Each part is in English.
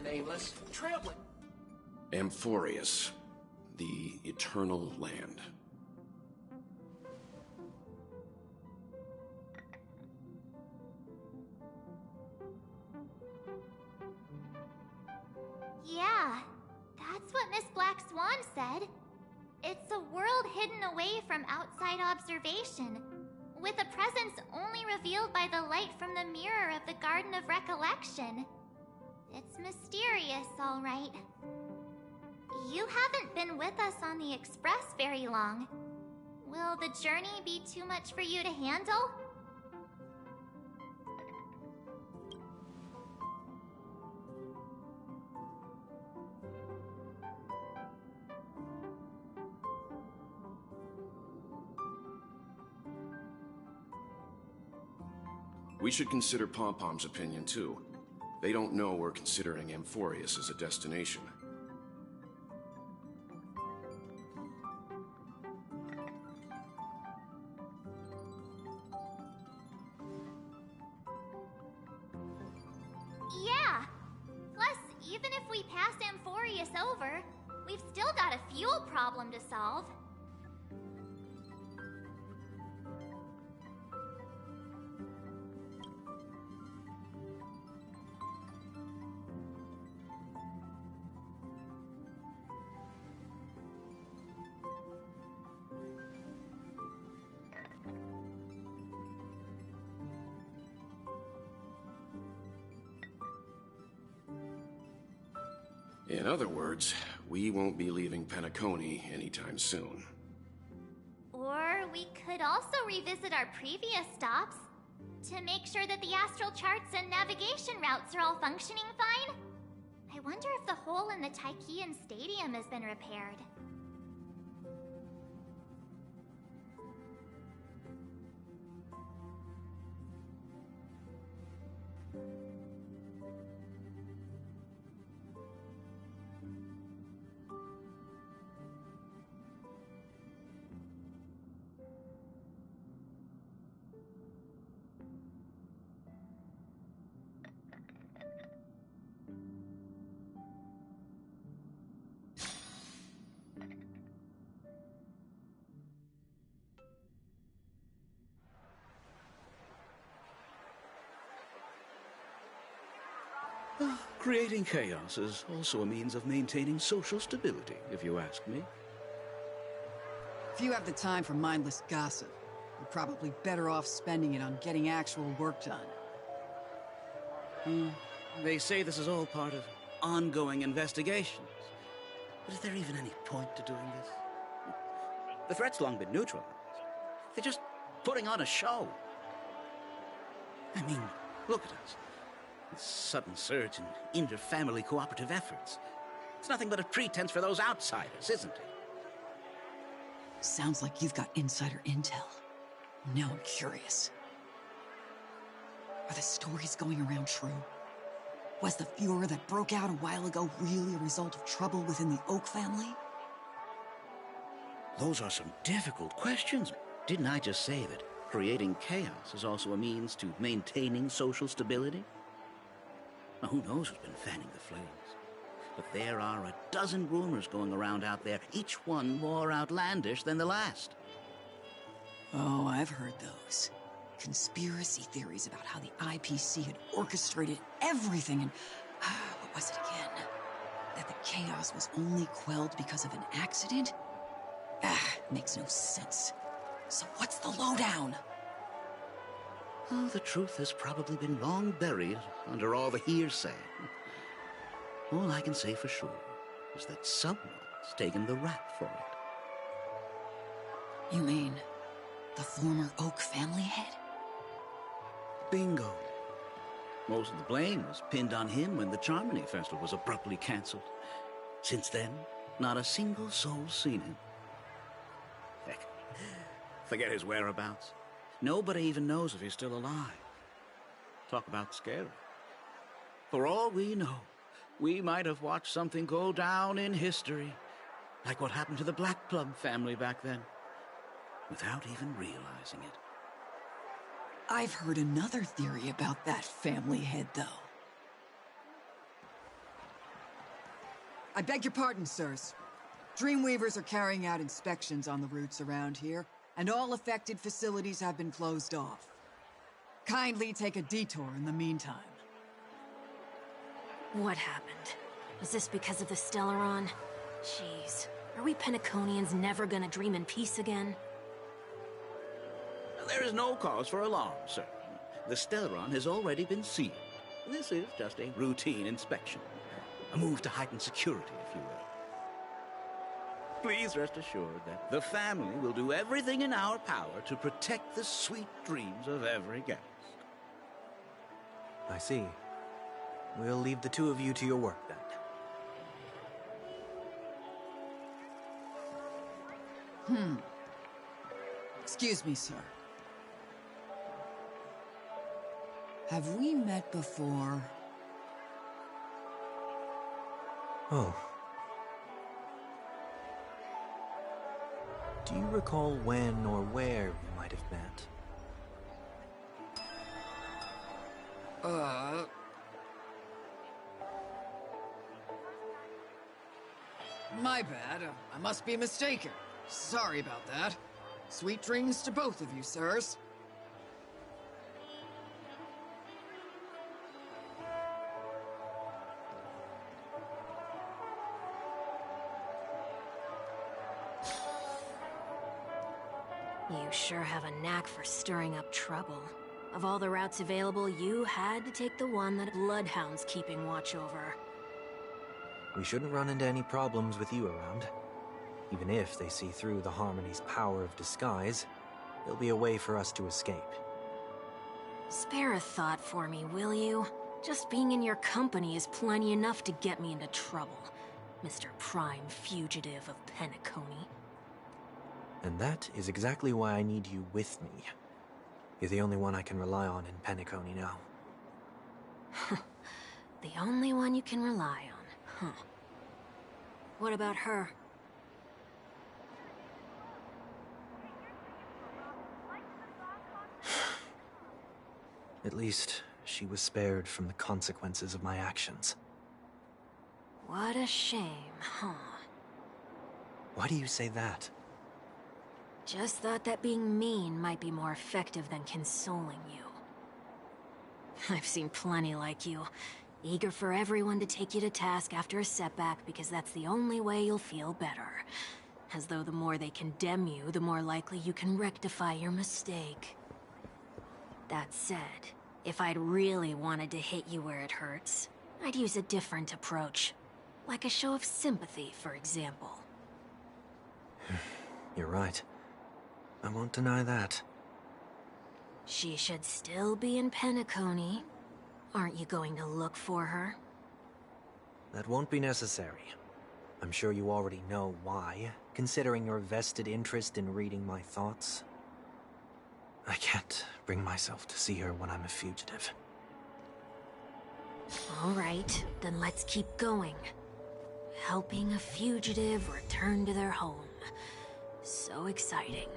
nameless, trampling. Amphorius, the Eternal Land. Yeah, that's what Miss Black Swan said. It's a world hidden away from outside observation, with a presence only revealed by the light from the mirror of the Garden of Recollection. It's mysterious, all right. You haven't been with us on the Express very long. Will the journey be too much for you to handle? We should consider Pom-Pom's opinion, too. They don't know we're considering Amphorius as a destination. Yeah! Plus, even if we pass Amphorius over, we've still got a fuel problem to solve. In other words, we won't be leaving Penacony anytime soon. Or we could also revisit our previous stops to make sure that the astral charts and navigation routes are all functioning fine. I wonder if the hole in the Tychean Stadium has been repaired. Creating chaos is also a means of maintaining social stability, if you ask me. If you have the time for mindless gossip, you're probably better off spending it on getting actual work done. They say this is all part of ongoing investigations. But is there even any point to doing this? The threat's long been neutralized. They're just putting on a show. I mean, look at us. This sudden surge in inter-family cooperative efforts. It's nothing but a pretense for those outsiders, isn't it? Sounds like you've got insider intel. Now I'm curious. Are the stories going around true? Was the furor that broke out a while ago really a result of trouble within the Oak family? Those are some difficult questions. Didn't I just say that creating chaos is also a means to maintaining social stability? Now, who knows who's been fanning the flames? But there are a dozen rumors going around out there, each one more outlandish than the last. Oh, I've heard those. Conspiracy theories about how the IPC had orchestrated everything and... what was it again? That the chaos was only quelled because of an accident? Makes no sense. So what's the lowdown? Oh, the truth has probably been long buried under all the hearsay. All I can say for sure is that someone's taken the rap for it. You mean the former Oak family head? Bingo. Most of the blame was pinned on him when the Charmony Festival was abruptly cancelled. Since then, not a single soul's seen him. Heck, forget his whereabouts. Nobody even knows if he's still alive. Talk about scary. For all we know, we might have watched something go down in history, like what happened to the Black Plum family back then, without even realizing it. I've heard another theory about that family head, though. I beg your pardon, sirs. Dreamweavers are carrying out inspections on the routes around here, and all affected facilities have been closed off. Kindly take a detour in the meantime. What happened? Was this because of the Stellaron? Jeez, are we Penaconians never gonna dream in peace again? There is no cause for alarm, sir. The Stellaron has already been sealed. This is just a routine inspection. A move to heighten security, if you will. Please rest assured that the family will do everything in our power to protect the sweet dreams of every guest. I see. We'll leave the two of you to your work, then. Excuse me, sir. Have we met before? Oh. Do you recall when or where we might have met? My bad. I must be mistaken. Sorry about that. Sweet dreams to both of you, sirs. You sure have a knack for stirring up trouble. Of all the routes available, you had to take the one that Bloodhound's keeping watch over. We shouldn't run into any problems with you around. Even if they see through the Harmony's power of disguise, there'll be a way for us to escape. Spare a thought for me, will you? Just being in your company is plenty enough to get me into trouble, Mr. Prime Fugitive of Penacony. And that is exactly why I need you with me. You're the only one I can rely on in Penacony now. The only one you can rely on, huh? What about her? At least, she was spared from the consequences of my actions. What a shame, huh? Why do you say that? Just thought that being mean might be more effective than consoling you. I've seen plenty like you, eager for everyone to take you to task after a setback because that's the only way you'll feel better. As though the more they condemn you, the more likely you can rectify your mistake. That said, if I'd really wanted to hit you where it hurts, I'd use a different approach. Like a show of sympathy, for example. You're right. I won't deny that. She should still be in Penacony. Aren't you going to look for her? That won't be necessary. I'm sure you already know why, considering your vested interest in reading my thoughts. I can't bring myself to see her when I'm a fugitive. All right, then let's keep going. Helping a fugitive return to their home. So exciting.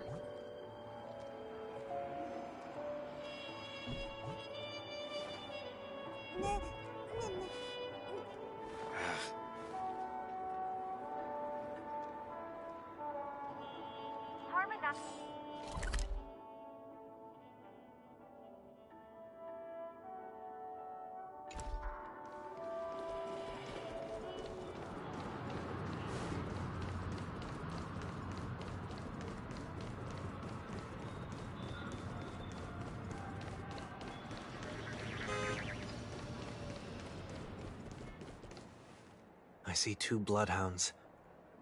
I see two bloodhounds.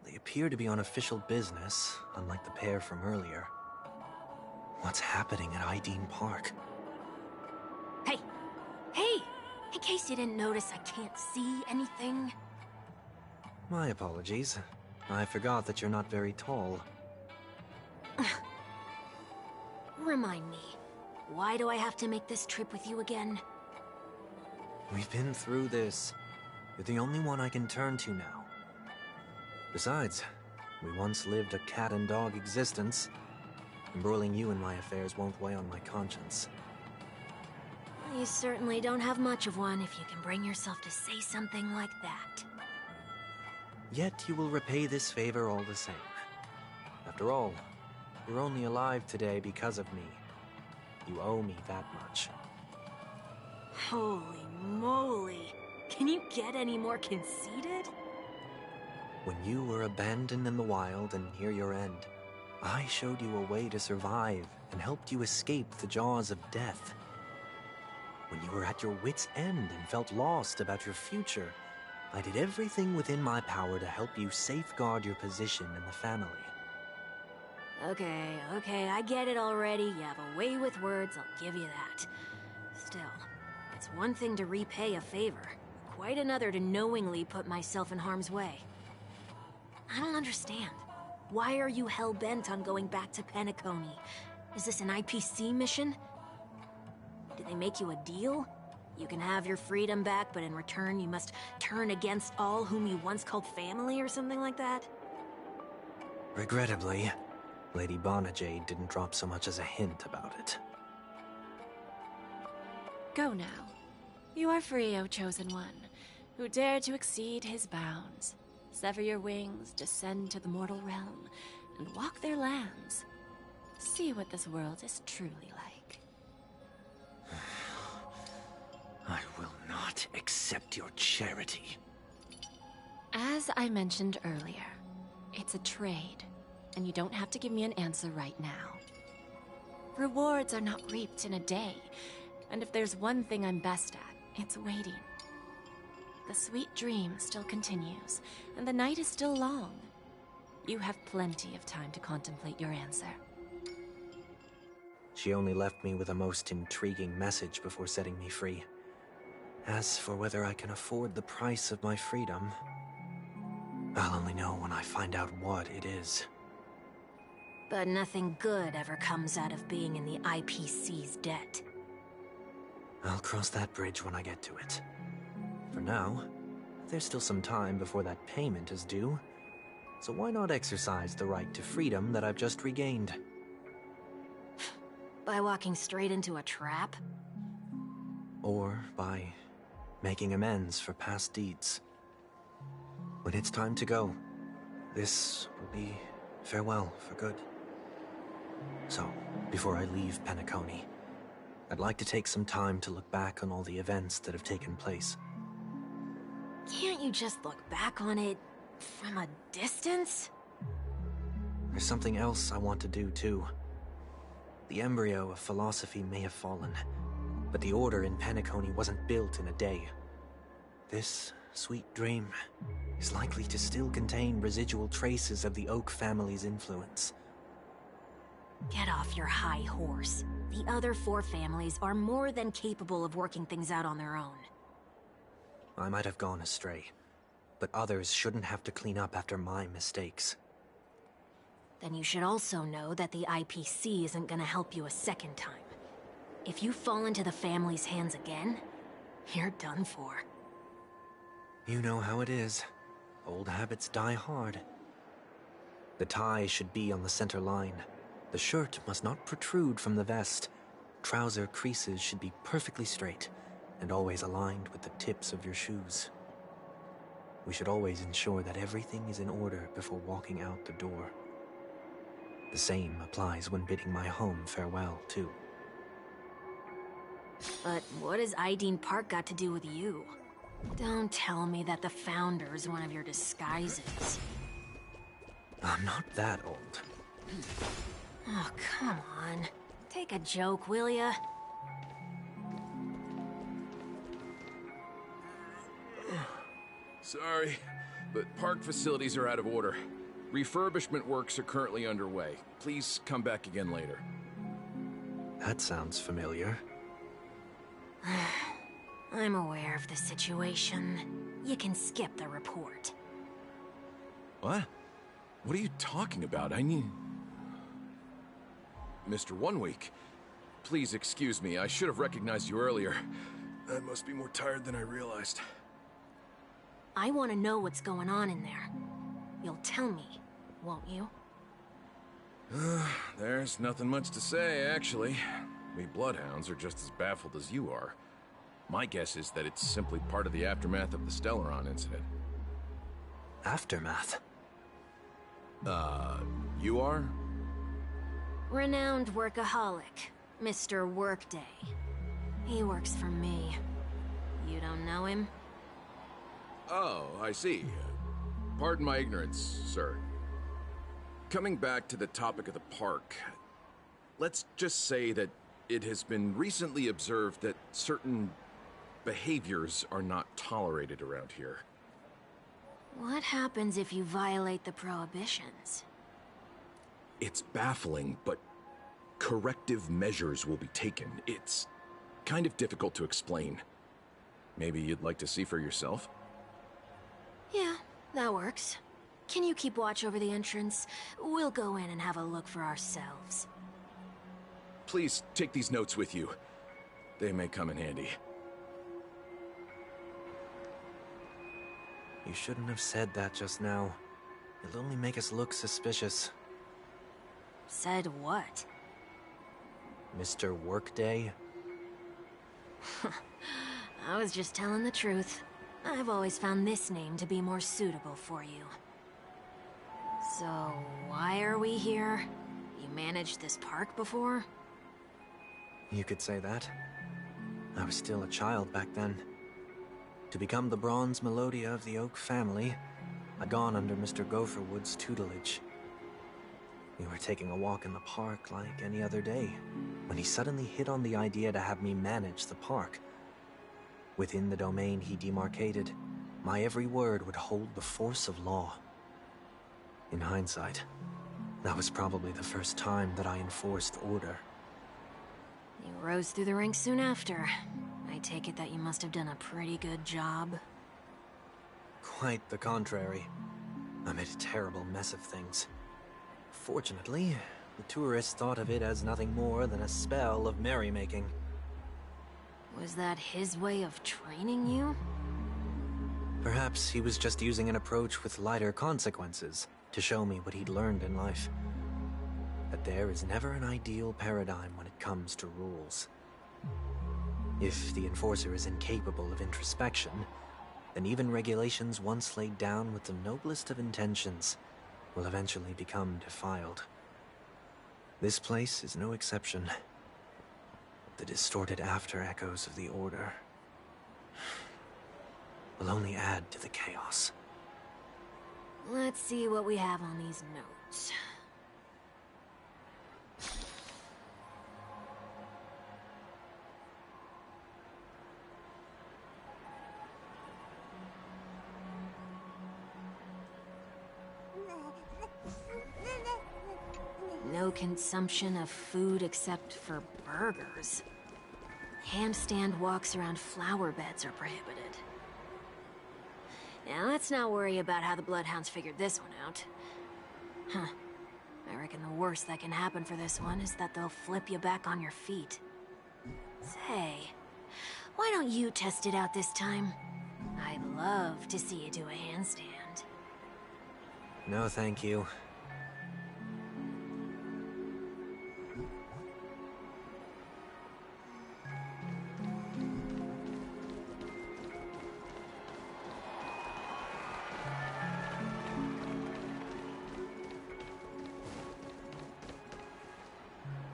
They appear to be on official business, unlike the pair from earlier. What's happening at Ideen Park? Hey! Hey! In case you didn't notice, I can't see anything. My apologies. I forgot that you're not very tall. Remind me, why do I have to make this trip with you again? We've been through this. You're the only one I can turn to now. Besides, we once lived a cat-and-dog existence. Embroiling you in my affairs won't weigh on my conscience. You certainly don't have much of one if you can bring yourself to say something like that. Yet you will repay this favor all the same. After all, you're only alive today because of me. You owe me that much. Holy moly. Can you get any more conceited? When you were abandoned in the wild and near your end, I showed you a way to survive and helped you escape the jaws of death. When you were at your wit's end and felt lost about your future, I did everything within my power to help you safeguard your position in the family. Okay, I get it already. You have a way with words, I'll give you that. Still, it's one thing to repay a favor, quite another to knowingly put myself in harm's way. I don't understand. Why are you hell-bent on going back to Penacony? Is this an IPC mission? Did they make you a deal? You can have your freedom back, but in return you must turn against all whom you once called family or something like that? Regrettably, Lady Bonajade didn't drop so much as a hint about it. Go now. You are free, O Chosen One, who dare to exceed his bounds. Sever your wings, descend to the mortal realm, and walk their lands. See what this world is truly like. I will not accept your charity. As I mentioned earlier, it's a trade, and you don't have to give me an answer right now. Rewards are not reaped in a day, and if there's one thing I'm best at, it's waiting. The sweet dream still continues, and the night is still long. You have plenty of time to contemplate your answer. She only left me with a most intriguing message before setting me free. As for whether I can afford the price of my freedom, I'll only know when I find out what it is. But nothing good ever comes out of being in the IPC's debt. I'll cross that bridge when I get to it. For now, there's still some time before that payment is due, so why not exercise the right to freedom that I've just regained? By walking straight into a trap? Or by making amends for past deeds. When it's time to go, this will be farewell for good. So, before I leave Penacony, I'd like to take some time to look back on all the events that have taken place. Can't you just look back on it from a distance? There's something else I want to do too. The embryo of philosophy may have fallen, but the order in Penacony wasn't built in a day. This sweet dream is likely to still contain residual traces of the Oak family's influence. Get off your high horse. The other 4 families are more than capable of working things out on their own. I might have gone astray, but others shouldn't have to clean up after my mistakes. Then you should also know that the IPC isn't gonna help you a second time. If you fall into the family's hands again, you're done for. You know how it is. Old habits die hard. The tie should be on the center line. The shirt must not protrude from the vest. Trouser creases should be perfectly straight, and always aligned with the tips of your shoes. We should always ensure that everything is in order before walking out the door. The same applies when bidding my home farewell, too. But what has Ideen Park got to do with you? Don't tell me that the Founder's one of your disguises. I'm not that old. Oh, come on. Take a joke, will ya? Sorry, but park facilities are out of order. Refurbishment works are currently underway. Please come back again later. That sounds familiar. I'm aware of the situation. You can skip the report. What? What are you talking about? I mean... Mr. One Week, please excuse me. I should have recognized you earlier. I must be more tired than I realized. I want to know what's going on in there. You'll tell me, won't you? There's nothing much to say, actually. We Bloodhounds are just as baffled as you are. My guess is that it's simply part of the aftermath of the Stellaron incident. Aftermath. You are? Renowned workaholic, Mr. Workday. He works for me. You don't know him? Oh, I see. Pardon my ignorance, sir. Coming back to the topic of the park, let's just say that it has been recently observed that certain behaviors are not tolerated around here. What happens if you violate the prohibitions? It's baffling, but corrective measures will be taken. It's kind of difficult to explain. Maybe you'd like to see for yourself? Yeah, that works. Can you keep watch over the entrance? We'll go in and have a look for ourselves. Please take these notes with you. They may come in handy. You shouldn't have said that just now. It'll only make us look suspicious. Said what? Mr. Workday? I was just telling the truth. I've always found this name to be more suitable for you. So, why are we here? You managed this park before? You could say that. I was still a child back then. To become the bronze Melodia of the Oak family, I'd gone under Mr. Gopherwood's tutelage. We were taking a walk in the park like any other day, when he suddenly hit on the idea to have me manage the park. Within the domain he demarcated, my every word would hold the force of law. In hindsight, that was probably the first time that I enforced order. You rose through the ranks soon after. I take it that you must have done a pretty good job. Quite the contrary. I made a terrible mess of things. Fortunately, the tourists thought of it as nothing more than a spell of merrymaking. Was that his way of training you? Perhaps he was just using an approach with lighter consequences to show me what he'd learned in life. That there is never an ideal paradigm when it comes to rules. If the enforcer is incapable of introspection, then even regulations once laid down with the noblest of intentions will eventually become defiled. This place is no exception. The distorted after-echoes of the Order will only add to the chaos. Let's see what we have on these notes. No consumption of food except for burgers. Handstand walks around flower beds are prohibited. Now let's not worry about how the Bloodhounds figured this one out. Huh. I reckon the worst that can happen for this one is that they'll flip you back on your feet. Say, why don't you test it out this time? I'd love to see you do a handstand. No, thank you.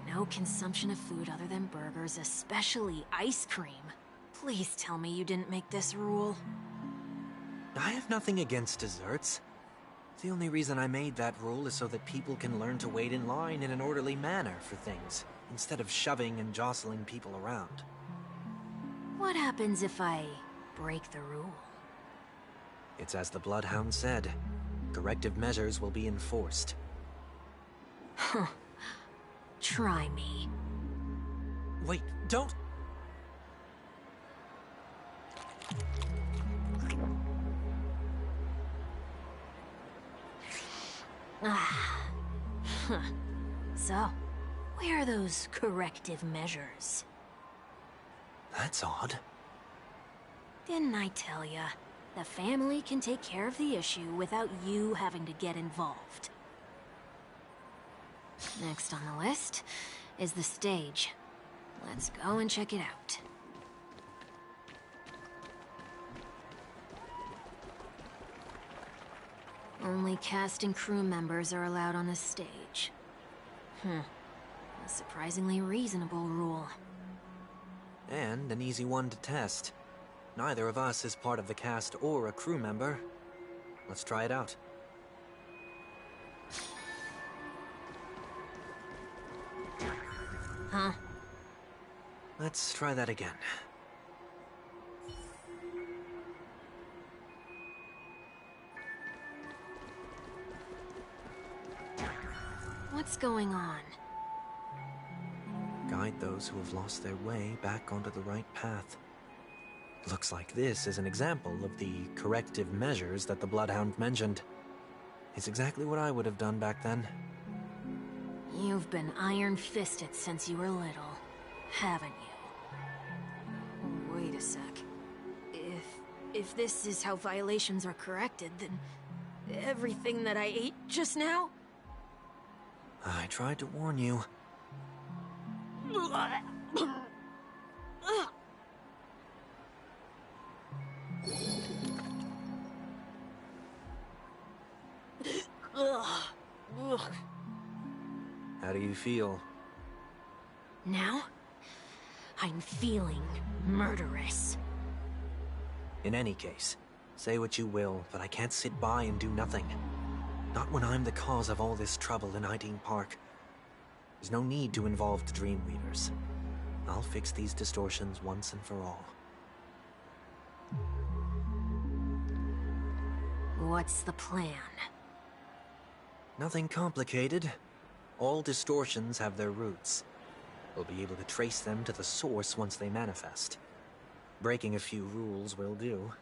No consumption of food other than burgers, especially ice cream. Please tell me you didn't make this rule. I have nothing against desserts. The only reason I made that rule is so that people can learn to wait in line in an orderly manner for things, instead of shoving and jostling people around. What happens if I break the rule? It's as the Bloodhound said. Corrective measures will be enforced. Huh. Try me. Wait, don't... Ah. Huh. So, where are those corrective measures? That's odd. Didn't I tell ya? The family can take care of the issue without you having to get involved. Next on the list is the stage. Let's go and check it out. Only cast and crew members are allowed on the stage. A surprisingly reasonable rule. And an easy one to test. Neither of us is part of the cast or a crew member. Let's try it out. Huh? Let's try that again. What's going on? Guide those who have lost their way back onto the right path. Looks like this is an example of the corrective measures that the Bloodhound mentioned. It's exactly what I would have done back then. You've been iron-fisted since you were little, haven't you? Wait a sec. If this is how violations are corrected, then everything that I ate just now? I tried to warn you. How do you feel? Now? I'm feeling murderous. In any case, say what you will, but I can't sit by and do nothing. Not when I'm the cause of all this trouble in Ideen Park. There's no need to involve the Dreamweavers. I'll fix these distortions once and for all. What's the plan? Nothing complicated. All distortions have their roots. We'll be able to trace them to the source once they manifest. Breaking a few rules will do.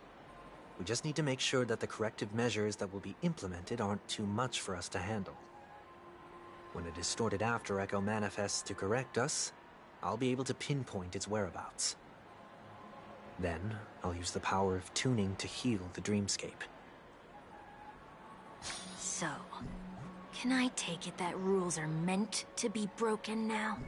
We just need to make sure that the corrective measures that will be implemented aren't too much for us to handle. When a distorted after echo manifests to correct us, I'll be able to pinpoint its whereabouts. Then, I'll use the power of tuning to heal the dreamscape. So, can I take it that rules are meant to be broken now?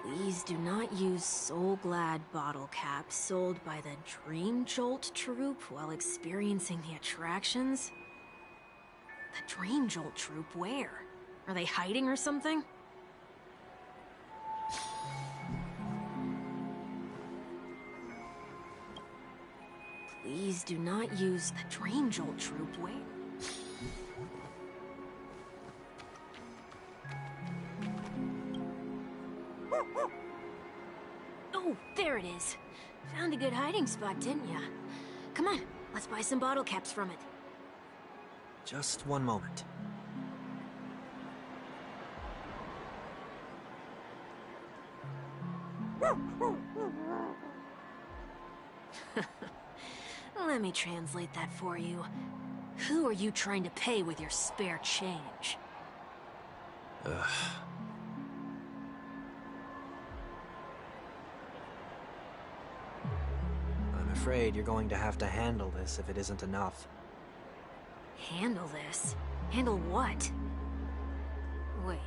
Please do not use Soul Glad bottle caps sold by the Dream Jolt troupe while experiencing the attractions. The Dream Jolt troupe, where? Are they hiding or something? Please do not use the Dream Jolt troupe, where? Oh, there it is. Found a good hiding spot, didn't ya? Come on, let's buy some bottle caps from it. Just one moment. Let me translate that for you. Who are you trying to pay with your spare change? Ugh. I'm afraid you're going to have to handle this if it isn't enough. Handle this? Handle what? Wait,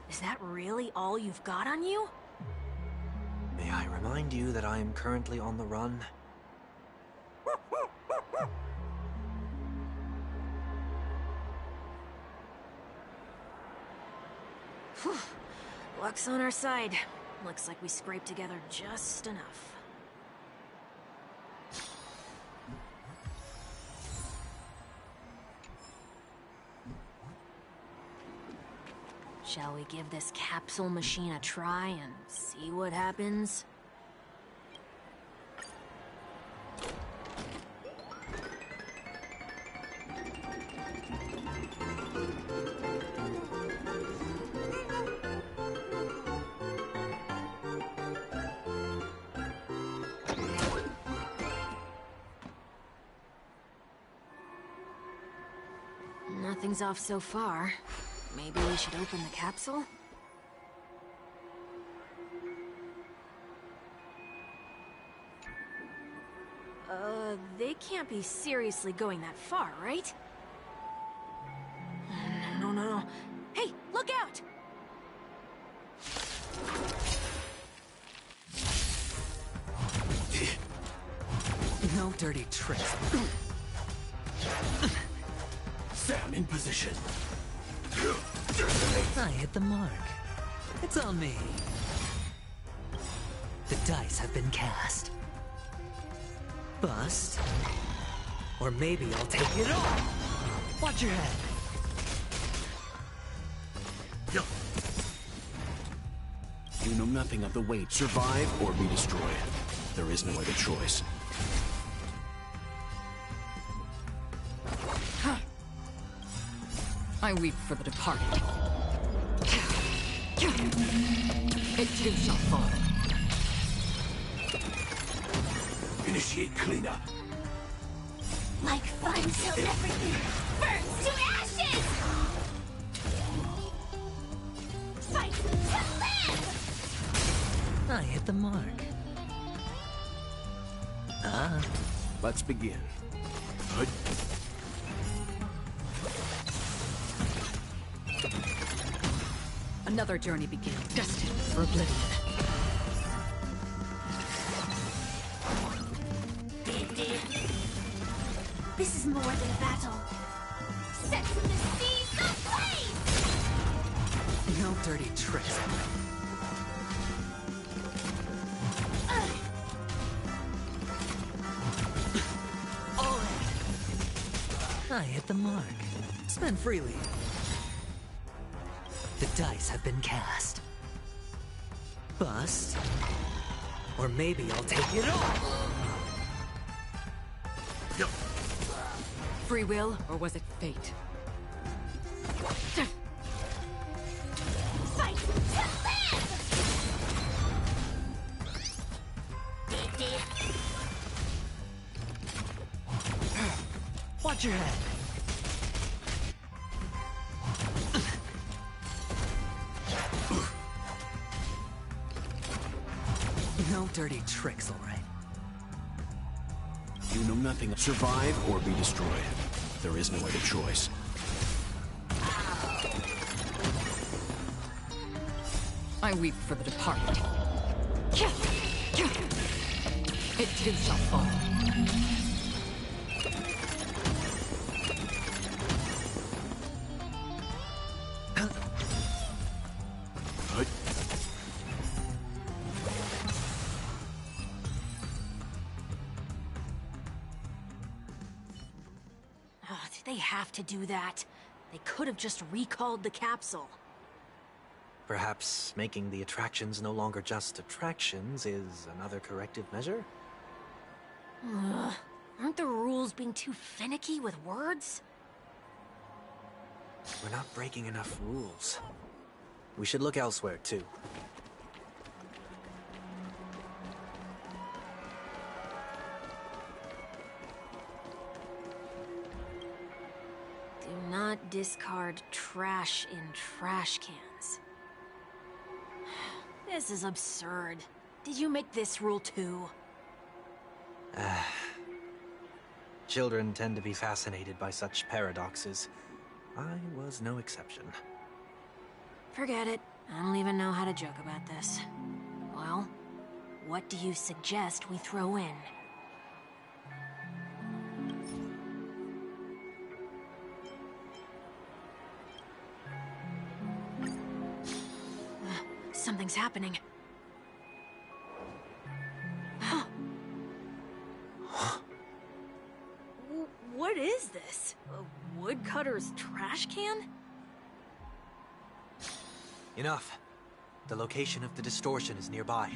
is that really all you've got on you? May I remind you that I am currently on the run? Whew. Luck's on our side. Looks like we scraped together just enough. Shall we give this capsule machine a try and see what happens? Nothing's off so far. Maybe we should open the capsule? They can't be seriously going that far, right? No. Hey, look out! No dirty tricks. Sam in position. I hit the mark. It's on me. The dice have been cast. Bust. Or maybe I'll take it all. Watch your head. You know nothing of the weight. Survive or be destroyed. There is no other choice. I weep for the departed. It too shall fall. Initiate cleanup. Like fun till everything burns to ashes! Fight to live! I hit the mark. Let's begin. Another journey begins, destined for oblivion. This is more than a battle. Set the seas ablaze! No dirty tricks. I hit the mark. Spend freely. The dice have been cast. Bust. Or maybe I'll take it all. Free will, or was it fate? Fight to live! Watch your head. No dirty tricks, all right. You know nothing. Survive or be destroyed. There is no other choice. I weep for the departed. It too shall fall. Did they have to do that? They could have just recalled the capsule. Perhaps making the attractions no longer just attractions is another corrective measure? Ugh. Aren't the rules being too finicky with words? We're not breaking enough rules. We should look elsewhere, too. Do not discard trash in trash cans. This is absurd. Did you make this rule too? Children tend to be fascinated by such paradoxes. I was no exception. Forget it. I don't even know how to joke about this. Well, what do you suggest we throw in? Something's happening. What is this? A woodcutter's trash can? Enough. The location of the distortion is nearby.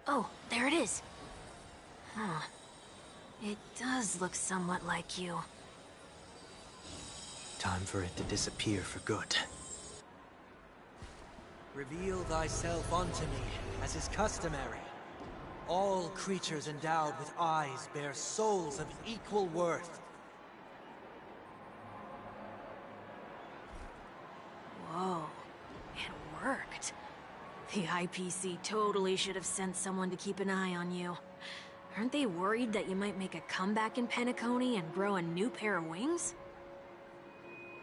Oh, there it is. Huh. It does look somewhat like you. Time for it to disappear for good. Reveal thyself unto me, as is customary. All creatures endowed with eyes bear souls of equal worth. Whoa, it worked. The IPC totally should have sent someone to keep an eye on you. Aren't they worried that you might make a comeback in Penacony and grow a new pair of wings?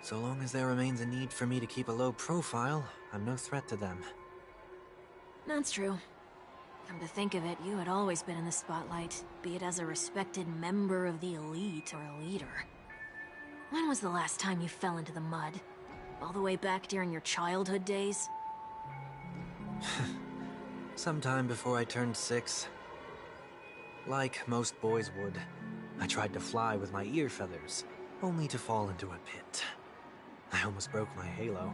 So long as there remains a need for me to keep a low profile, I'm no threat to them. That's true. Come to think of it, you had always been in the spotlight, be it as a respected member of the elite or a leader. When was the last time you fell into the mud? All the way back during your childhood days? Sometime before I turned 6. Like most boys would, I tried to fly with my ear feathers, only to fall into a pit. I almost broke my halo.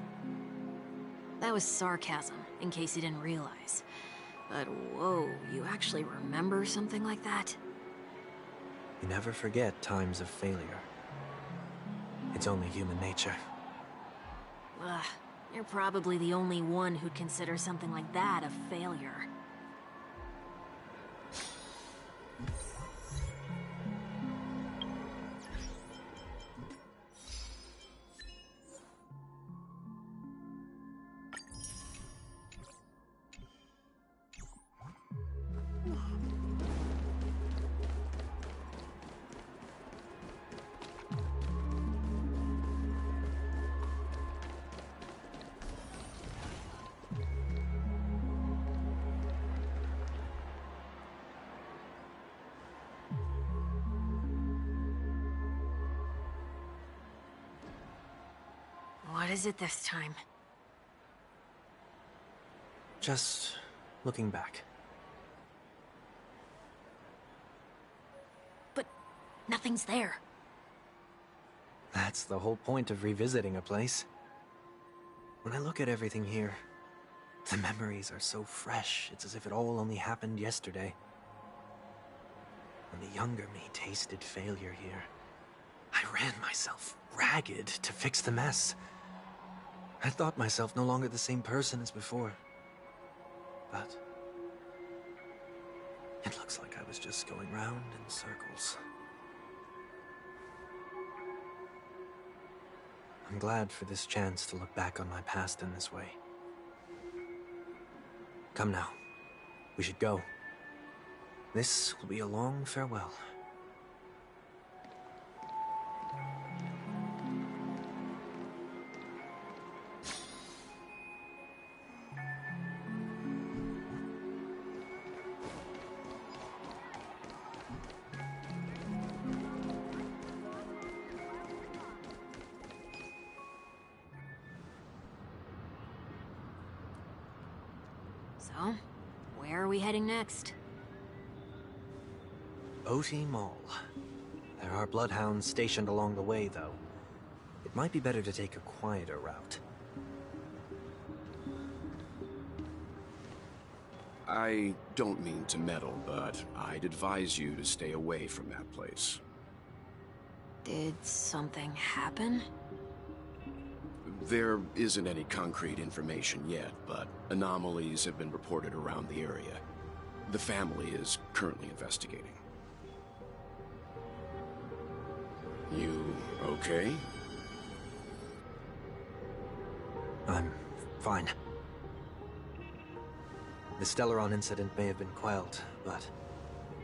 That was sarcasm, in case you didn't realize. But whoa, you actually remember something like that? You never forget times of failure. It's only human nature. Ugh, you're probably the only one who'd consider something like that a failure. What is it this time? Just looking back. But nothing's there. That's the whole point of revisiting a place. When I look at everything here, the memories are so fresh, it's as if it all only happened yesterday. When the younger me tasted failure here, I ran myself ragged to fix the mess. I thought myself no longer the same person as before. But it looks like I was just going round in circles. I'm glad for this chance to look back on my past in this way. Come now, we should go. This will be a long farewell. So, where are we heading next? Oti Mall. There are bloodhounds stationed along the way, though. It might be better to take a quieter route. I don't mean to meddle, but I'd advise you to stay away from that place. Did something happen? There isn't any concrete information yet, but anomalies have been reported around the area. The family is currently investigating. You okay? I'm fine. The Stellaron incident may have been quelled, but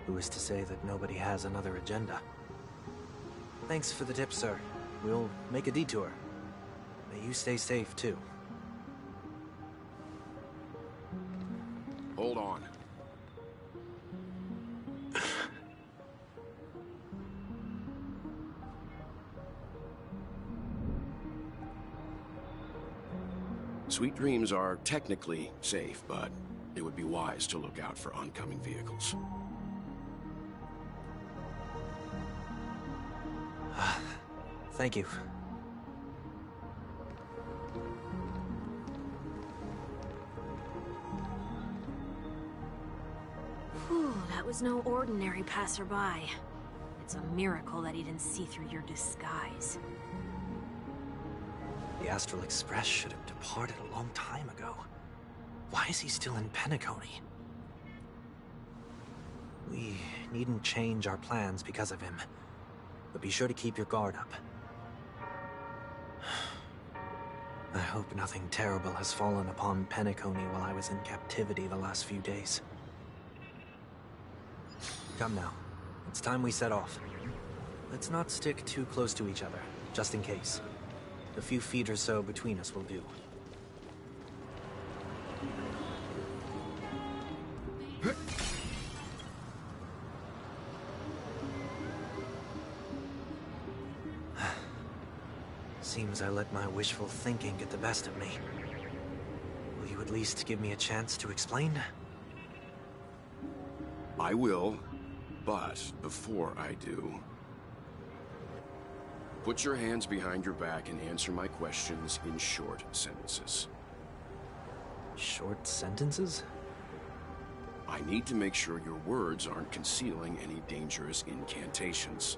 who is to say that nobody has another agenda? Thanks for the tip, sir. We'll make a detour. May you stay safe, too. Hold on. Sweet Dreams are technically safe, but it would be wise to look out for oncoming vehicles. Thank you. Whew, that was no ordinary passerby. It's a miracle that he didn't see through your disguise. Astral Express should have departed a long time ago. Why is he still in Penacony? We needn't change our plans because of him, but be sure to keep your guard up. I hope nothing terrible has fallen upon Penacony while I was in captivity the last few days. Come now. It's time we set off. Let's not stick too close to each other, just in case. A few feet or so between us will do. Seems I let my wishful thinking get the best of me. Will you at least give me a chance to explain? I will, but before I do, put your hands behind your back and answer my questions in short sentences. Short sentences? I need to make sure your words aren't concealing any dangerous incantations.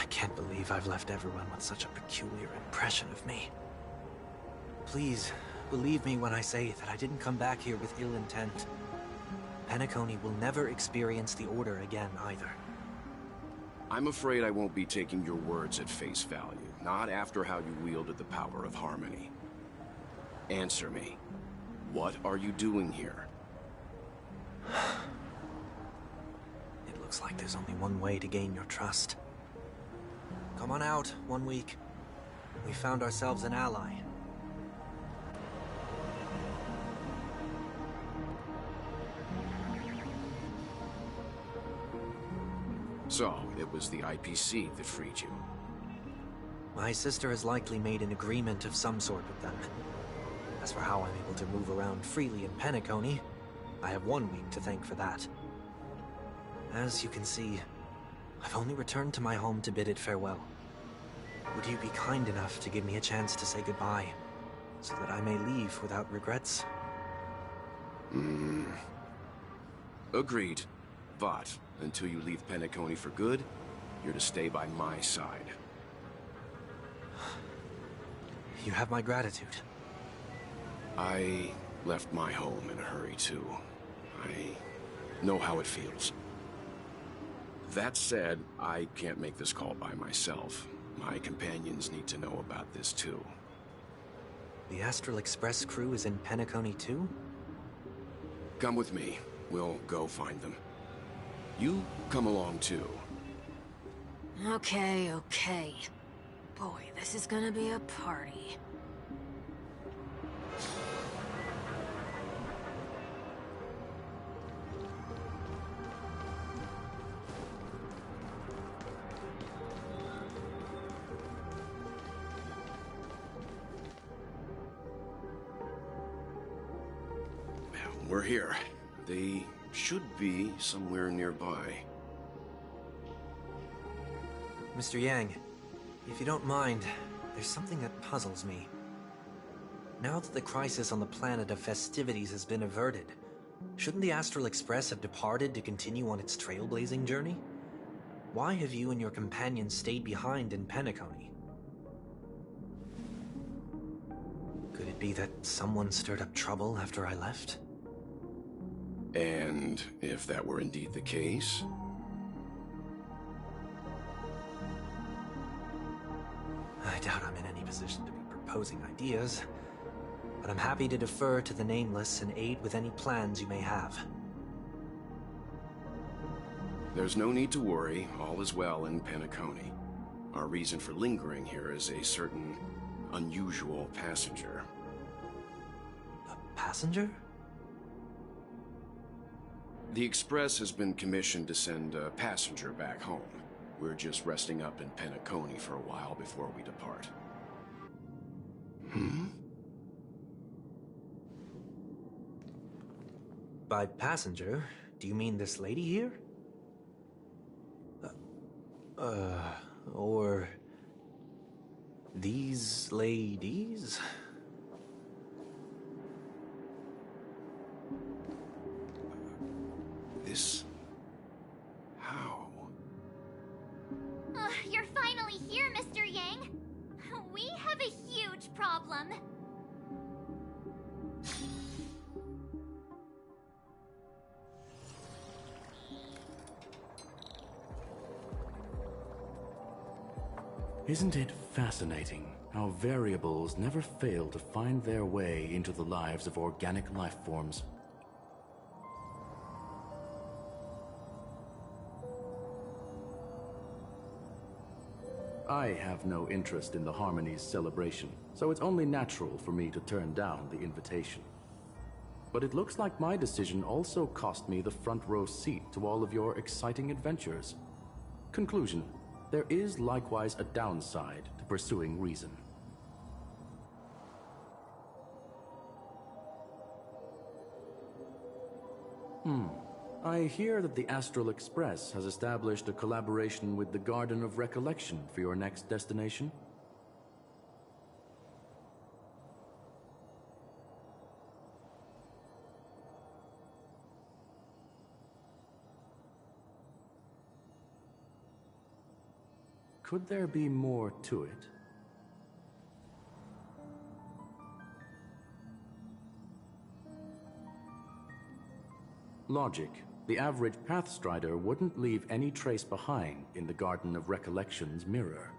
I can't believe I've left everyone with such a peculiar impression of me. Please, believe me when I say that I didn't come back here with ill intent. Penacony will never experience the Order again, either. I'm afraid I won't be taking your words at face value, not after how you wielded the power of harmony. Answer me. What are you doing here? It looks like there's only one way to gain your trust. Come on out, 1 week. We found ourselves an ally. So, it was the IPC that freed you. My sister has likely made an agreement of some sort with them. As for how I'm able to move around freely in Penacony, I have 1 week to thank for that. As you can see, I've only returned to my home to bid it farewell. Would you be kind enough to give me a chance to say goodbye, so that I may leave without regrets? Agreed. But, until you leave Penacony for good, you're to stay by my side. You have my gratitude. I left my home in a hurry, too. I know how it feels. That said, I can't make this call by myself. My companions need to know about this, too. The Astral Express crew is in Penacony, too? Come with me. We'll go find them. You come along, too. Okay, okay. Boy, this is gonna be a party. We're here. They should be somewhere nearby. Mr. Yang, if you don't mind, there's something that puzzles me. Now that the crisis on the planet of festivities has been averted, shouldn't the Astral Express have departed to continue on its trailblazing journey? Why have you and your companions stayed behind in Penacony? Could it be that someone stirred up trouble after I left? And if that were indeed the case? I doubt I'm in any position to be proposing ideas, but I'm happy to defer to the Nameless and aid with any plans you may have. There's no need to worry. All is well in Penacony. Our reason for lingering here is a certain unusual passenger. A passenger? The Express has been commissioned to send a passenger back home. We're just resting up in Penacony for a while before we depart. By passenger, do you mean this lady here? Or these ladies? This... how? You're finally here, Mr. Yang. We have a problem. Isn't it fascinating how variables never fail to find their way into the lives of organic life forms? I have no interest in the Harmony's celebration, so it's only natural for me to turn down the invitation. But it looks like my decision also cost me the front row seat to all of your exciting adventures. Conclusion: there is likewise a downside to pursuing reason. I hear that the Astral Express has established a collaboration with the Garden of Recollection for your next destination. Could there be more to it? Logic. The average Pathstrider wouldn't leave any trace behind in the Garden of Recollection's mirror.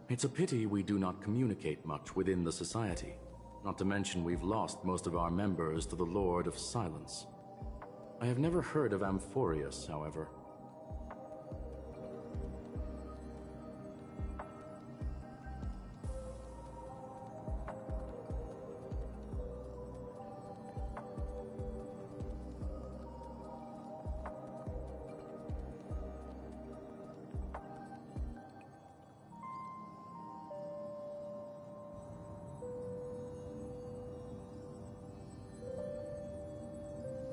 It's a pity we do not communicate much within the society. Not to mention we've lost most of our members to the Lord of Silence. I have never heard of Amphorius, however.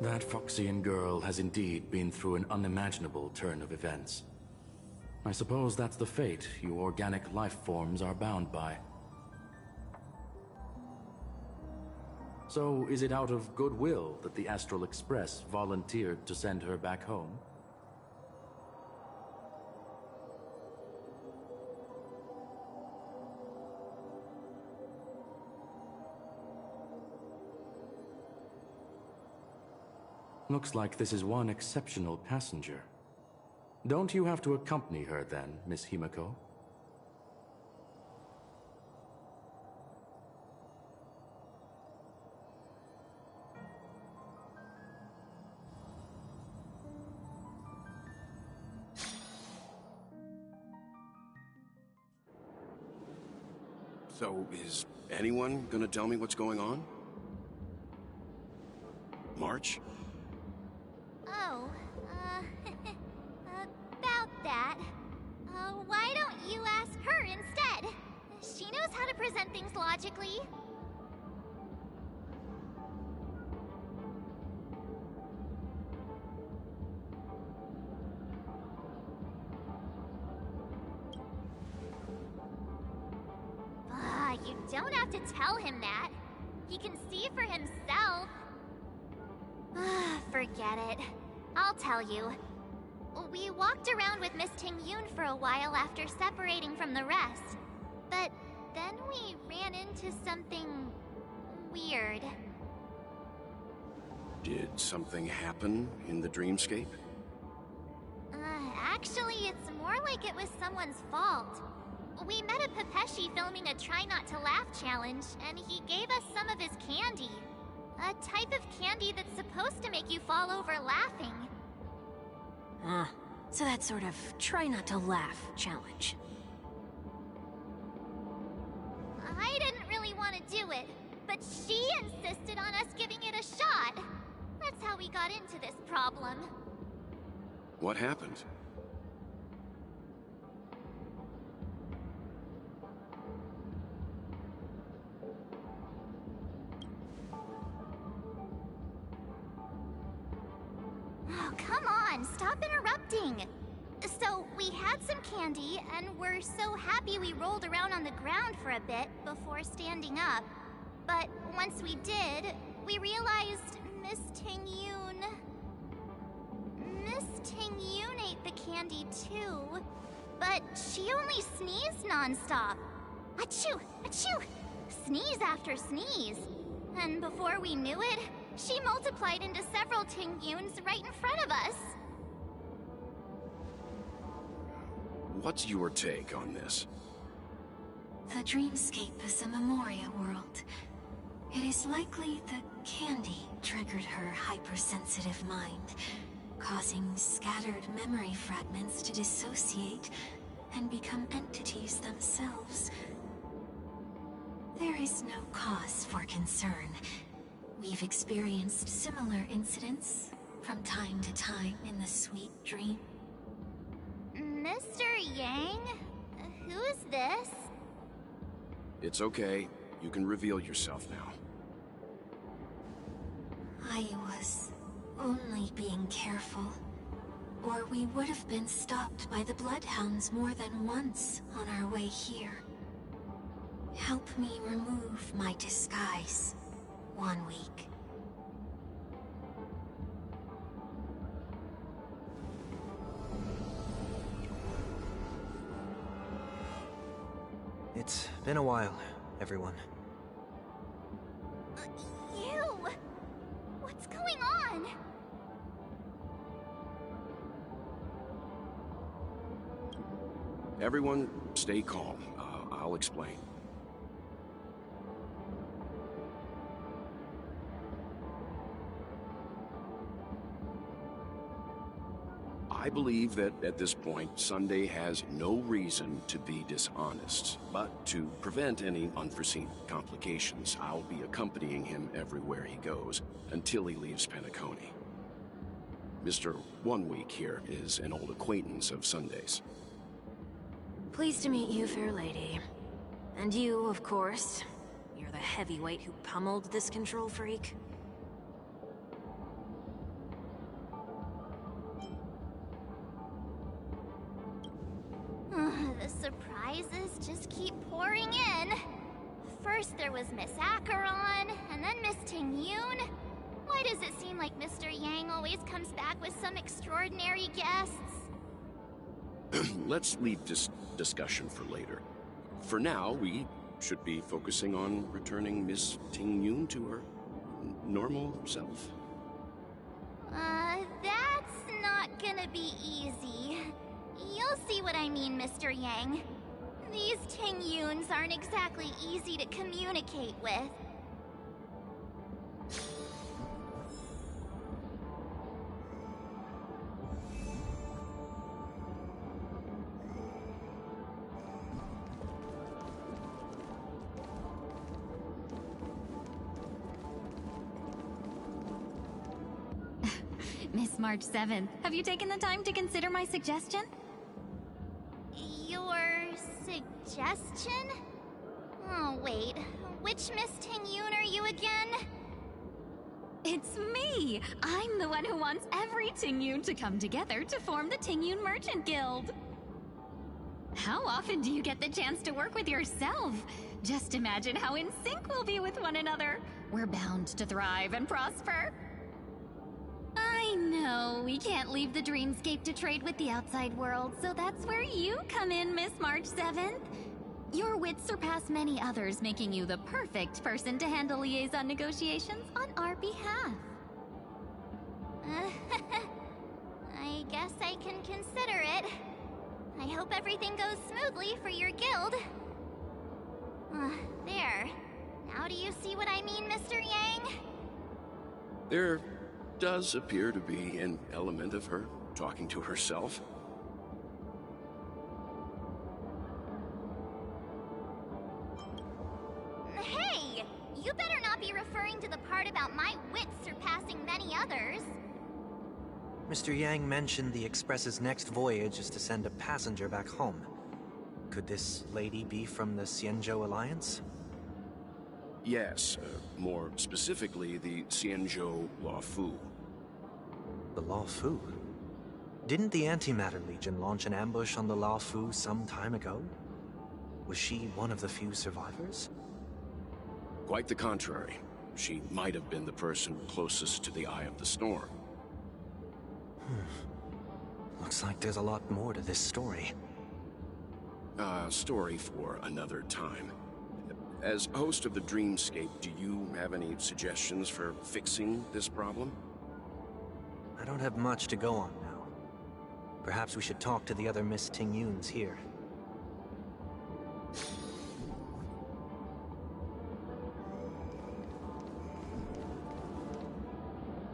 That Foxian girl has indeed been through an unimaginable turn of events. I suppose that's the fate you organic life forms are bound by. So, is it out of goodwill that the Astral Express volunteered to send her back home? Looks like this is one exceptional passenger. Don't you have to accompany her then, Miss Himiko? So, is anyone gonna tell me what's going on? March? Oh, about that. Why don't you ask her instead? She knows how to present things logically. You don't have to tell him that. He can see for himself. Forget it. I'll tell you. We walked around with Miss Ting-Yun for a while after separating from the rest. But then we ran into something weird. Did something happen in the dreamscape? Actually, it's more like it was someone's fault. We met a Pepeshi filming a Try Not to Laugh challenge, and he gave us some of his candy. A type of candy that's supposed to make you fall over laughing. So that sort of try not to laugh challenge. I didn't really want to do it, but she insisted on us giving it a shot. That's how we got into this problem. What happened? Oh, come on, stop interrupting. So, we had some candy, and we're so happy we rolled around on the ground for a bit before standing up. But once we did, we realized Miss Ting-Yun Miss Ting-Yun ate the candy too, but she only sneezed nonstop. Achoo! Achoo! Sneeze after sneeze. And before we knew it, she multiplied into several Ting-Yuns right in front of us. What's your take on this? The dreamscape is a Memoria world. It is likely the candy triggered her hypersensitive mind, causing scattered memory fragments to dissociate and become entities themselves. There is no cause for concern. We've experienced similar incidents from time to time in the sweet dream. Mr. Yang? Who's this? It's okay. You can reveal yourself now. I was only being careful, or we would have been stopped by the Bloodhounds more than once on our way here. Help me remove my disguise. 1 week. It's been a while, everyone. You! What's going on? Everyone, stay calm. I'll explain. I believe that at this point, Sunday has no reason to be dishonest. But to prevent any unforeseen complications, I'll be accompanying him everywhere he goes until he leaves Penacony. Mr. 1 Week here is an old acquaintance of Sunday's. Pleased to meet you, fair lady. And you, of course. You're the heavyweight who pummeled this control freak. The surprises just keep pouring in. First there was Miss Acheron, and then Miss Ting-Yun. Why does it seem like Mr. Yang always comes back with some extraordinary guests? Let's leave this discussion for later. For now, we should be focusing on returning Miss Ting-Yun to her normal self. That's not gonna be easy. You'll see what I mean, Mr. Yang. These Ting-Yuns aren't exactly easy to communicate with. Miss March 7th, have you taken the time to consider my suggestion? Your suggestion? Oh, wait. Which Miss Ting-Yun are you again? It's me! I'm the one who wants every Ting-Yun to come together to form the Ting-Yun Merchant Guild. How often do you get the chance to work with yourself? Just imagine how in sync we'll be with one another. We're bound to thrive and prosper. I know, we can't leave the dreamscape to trade with the outside world, so that's where you come in, Miss March 7th. Your wits surpass many others, making you the perfect person to handle liaison negotiations on our behalf. I guess I can consider it. I hope everything goes smoothly for your guild. There. Now do you see what I mean, Mr. Yang? There does appear to be an element of her talking to herself. Hey! You better not be referring to the part about my wits surpassing many others. Mr. Yang mentioned the Express's next voyage is to send a passenger back home. Could this lady be from the Xianzhou Alliance? Yes, more specifically, the Xianzhou Luofu. The Luofu? Didn't the Antimatter Legion launch an ambush on the Luofu some time ago? Was she one of the few survivors? Quite the contrary. She might have been the person closest to the eye of the storm. Looks like there's a lot more to this story. Story for another time. As host of the Dreamscape, do you have any suggestions for fixing this problem? I don't have much to go on now. Perhaps we should talk to the other Miss Ting-Yuns here.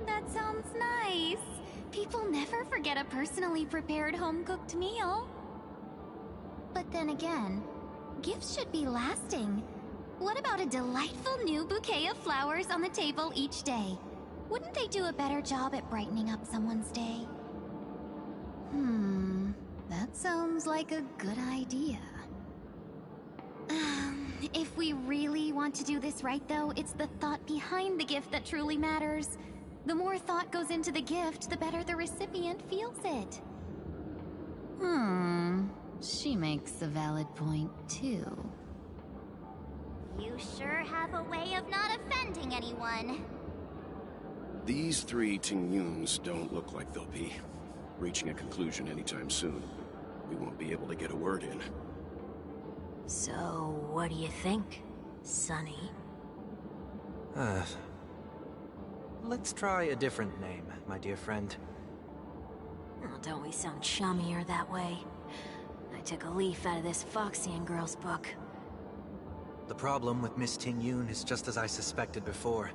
That sounds nice. People never forget a personally prepared home-cooked meal. But then again, gifts should be lasting. What about a delightful new bouquet of flowers on the table each day? Wouldn't they do a better job at brightening up someone's day? That sounds like a good idea. If we really want to do this right, though, it's the thought behind the gift that truly matters. The more thought goes into the gift, the better the recipient feels it. She makes a valid point, too. You sure have a way of not offending anyone. These three Ting-Yuns don't look like they'll be reaching a conclusion anytime soon. We won't be able to get a word in. So, what do you think, Sonny? Let's try a different name, my dear friend. Oh, don't we sound chummier that way? I took a leaf out of this Foxian girl's book. The problem with Miss Ting-Yun is just as I suspected before.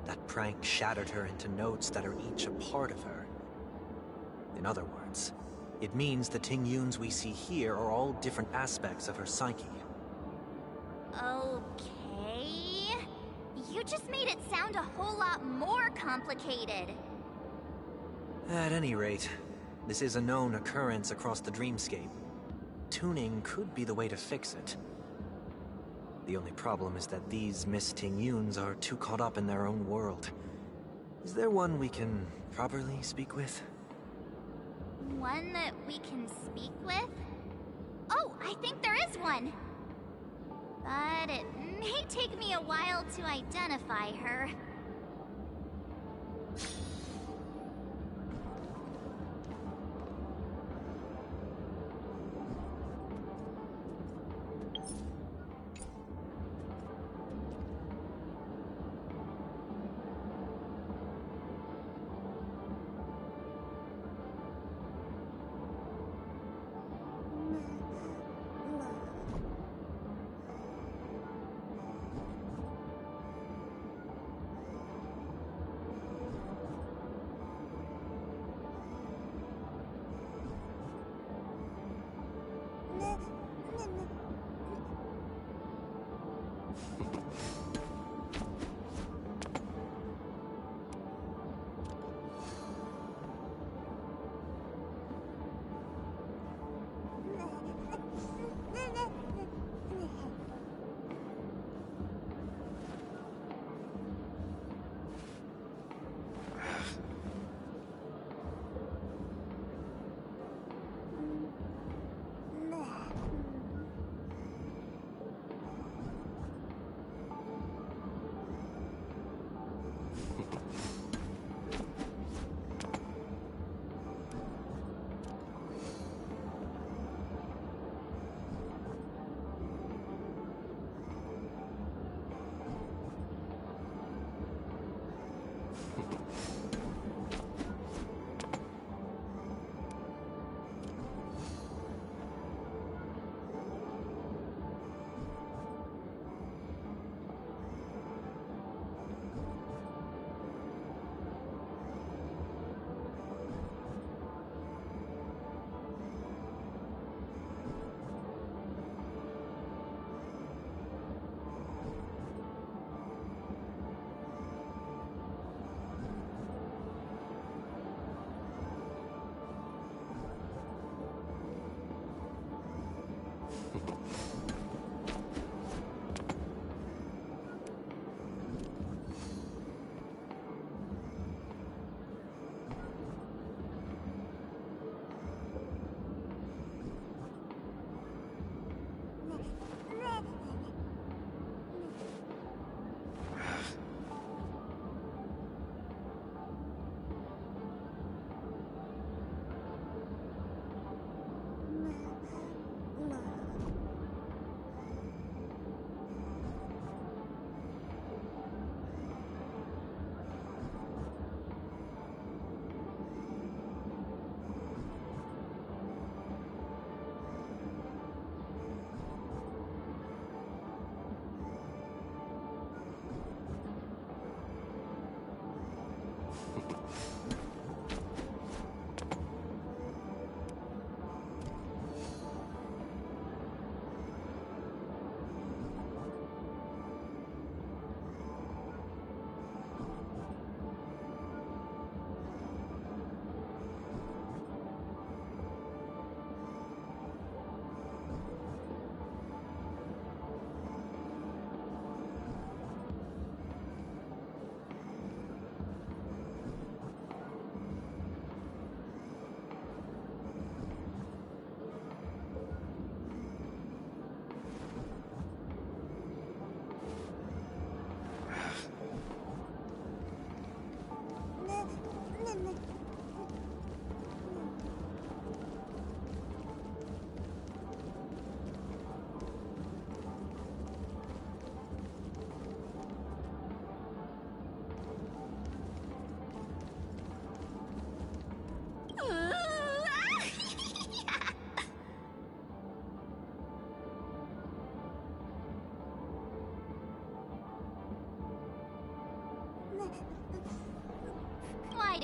That prank shattered her into notes that are each a part of her. In other words, it means the Ting-Yuns we see here are all different aspects of her psyche. Okay... You just made it sound a whole lot more complicated. At any rate, this is a known occurrence across the Dreamscape. Tuning could be the way to fix it. The only problem is that these Miss Ting-Yuns are too caught up in their own world. Is there one we can properly speak with? One that we can speak with? Oh, I think there is one! But it may take me a while to identify her.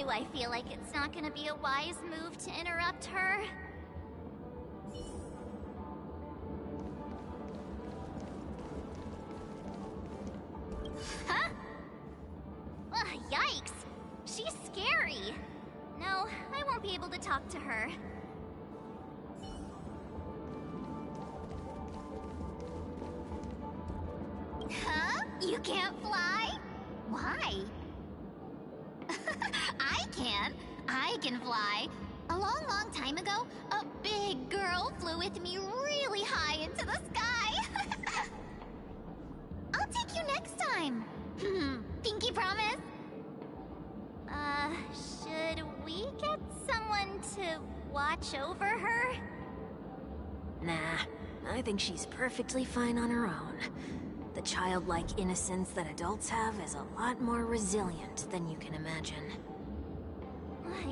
do I feel like it's not gonna be a wise move to interrupt her? Huh? Ugh, yikes! She's scary! No, I won't be able to talk to her. Huh? You can't fly? Why? I can. I can fly. A long, long time ago, a big girl flew with me really high into the sky. I'll take you next time. Pinky promise? Should we get someone to watch over her? Nah, I think she's perfectly fine on her own. The childlike innocence that adults have is a lot more resilient than you can imagine.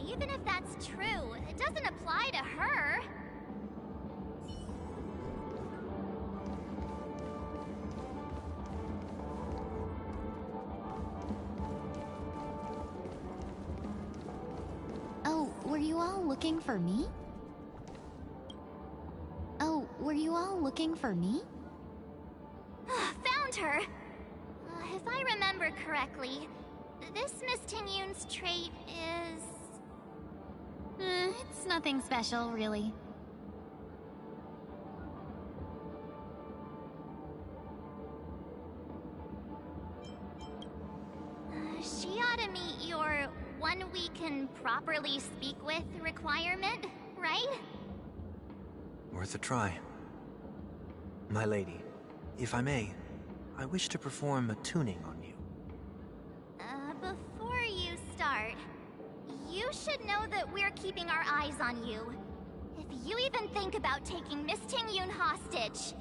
Even if that's true, it doesn't apply to her. Oh, were you all looking for me? Oh, were you all looking for me? Found her! If I remember correctly, this Miss Tinyun's trait is... It's nothing special, really. She ought to meet your one we can properly speak with requirement, right? Worth a try. My lady, if I may, I wish to perform a tuning on you. Before you start, you should know that we're keeping our eyes on you. If you even think about taking Miss Tingyun hostage...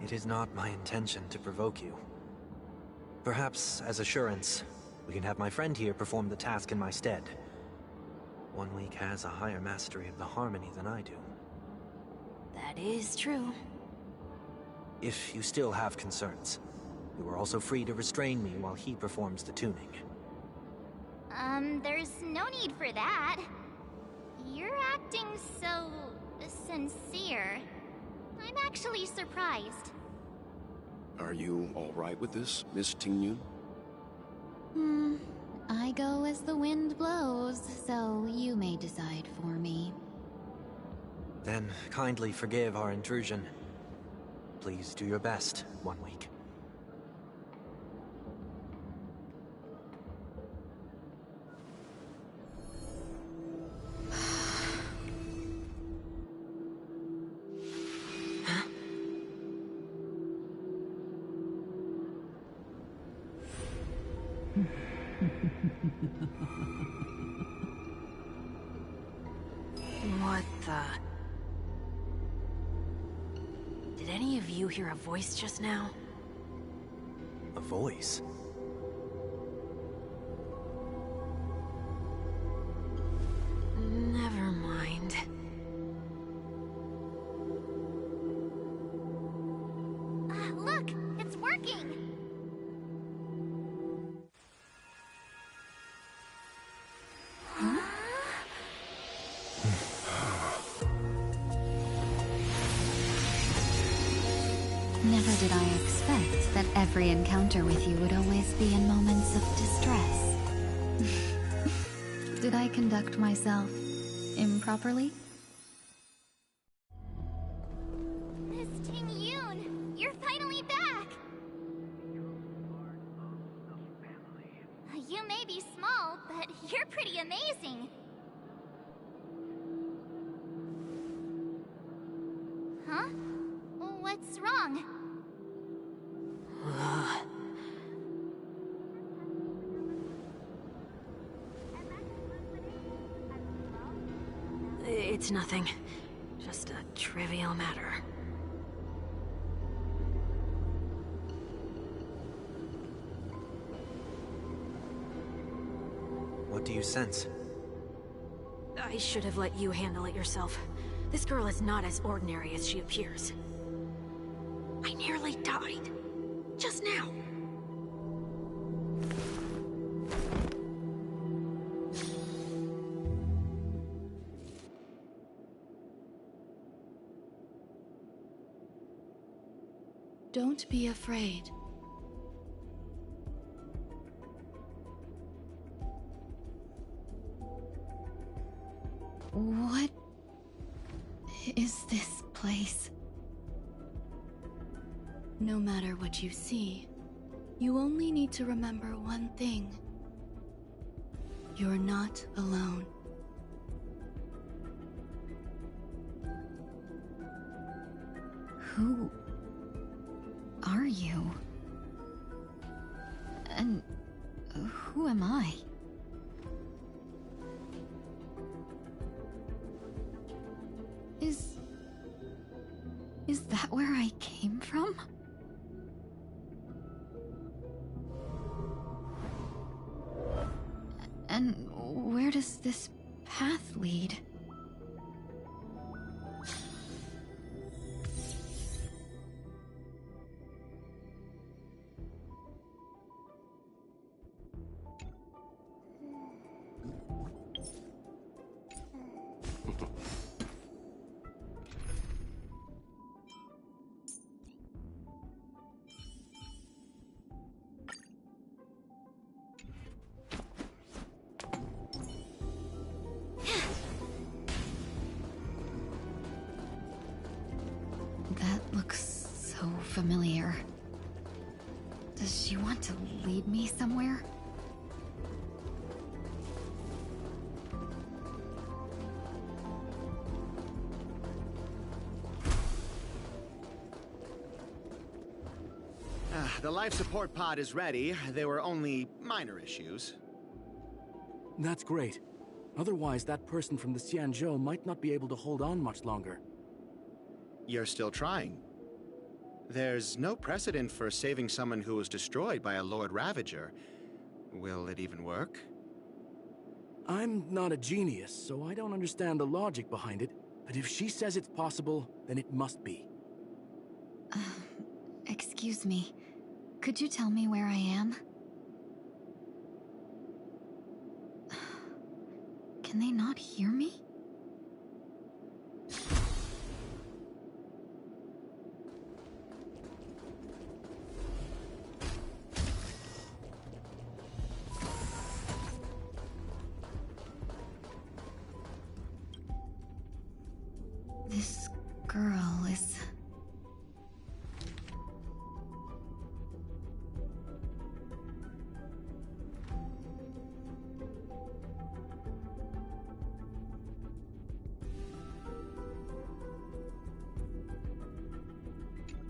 It is not my intention to provoke you. Perhaps, as assurance, we can have my friend here perform the task in my stead. One Week has a higher mastery of the harmony than I do. That is true. If you still have concerns, you are also free to restrain me while he performs the tuning. There's no need for that. You're acting so... sincere. I'm actually surprised. Are you all right with this, Miss Tingyun? I go as the wind blows, so you may decide for me. Then kindly forgive our intrusion. Please do your best, One Week. What the... Did any of you hear a voice just now? A voice? Never mind. Look! It's working! Never did I expect that every encounter with you would always be in moments of distress. Did I conduct myself improperly? Miss Tingyun! You're finally back! You may be small, but you're pretty amazing. Huh? What's wrong? It's nothing. Just a trivial matter. What do you sense? I should have let you handle it yourself. This girl is not as ordinary as she appears. I nearly died. Just now. Don't be afraid. What is this place? No matter what you see, you only need to remember one thing. You're not alone. Who are you? And who am I? Is that where I came from? And where does this path lead? That looks so familiar. Does she want to lead me somewhere? The life support pod is ready. There were only minor issues. That's great. Otherwise, that person from the Xianzhou might not be able to hold on much longer. You're still trying. There's no precedent for saving someone who was destroyed by a Lord Ravager. Will it even work? I'm not a genius, so I don't understand the logic behind it. But if she says it's possible, then it must be. Excuse me. Could you tell me where I am? Can they not hear me? This girl is...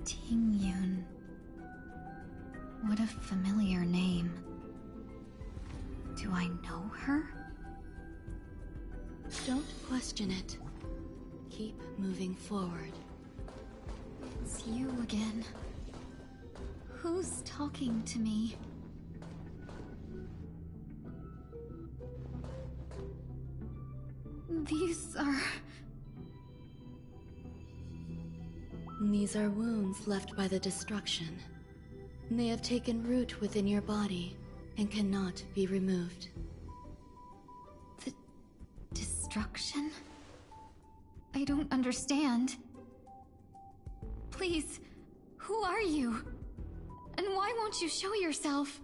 Tingyun. What a familiar name. Do I know her? Don't question it. Keep moving forward. It's you again. Who's talking to me? These are wounds left by the destruction. They have taken root within your body and cannot be removed. The destruction? I don't understand. Please, who are you? And why won't you show yourself?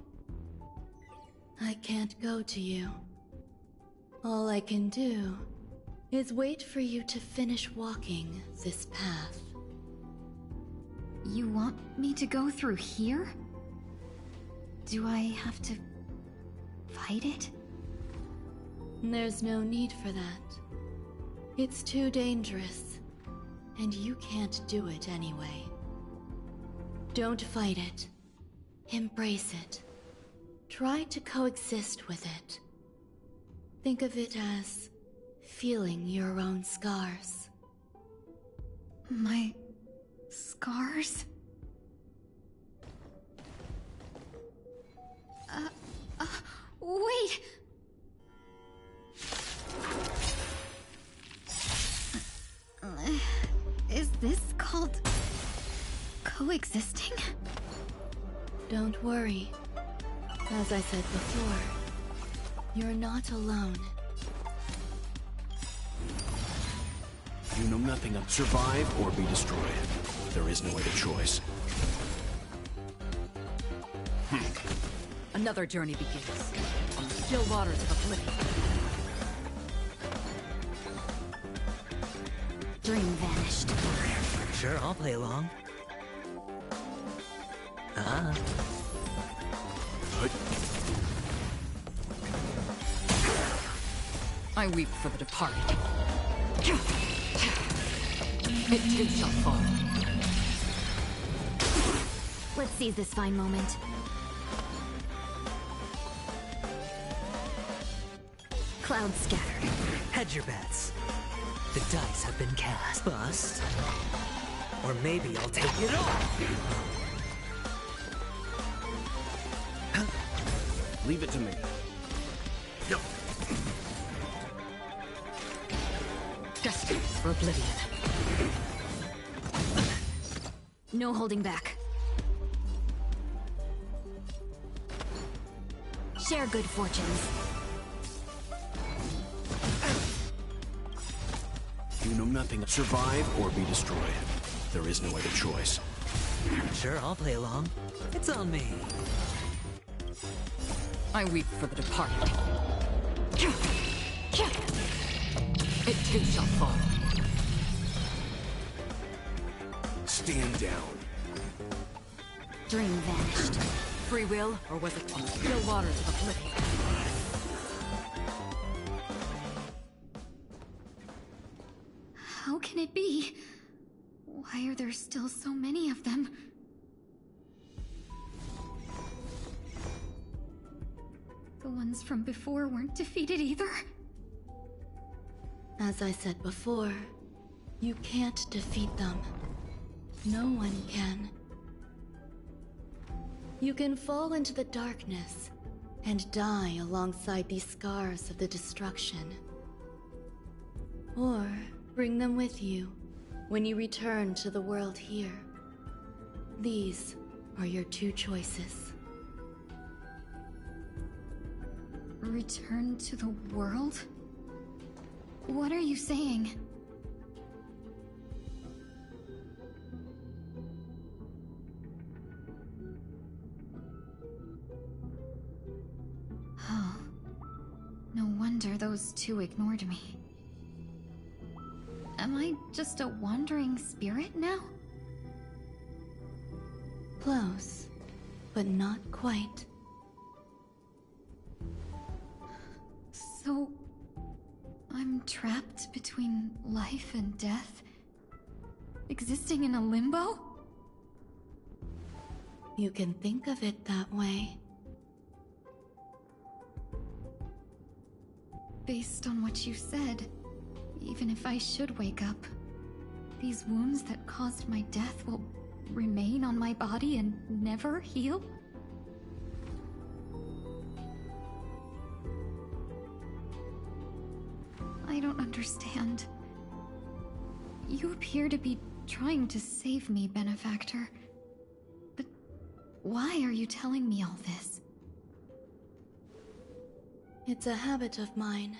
I can't go to you. All I can do is wait for you to finish walking this path. You want me to go through here? Do I have to fight it? There's no need for that. It's too dangerous, and you can't do it anyway. Don't fight it. Embrace it. Try to coexist with it. Think of it as feeling your own scars. My scars? Wait! existing? Don't worry. As I said before, you're not alone. You know nothing of survive or be destroyed. There is no other choice. Another journey begins. On the still waters of Oblivion. Dream vanished. Sure, I'll play along. I weep for the departed. It too shall fall. Let's seize this fine moment. Clouds scattered. Hedge your bets. The dice have been cast. Bust. Or maybe I'll take it all. Leave it to me. Yep. Destined for Oblivion. No holding back. Share good fortunes. You know nothing of survive or be destroyed. There is no other choice. Sure, I'll play along. It's on me. I weep for the departed. It too shall fall. Stand down. Dream vanished. Free will, or was it on the still waters of Oblivion? How can it be? Why are there still so many of them? The ones from before weren't defeated either? As I said before, you can't defeat them. No one can. You can fall into the darkness and die alongside these scars of the destruction. Or bring them with you when you return to the world here. These are your two choices. Return to the world? What are you saying? Oh. No wonder those two ignored me. Am I just a wandering spirit now? Close, but not quite. So... I'm trapped between life and death? Existing in a limbo? You can think of it that way. Based on what you said, even if I should wake up, these wounds that caused my death will remain on my body and never heal? I don't understand. You appear to be trying to save me, Benefactor. But why are you telling me all this? It's a habit of mine.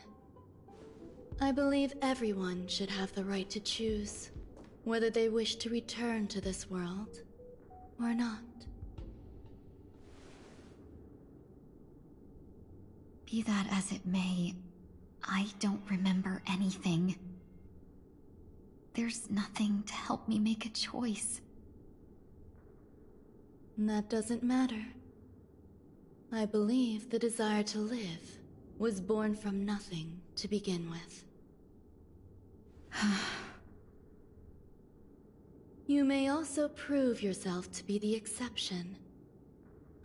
I believe everyone should have the right to choose whether they wish to return to this world or not. Be that as it may, I don't remember anything. There's nothing to help me make a choice. That doesn't matter. I believe the desire to live was born from nothing to begin with. You may also prove yourself to be the exception.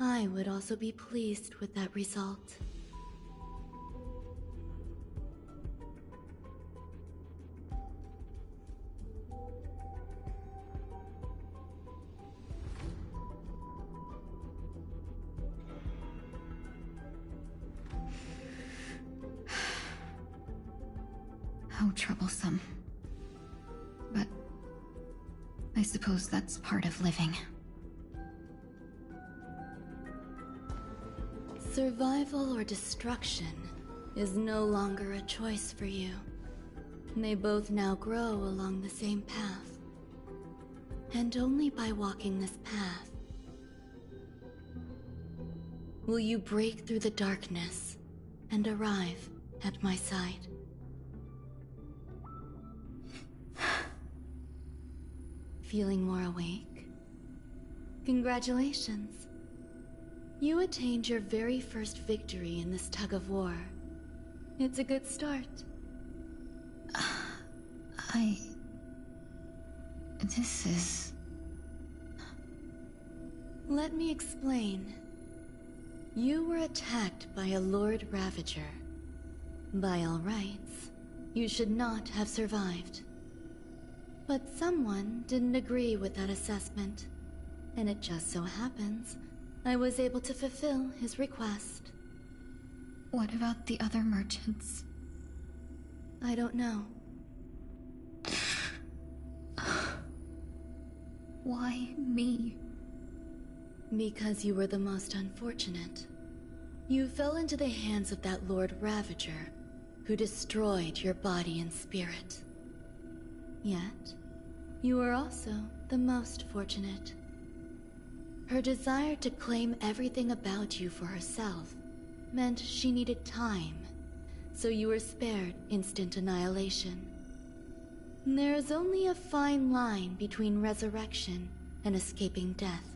I would also be pleased with that result. How troublesome. But I suppose that's part of living. Survival or destruction is no longer a choice for you. They both now grow along the same path. And only by walking this path will you break through the darkness and arrive at my side. Feeling more awake? Congratulations. You attained your very first victory in this tug of war. It's a good start. This is... Let me explain. You were attacked by a Lord Ravager. By all rights, you should not have survived. But someone didn't agree with that assessment, and it just so happens I was able to fulfill his request. What about the other merchants? I don't know. Why me? Because you were the most unfortunate. You fell into the hands of that Lord Ravager, who destroyed your body and spirit. Yet, you were also the most fortunate. Her desire to claim everything about you for herself meant she needed time, so you were spared instant annihilation. There is only a fine line between resurrection and escaping death.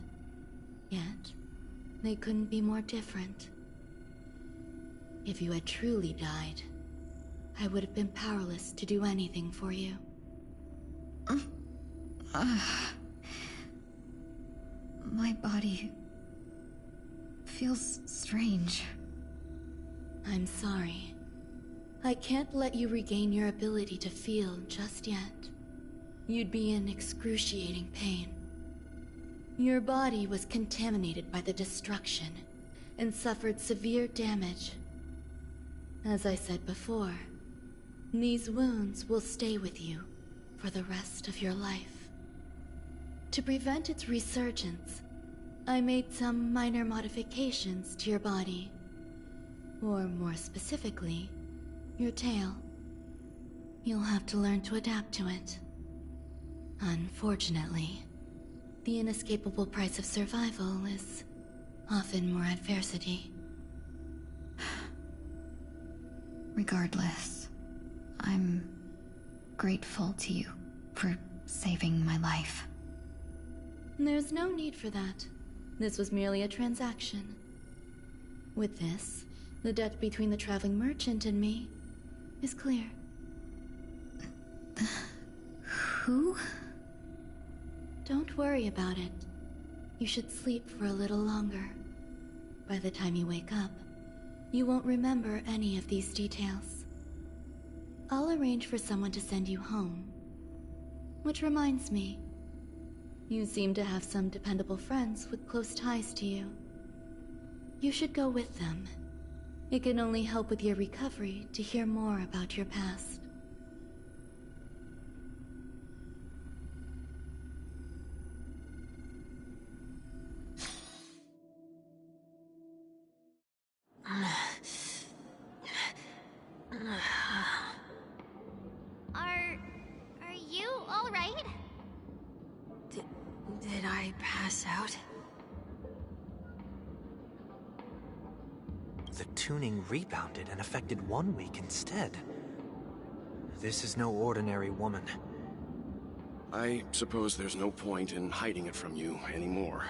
Yet, they couldn't be more different. If you had truly died, I would have been powerless to do anything for you. My body feels strange. I'm sorry. I can't let you regain your ability to feel just yet. You'd be in excruciating pain. Your body was contaminated by the destruction and suffered severe damage. As I said before, these wounds will stay with you for the rest of your life. To prevent its resurgence, I made some minor modifications to your body. Or more specifically, your tail. You'll have to learn to adapt to it. Unfortunately, the inescapable price of survival is often more adversity. Regardless, I'm grateful to you for saving my life. There's no need for that. This was merely a transaction. With this, the debt between the traveling merchant and me is clear. Who? Don't worry about it. You should sleep for a little longer. By the time you wake up, you won't remember any of these details. I'll arrange for someone to send you home. Which reminds me, you seem to have some dependable friends with close ties to you. You should go with them. It can only help with your recovery to hear more about your past. Are you all right? Did I pass out? The tuning rebounded and affected 1 week instead. This is no ordinary woman. I suppose there's no point in hiding it from you anymore.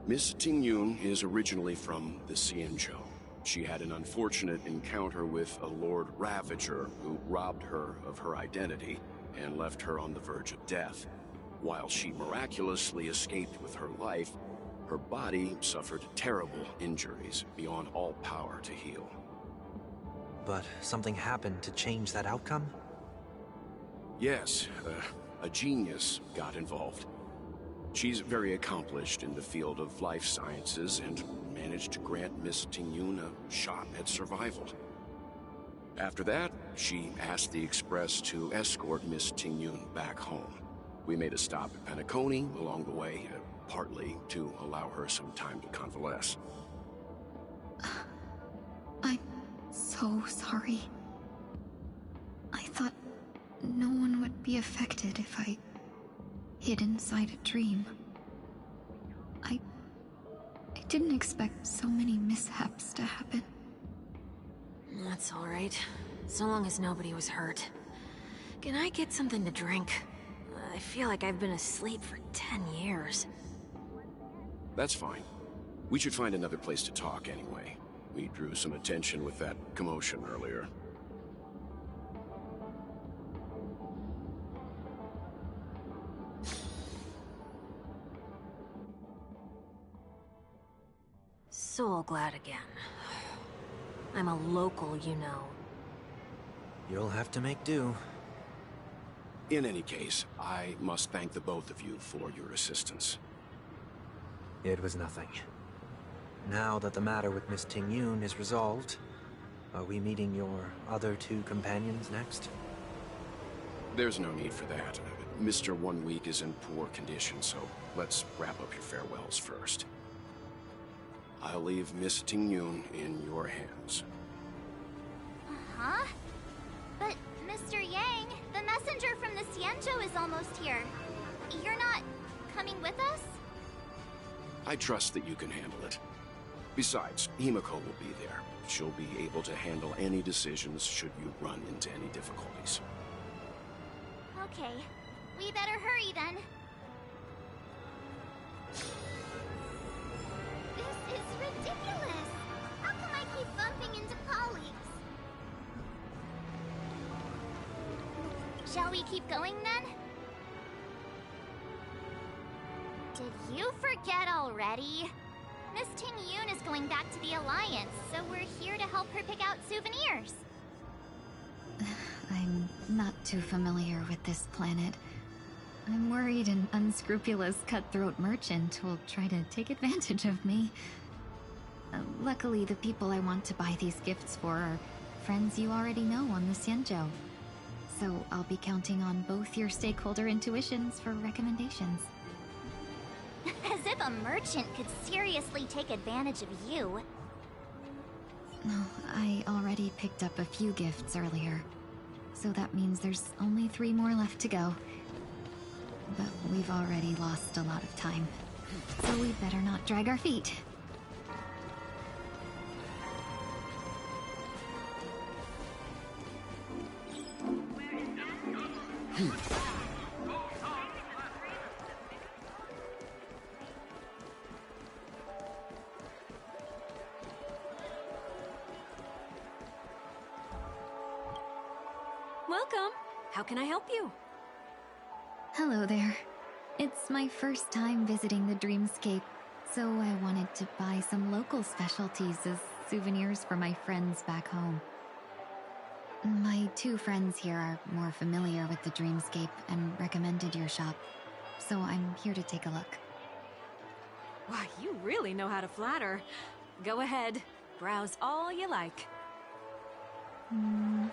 Miss Tingyun is originally from the Xianzhou. She had an unfortunate encounter with a Lord Ravager who robbed her of her identity and left her on the verge of death. While she miraculously escaped with her life, her body suffered terrible injuries beyond all power to heal. But something happened to change that outcome? Yes, a genius got involved. She's very accomplished in the field of life sciences and managed to grant Miss Tingyun a shot at survival. After that, she asked the Express to escort Miss Tingyun back home. We made a stop at Penacony along the way, partly to allow her some time to convalesce. so sorry. I thought no one would be affected if I hid inside a dream. I didn't expect so many mishaps to happen. That's alright. So long as nobody was hurt. Can I get something to drink? I feel like I've been asleep for 10 years. That's fine. We should find another place to talk anyway. We drew some attention with that commotion earlier. Soul glad again. I'm a local, you know. You'll have to make do. In any case, I must thank the both of you for your assistance. It was nothing. Now that the matter with Miss Ting-Yun is resolved, are we meeting your other two companions next? There's no need for that. Mr. 1 Week is in poor condition, so let's wrap up your farewells first. I'll leave Miss Ting-Yun in your hands. Huh? But, Mr. Yang, the messenger from the Xianzhou is almost here. You're not coming with us? I trust that you can handle it. Besides, Himiko will be there. She'll be able to handle any decisions should you run into any difficulties. Okay. We better hurry then. This is ridiculous! How come I keep bumping into colleagues? Shall we keep going then? Did you forget already? Miss Ting-Yun is going back to the Alliance, so we're here to help her pick out souvenirs. I'm not too familiar with this planet. I'm worried an unscrupulous cutthroat merchant will try to take advantage of me. Luckily, the people I want to buy these gifts for are friends you already know on the Xianzhou. So I'll be counting on both your stakeholder intuitions for recommendations. As if a merchant could seriously take advantage of you. No, I already picked up a few gifts earlier. So that means there's only 3 more left to go. But we've already lost a lot of time. So we better not drag our feet. Welcome. How can I help you? Hello there. It's my first time visiting the Dreamscape, so I wanted to buy some local specialties as souvenirs for my friends back home. My 2 friends here are more familiar with the Dreamscape and recommended your shop, so I'm here to take a look. Why, you really know how to flatter. Go ahead. Browse all you like.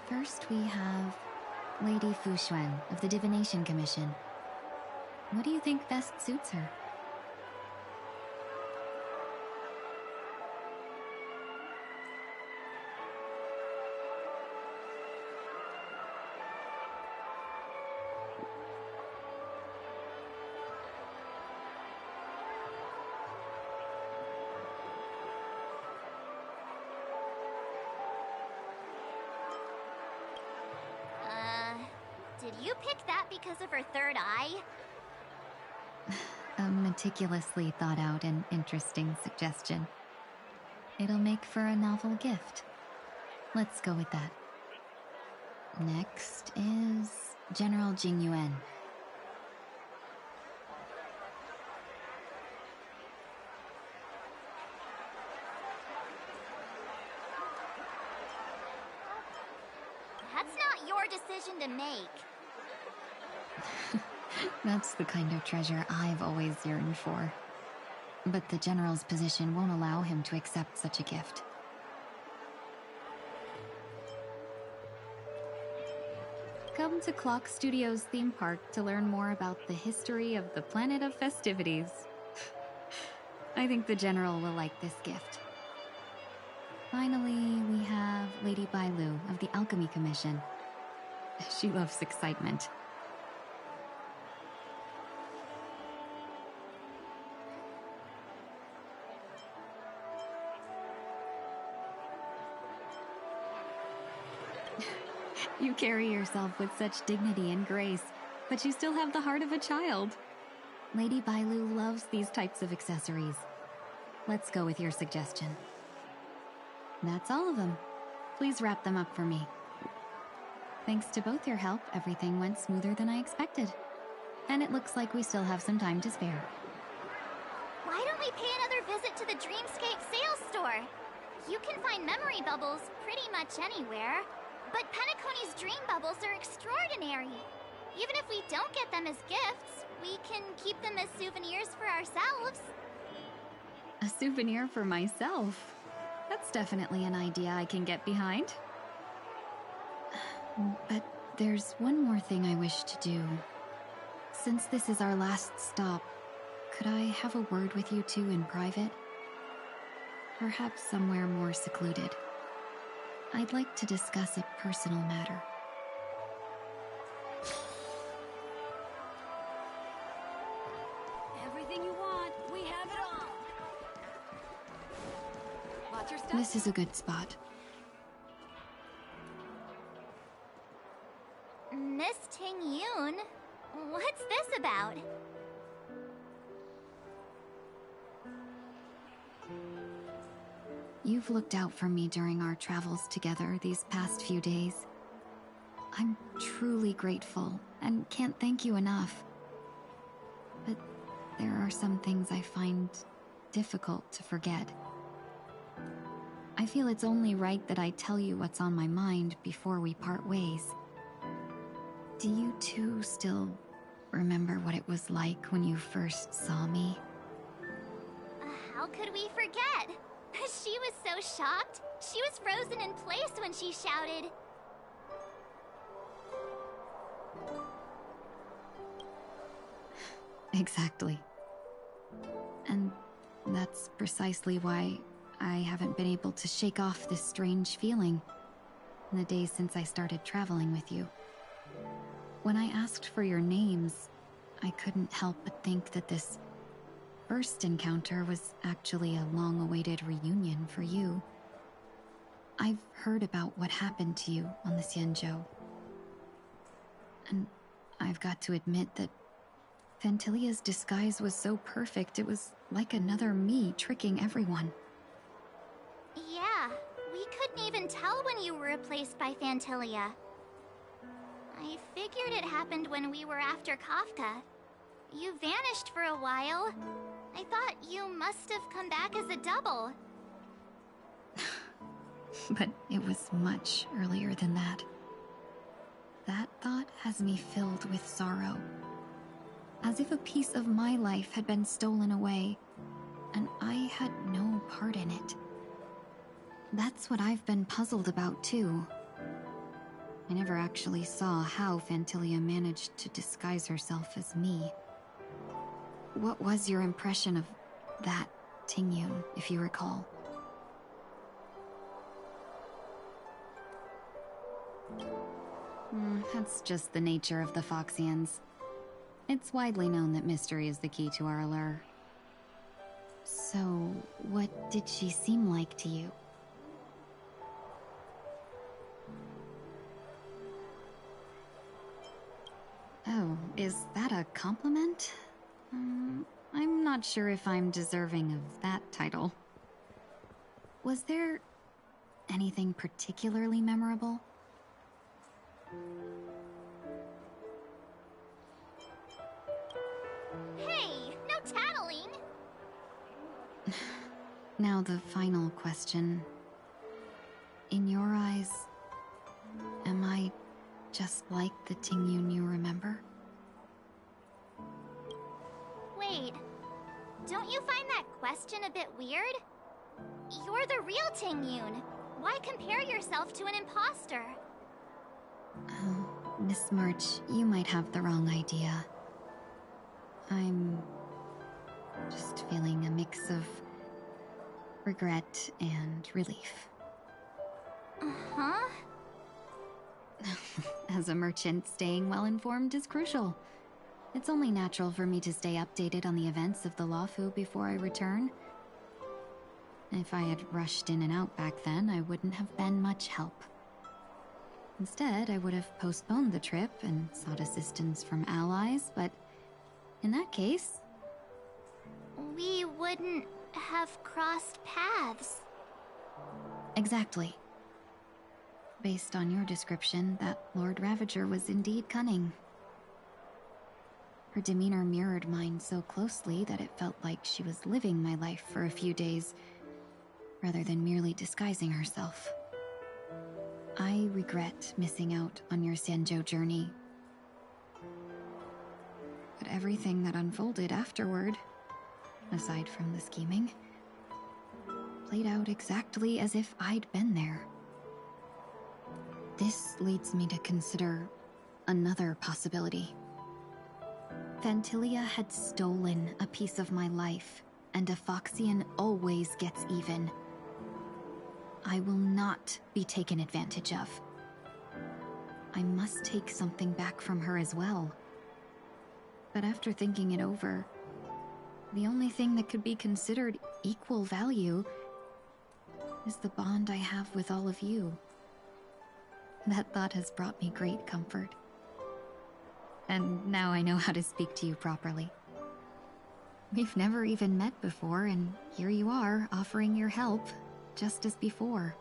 First we have Lady Fu Xuan of the Divination Commission. What do you think best suits her? Did you pick that because of her third eye? A meticulously thought out and interesting suggestion. It'll make for a novel gift. Let's go with that. Next is General Jing Yuan. That's not your decision to make. That's the kind of treasure I've always yearned for. But the General's position won't allow him to accept such a gift. Come to Clock Studios theme park to learn more about the history of the Planet of Festivities. I think the General will like this gift. Finally, we have Lady Bailu of the Alchemy Commission. She loves excitement. You carry yourself with such dignity and grace, but you still have the heart of a child. Lady Bailu loves these types of accessories. Let's go with your suggestion. That's all of them. Please wrap them up for me. Thanks to both your help, everything went smoother than I expected. And it looks like we still have some time to spare. Why don't we pay another visit to the Dreamscape sales store? You can find memory bubbles pretty much anywhere, but Penacony's dream bubbles are extraordinary. Even if we don't get them as gifts, we can keep them as souvenirs for ourselves. A souvenir for myself? That's definitely an idea I can get behind. But there's one more thing I wish to do. Since this is our last stop, could I have a word with you two in private? Perhaps somewhere more secluded. I'd like to discuss a personal matter. Everything you want, we have it all. Watch your step. This is a good spot. Miss Ting Yun, what's this about? You've looked out for me during our travels together these past few days. I'm truly grateful and can't thank you enough. But there are some things I find difficult to forget. I feel it's only right that I tell you what's on my mind before we part ways. Do you two still remember what it was like when you first saw me? How could we forget? She was so shocked. She was frozen in place when she shouted. Exactly. And that's precisely why I haven't been able to shake off this strange feeling in the days since I started traveling with you. When I asked for your names, I couldn't help but think that this first encounter was actually a long-awaited reunion for you. I've heard about what happened to you on the Xianzhou. And I've got to admit that Phantilia's disguise was so perfect, it was like another me tricking everyone. Yeah, we couldn't even tell when you were replaced by Phantilia. I figured it happened when we were after Kafka. You vanished for a while. I thought you must have come back as a double. But it was much earlier than that. That thought has me filled with sorrow. As if a piece of my life had been stolen away, and I had no part in it. That's what I've been puzzled about, too. I never actually saw how Phantilia managed to disguise herself as me. What was your impression of that Tingyun, if you recall? That's just the nature of the Foxians. It's widely known that mystery is the key to our allure. So, what did she seem like to you? Oh, is that a compliment? I'm not sure if I'm deserving of that title. Was there anything particularly memorable? Hey, no tattling! Now the final question. In your eyes, am I just like the Tingyun you remember? Wait, don't you find that question a bit weird? You're the real Tingyun. Why compare yourself to an imposter? Oh, Miss March, you might have the wrong idea. I'm just feeling a mix of regret and relief. Huh? As a merchant, staying well informed is crucial. It's only natural for me to stay updated on the events of the Lawfu before I return. If I had rushed in and out back then, I wouldn't have been much help. Instead, I would have postponed the trip and sought assistance from allies, but in that case... We wouldn't have crossed paths. Exactly. Based on your description, that Lord Ravager was indeed cunning. Her demeanor mirrored mine so closely that it felt like she was living my life for a few days, rather than merely disguising herself. I regret missing out on your Sanjo journey. But everything that unfolded afterward, aside from the scheming, played out exactly as if I'd been there. This leads me to consider another possibility. Phantilia had stolen a piece of my life, and a Foxian always gets even. I will not be taken advantage of. I must take something back from her as well. But after thinking it over, the only thing that could be considered equal value is the bond I have with all of you. That thought has brought me great comfort. And now I know how to speak to you properly. We've never even met before, and here you are, offering your help, just as before.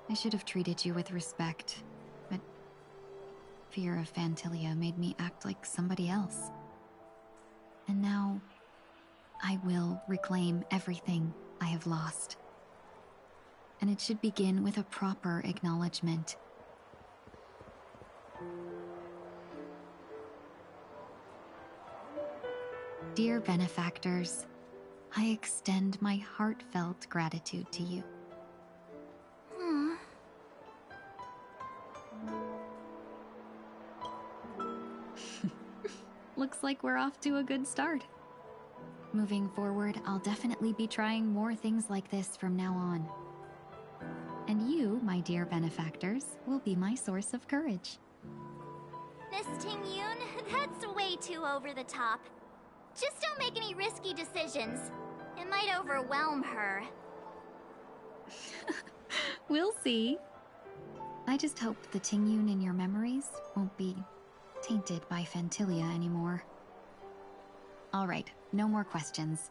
I should have treated you with respect, but fear of Phantilia made me act like somebody else. And now, I will reclaim everything I have lost. And it should begin with a proper acknowledgement. Dear benefactors, I extend my heartfelt gratitude to you. Looks like we're off to a good start. Moving forward, I'll definitely be trying more things like this from now on. And you, my dear benefactors, will be my source of courage. Miss Ting-Yun, that's way too over the top. Just don't make any risky decisions. It might overwhelm her. We'll see. I just hope the Ting-Yun in your memories won't be tainted by Phantilia anymore. All right, no more questions.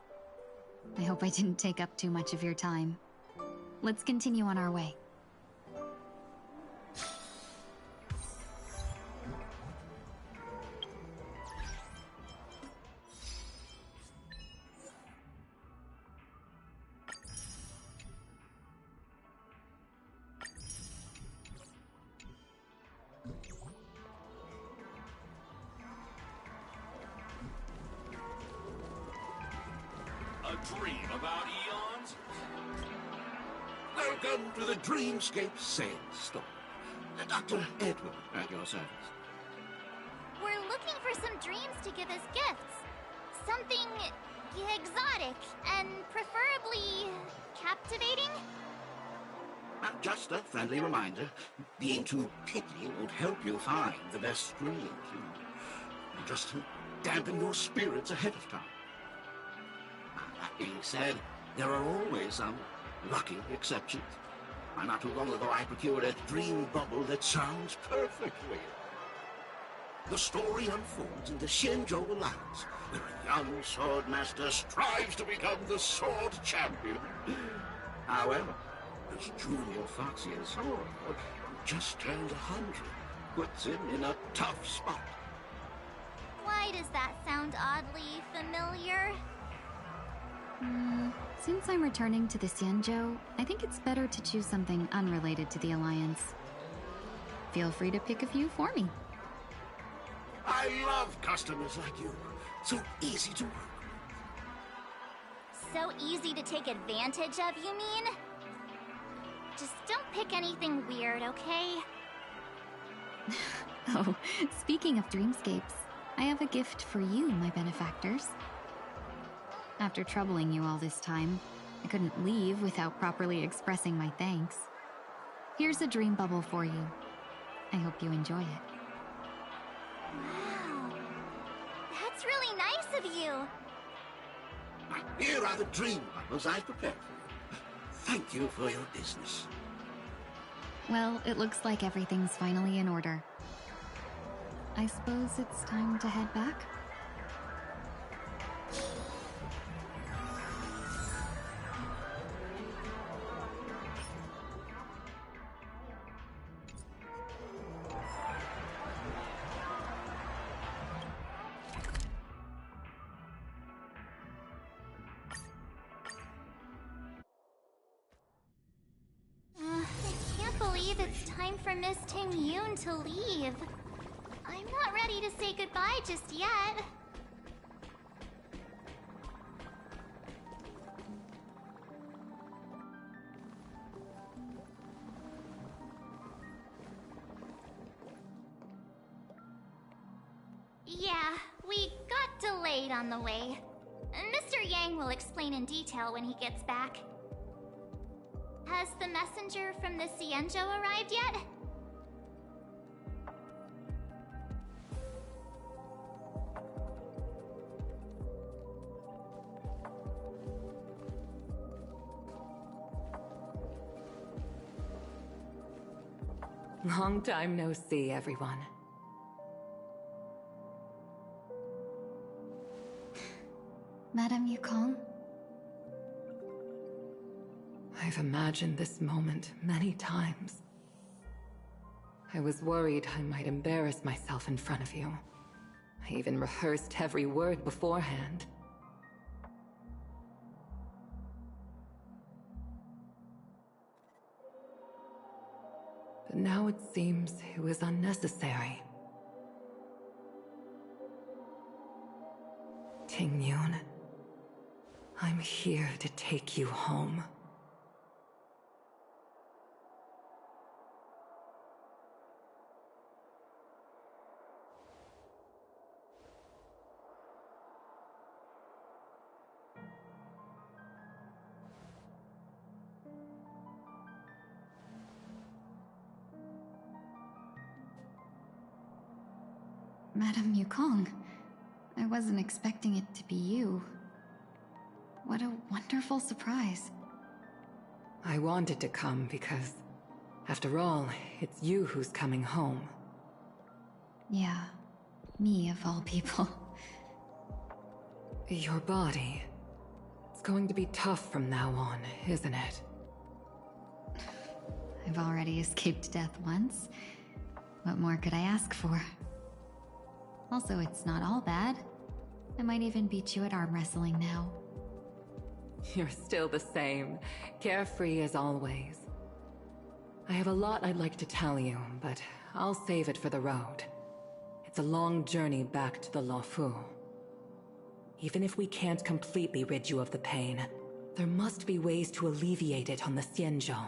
I hope I didn't take up too much of your time. Let's continue on our way. A dream about eons? Welcome to the Dreamscape sales store. Dr. Edward at your service. We're looking for some dreams to give as gifts. Something exotic and preferably captivating. Just a friendly reminder, being too picky won't help you find the best dreams. Just to dampen your spirits ahead of time. That being said, there are always some lucky exceptions. Not too long ago, I procured a dream bubble that sounds perfect real. The story unfolds in the Shinjo Alliance, where a young swordmaster strives to become the sword champion. However, as Junior Foxia's sword, who just turned 100, puts him in a tough spot. Why does that sound oddly familiar? Since I'm returning to the Xianzhou, I think it's better to choose something unrelated to the Alliance. Feel free to pick a few for me. I love customers like you. So easy to work with. So easy to take advantage of, you mean? Just don't pick anything weird, okay? Oh, speaking of dreamscapes, I have a gift for you, my benefactors. After troubling you all this time, I couldn't leave without properly expressing my thanks. Here's a dream bubble for you. I hope you enjoy it. Wow. That's really nice of you. Here are the dream bubbles I prepared for you. Thank you for your business. Well, it looks like everything's finally in order. I suppose it's time to head back? I can't believe it's time for Miss Ting-Yoon to leave. I'm not ready to say goodbye just yet. Yeah, we got delayed on the way. Mr. Yang will explain in detail when he gets back. Has the messenger from the Xianzhou arrived yet? Long time no see, everyone. Madame Yukong? I've imagined this moment many times. I was worried I might embarrass myself in front of you. I even rehearsed every word beforehand. But now it seems it was unnecessary. Ting-Yoon, I'm here to take you home. Madame Yukong, I wasn't expecting it to be you. What a wonderful surprise. I wanted to come because, after all, it's you who's coming home. Yeah, me of all people. Your body. It's going to be tough from now on, isn't it? I've already escaped death once. What more could I ask for? Also, it's not all bad. I might even beat you at arm wrestling now. You're still the same, carefree as always. I have a lot I'd like to tell you, but I'll save it for the road. It's a long journey back to the Luofu. Even if we can't completely rid you of the pain, there must be ways to alleviate it on the Xianzhou.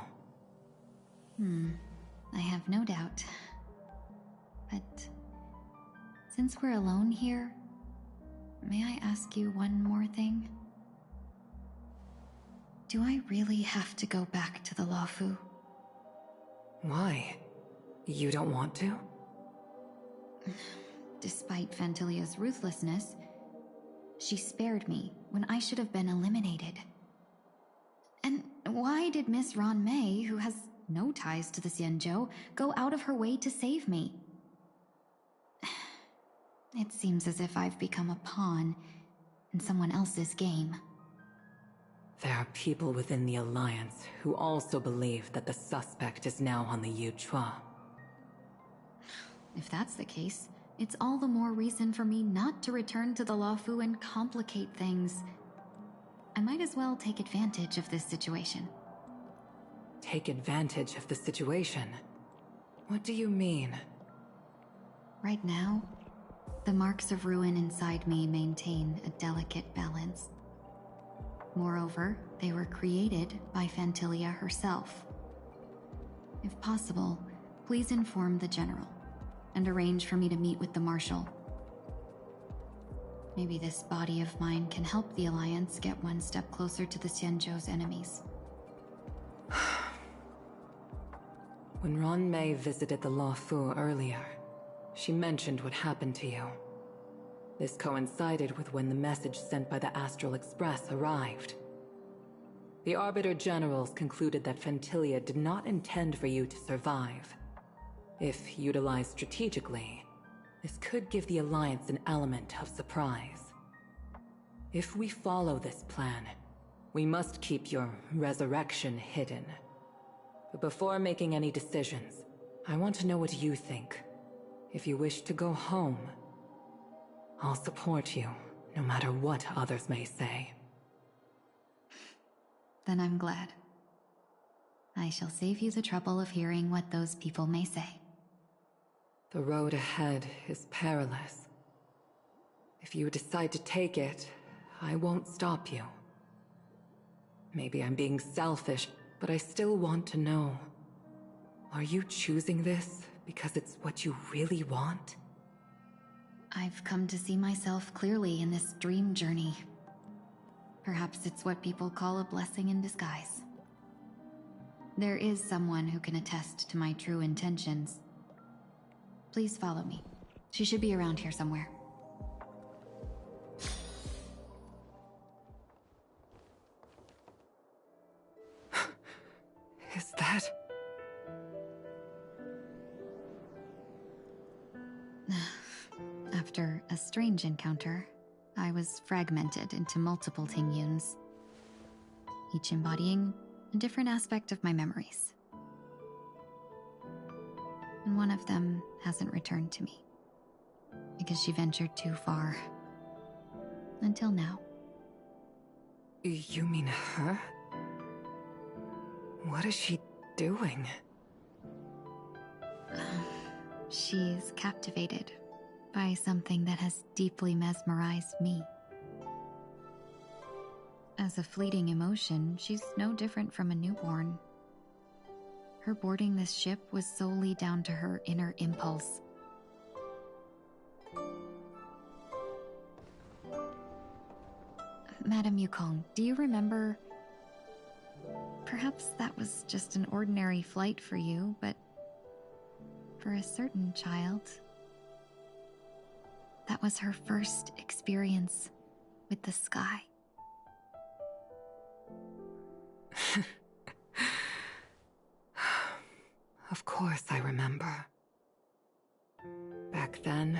I have no doubt. But since we're alone here, may I ask you one more thing? Do I really have to go back to the Luofu? Why? You don't want to? Despite Fantilia's ruthlessness, she spared me when I should have been eliminated. And why did Miss Ron Mei, who has no ties to the Xianzhou, go out of her way to save me? It seems as if I've become a pawn in someone else's game. There are people within the Alliance who also believe that the suspect is now on the Yuchua. If that's the case, it's all the more reason for me not to return to the Luofu and complicate things. I might as well take advantage of this situation. Take advantage of the situation? What do you mean? Right now, the marks of ruin inside me maintain a delicate balance. Moreover, they were created by Fantilia herself. If possible, please inform the General and arrange for me to meet with the Marshal. Maybe this body of mine can help the Alliance get one step closer to the Xianzhou's enemies. When Ron May visited the Law Fu earlier, she mentioned what happened to you. This coincided with when the message sent by the Astral Express arrived. The Arbiter Generals concluded that Fentilia did not intend for you to survive. If utilized strategically, this could give the Alliance an element of surprise. If we follow this plan, we must keep your resurrection hidden. But before making any decisions, I want to know what you think. If you wish to go home, I'll support you, no matter what others may say. Then I'm glad. I shall save you the trouble of hearing what those people may say. The road ahead is perilous. If you decide to take it, I won't stop you. Maybe I'm being selfish, but I still want to know. Are you choosing this because it's what you really want? I've come to see myself clearly in this dream journey. Perhaps it's what people call a blessing in disguise. There is someone who can attest to my true intentions. Please follow me. She should be around here somewhere. Is that... After a strange encounter, I was fragmented into multiple Tingyuns, each embodying a different aspect of my memories. And one of them hasn't returned to me, because she ventured too far. Until now. You mean her? What is she doing? She's captivated by something that has deeply mesmerized me. As a fleeting emotion, she's no different from a newborn. Her boarding this ship was solely down to her inner impulse. Madame Yukong, do you remember? Perhaps that was just an ordinary flight for you, but for a certain child, that was her first experience with the sky. Of course I remember. Back then,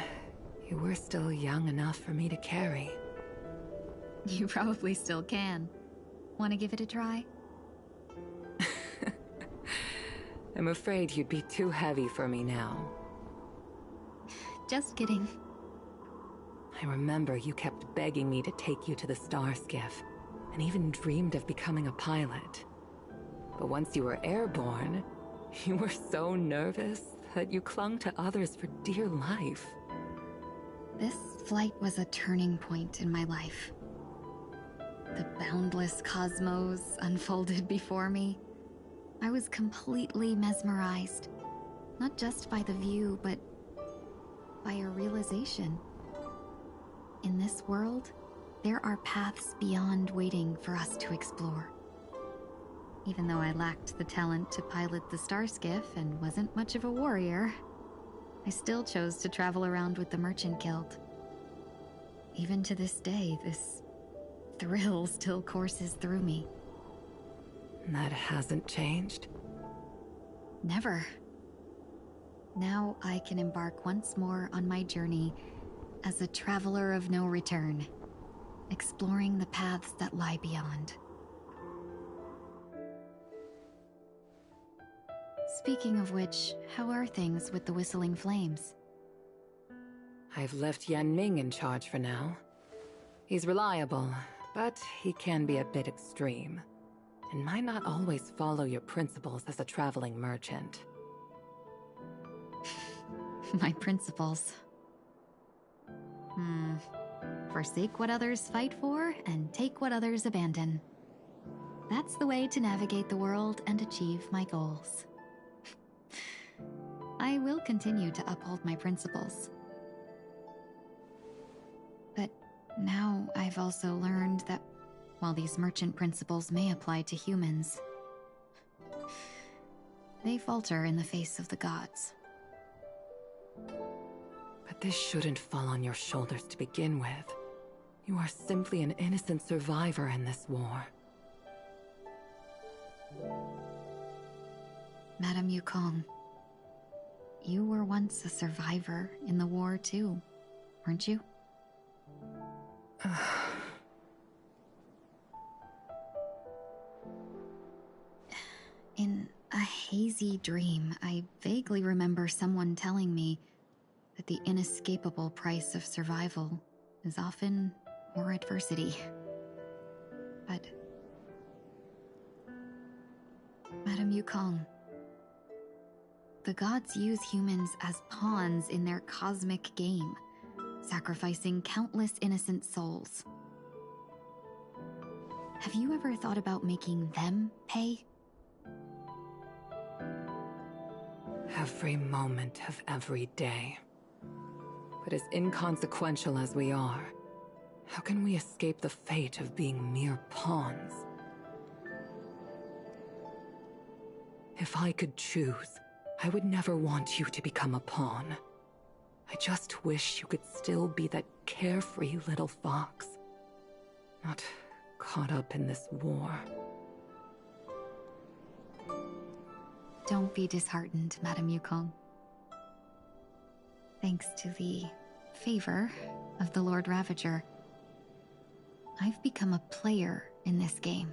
you were still young enough for me to carry. You probably still can. Want to give it a try? I'm afraid you'd be too heavy for me now. Just kidding. I remember you kept begging me to take you to the star skiff, and even dreamed of becoming a pilot. But once you were airborne, you were so nervous that you clung to others for dear life. This flight was a turning point in my life. The boundless cosmos unfolded before me. I was completely mesmerized, not just by the view, but by a realization. In this world, there are paths beyond waiting for us to explore. Even though I lacked the talent to pilot the star skiff and wasn't much of a warrior, I still chose to travel around with the Merchant Guild. Even to this day, this thrill still courses through me. That hasn't changed? Never. Now I can embark once more on my journey as a traveler of no return, exploring the paths that lie beyond. Speaking of which, how are things with the Whistling Flames? I've left Yan Ming in charge for now. He's reliable, but he can be a bit extreme, and might not always follow your principles as a traveling merchant. My principles. Forsake what others fight for, and take what others abandon. That's the way to navigate the world and achieve my goals. I will continue to uphold my principles. But now I've also learned that while these merchant principles may apply to humans, They falter in the face of the gods. But this shouldn't fall on your shoulders to begin with. You are simply an innocent survivor in this war. Madame Yukong, you were once a survivor in the war too, weren't you? In a hazy dream, I vaguely remember someone telling me that the inescapable price of survival is often more adversity. But Madame Yukong, the gods use humans as pawns in their cosmic game, sacrificing countless innocent souls. Have you ever thought about making them pay? Every moment of every day. But as inconsequential as we are, how can we escape the fate of being mere pawns? If I could choose, I would never want you to become a pawn. I just wish you could still be that carefree little fox, not caught up in this war. Don't be disheartened, Madame Yukong. Thanks to the favor of the Lord Ravager, I've become a player in this game.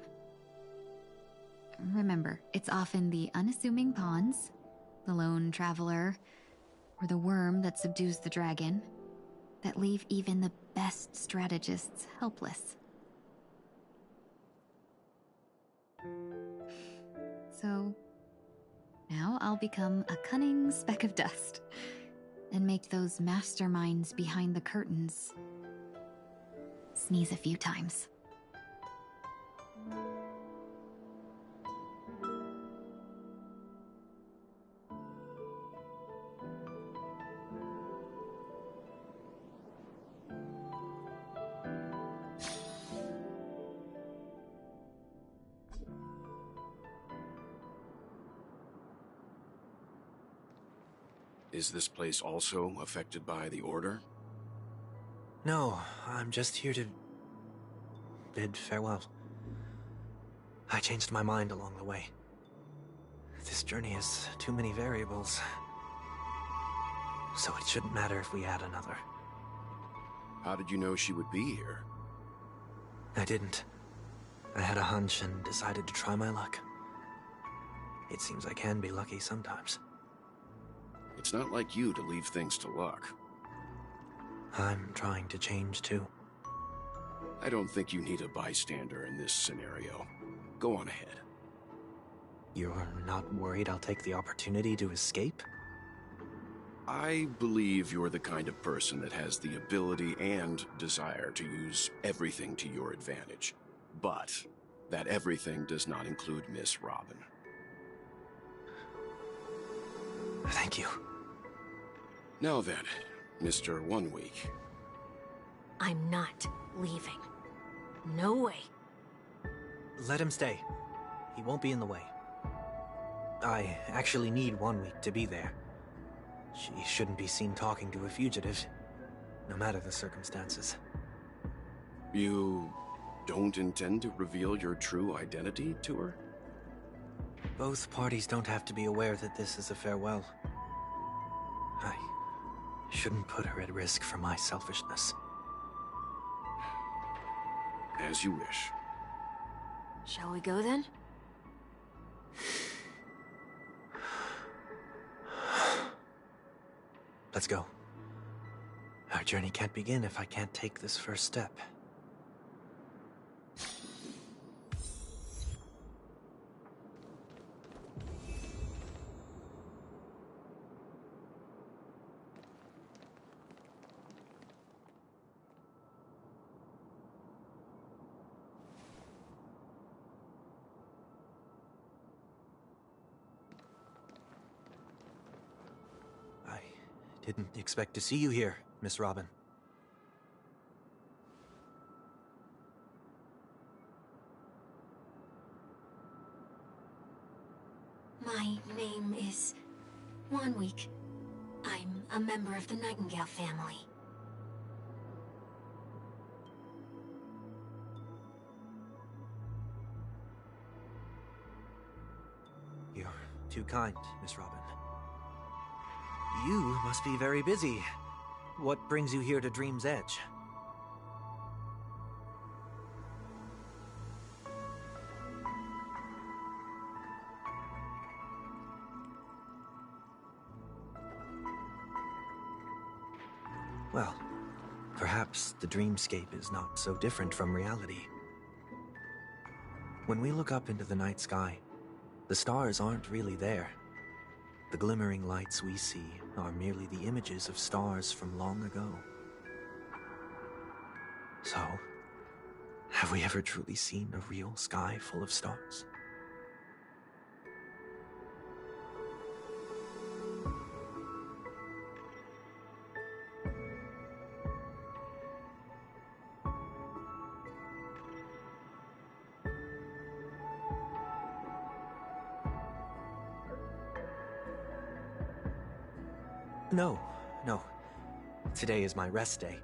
Remember, it's often the unassuming pawns, the lone traveler, or the worm that subdues the dragon, that leave even the best strategists helpless. So, now I'll become a cunning speck of dust, and make those masterminds behind the curtains sneeze a few times. Is this place also affected by the Order? No, I'm just here to bid farewell. I changed my mind along the way. This journey has too many variables, so it shouldn't matter if we add another. How did you know she would be here? I didn't. I had a hunch and decided to try my luck. It seems I can be lucky sometimes. It's not like you to leave things to luck. I'm trying to change too. I don't think you need a bystander in this scenario. Go on ahead. You're not worried I'll take the opportunity to escape? I believe you're the kind of person that has the ability and desire to use everything to your advantage. But that everything does not include Miss Robin. Thank you. Now then, Mr. 1 Week. I'm not leaving. No way. Let him stay. He won't be in the way. I actually need 1 week to be there. She shouldn't be seen talking to a fugitive, no matter the circumstances. You don't intend to reveal your true identity to her? Both parties don't have to be aware that this is a farewell. I shouldn't put her at risk for my selfishness. As you wish. Shall we go then? Let's go. Our journey can't begin if I can't take this first step. Didn't expect to see you here, Miss Robin. My name is Wanweek. I'm a member of the Nightingale family. You're too kind, Miss Robin. You must be very busy. What brings you here to Dream's Edge? Well, perhaps the dreamscape is not so different from reality. When we look up into the night sky, the stars aren't really there. The glimmering lights we see are merely the images of stars from long ago. So, have we ever truly seen a real sky full of stars? No. Today is my rest day.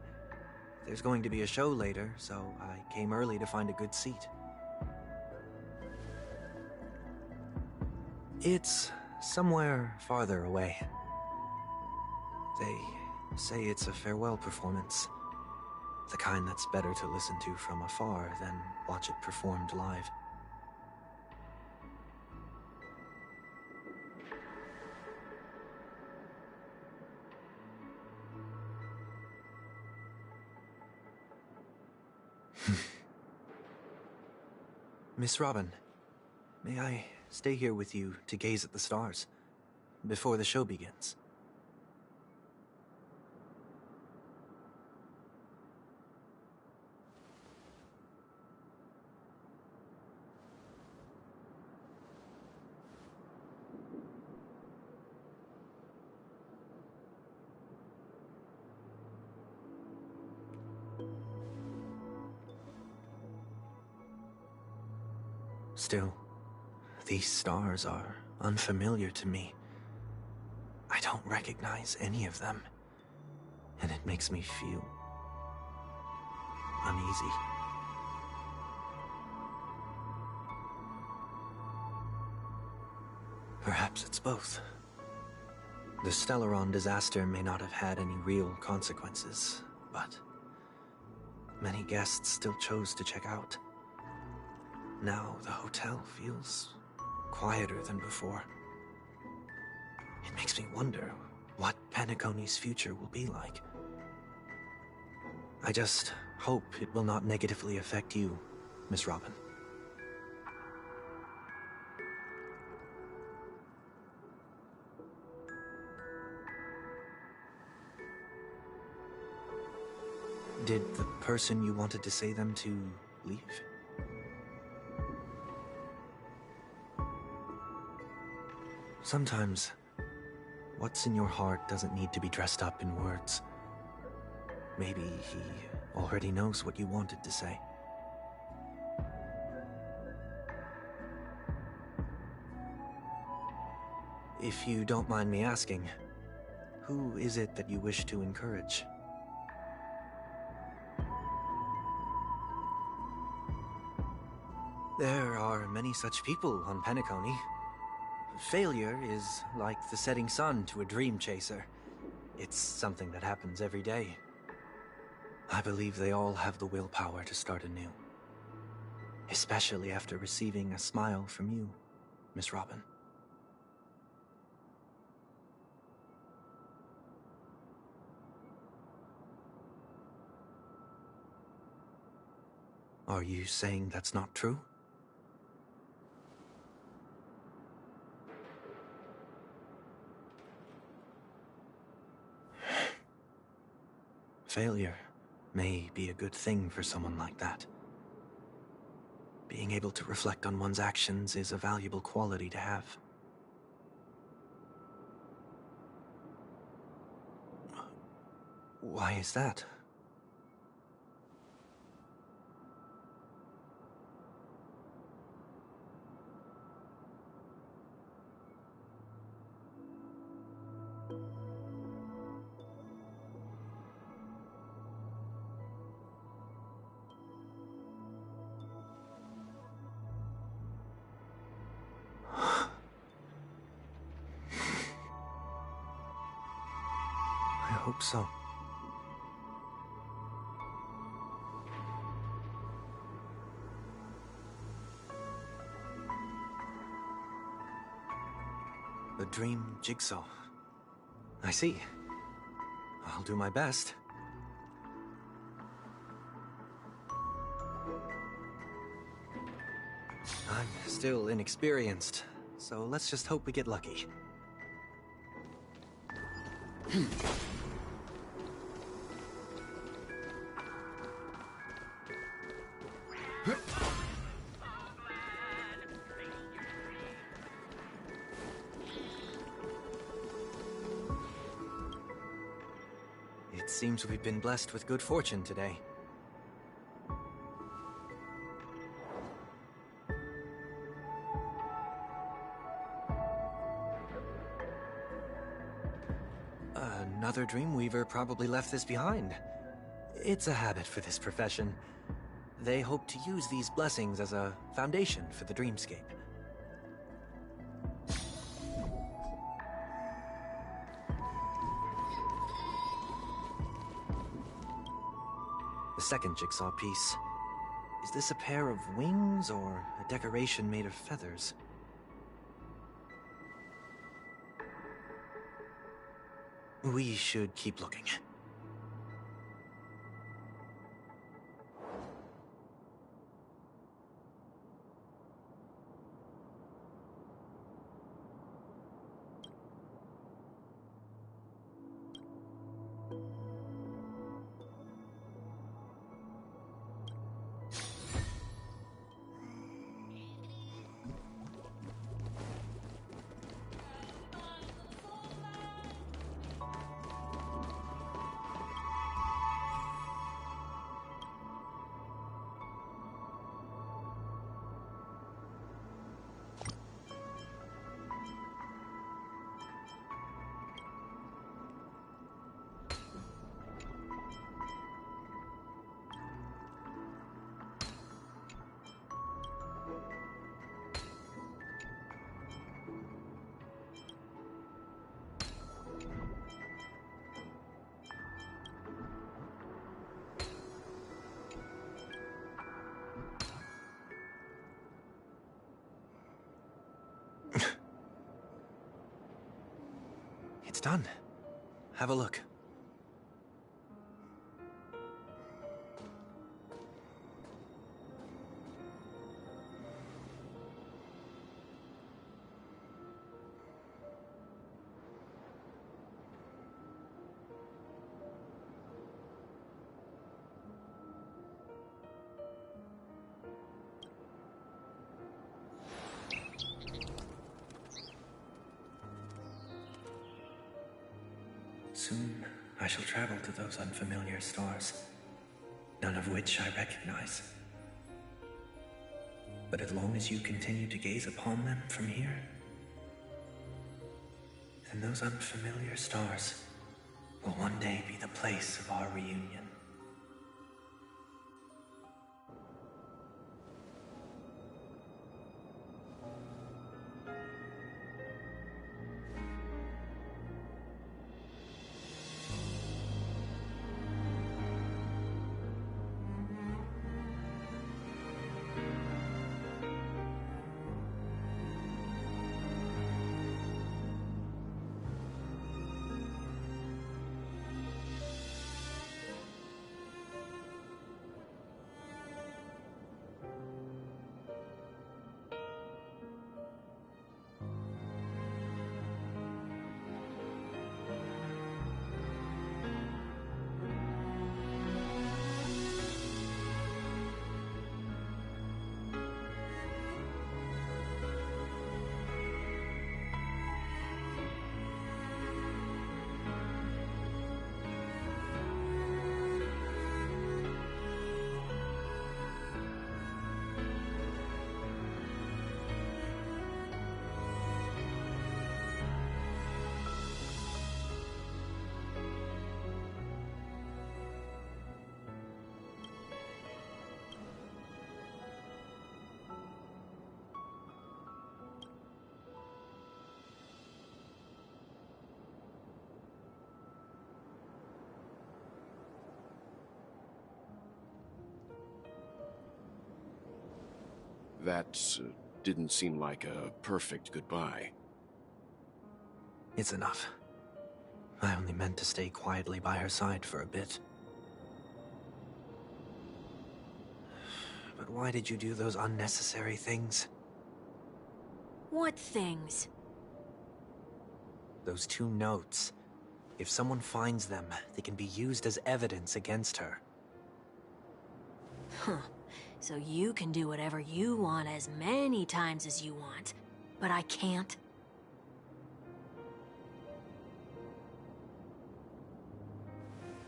There's going to be a show later, so I came early to find a good seat. It's somewhere farther away. They say it's a farewell performance. The kind that's better to listen to from afar than watch it performed live. Miss Robin, may I stay here with you to gaze at the stars before the show begins? Still, these stars are unfamiliar to me. I don't recognize any of them, and it makes me feel uneasy. Perhaps it's both. The Stellaron disaster may not have had any real consequences, but many guests still chose to check out. Now the hotel feels quieter than before. It makes me wonder what Penacony's future will be like. I just hope it will not negatively affect you, Miss Robin. Did the person you wanted to say them to leave? Sometimes, what's in your heart doesn't need to be dressed up in words. Maybe he already knows what you wanted to say. If you don't mind me asking, who is it that you wish to encourage? There are many such people on Penacony. Failure is like the setting sun to a dream chaser. It's something that happens every day. I believe they all have the willpower to start anew. Especially after receiving a smile from you, Miss Robin. Are you saying that's not true? Failure may be a good thing for someone like that. Being able to reflect on one's actions is a valuable quality to have. Why is that? hope so. The dream jigsaw. I see. I'll do my best. I'm still inexperienced, so let's just hope we get lucky. It seems we've been blessed with good fortune today. Another Dreamweaver probably left this behind. It's a habit for this profession. They hope to use these blessings as a foundation for the dreamscape. The second jigsaw piece. Is this a pair of wings or a decoration made of feathers? We should keep looking. It's done. Have a look. Soon, I shall travel to those unfamiliar stars, none of which I recognize. But as long as you continue to gaze upon them from here, then those unfamiliar stars will one day be the place of our reunion. That didn't seem like a perfect goodbye. It's enough. I only meant to stay quietly by her side for a bit. But why did you do those unnecessary things? What things? Those 2 notes. If someone finds them, they can be used as evidence against her. Huh. So you can do whatever you want as many times as you want, but I can't?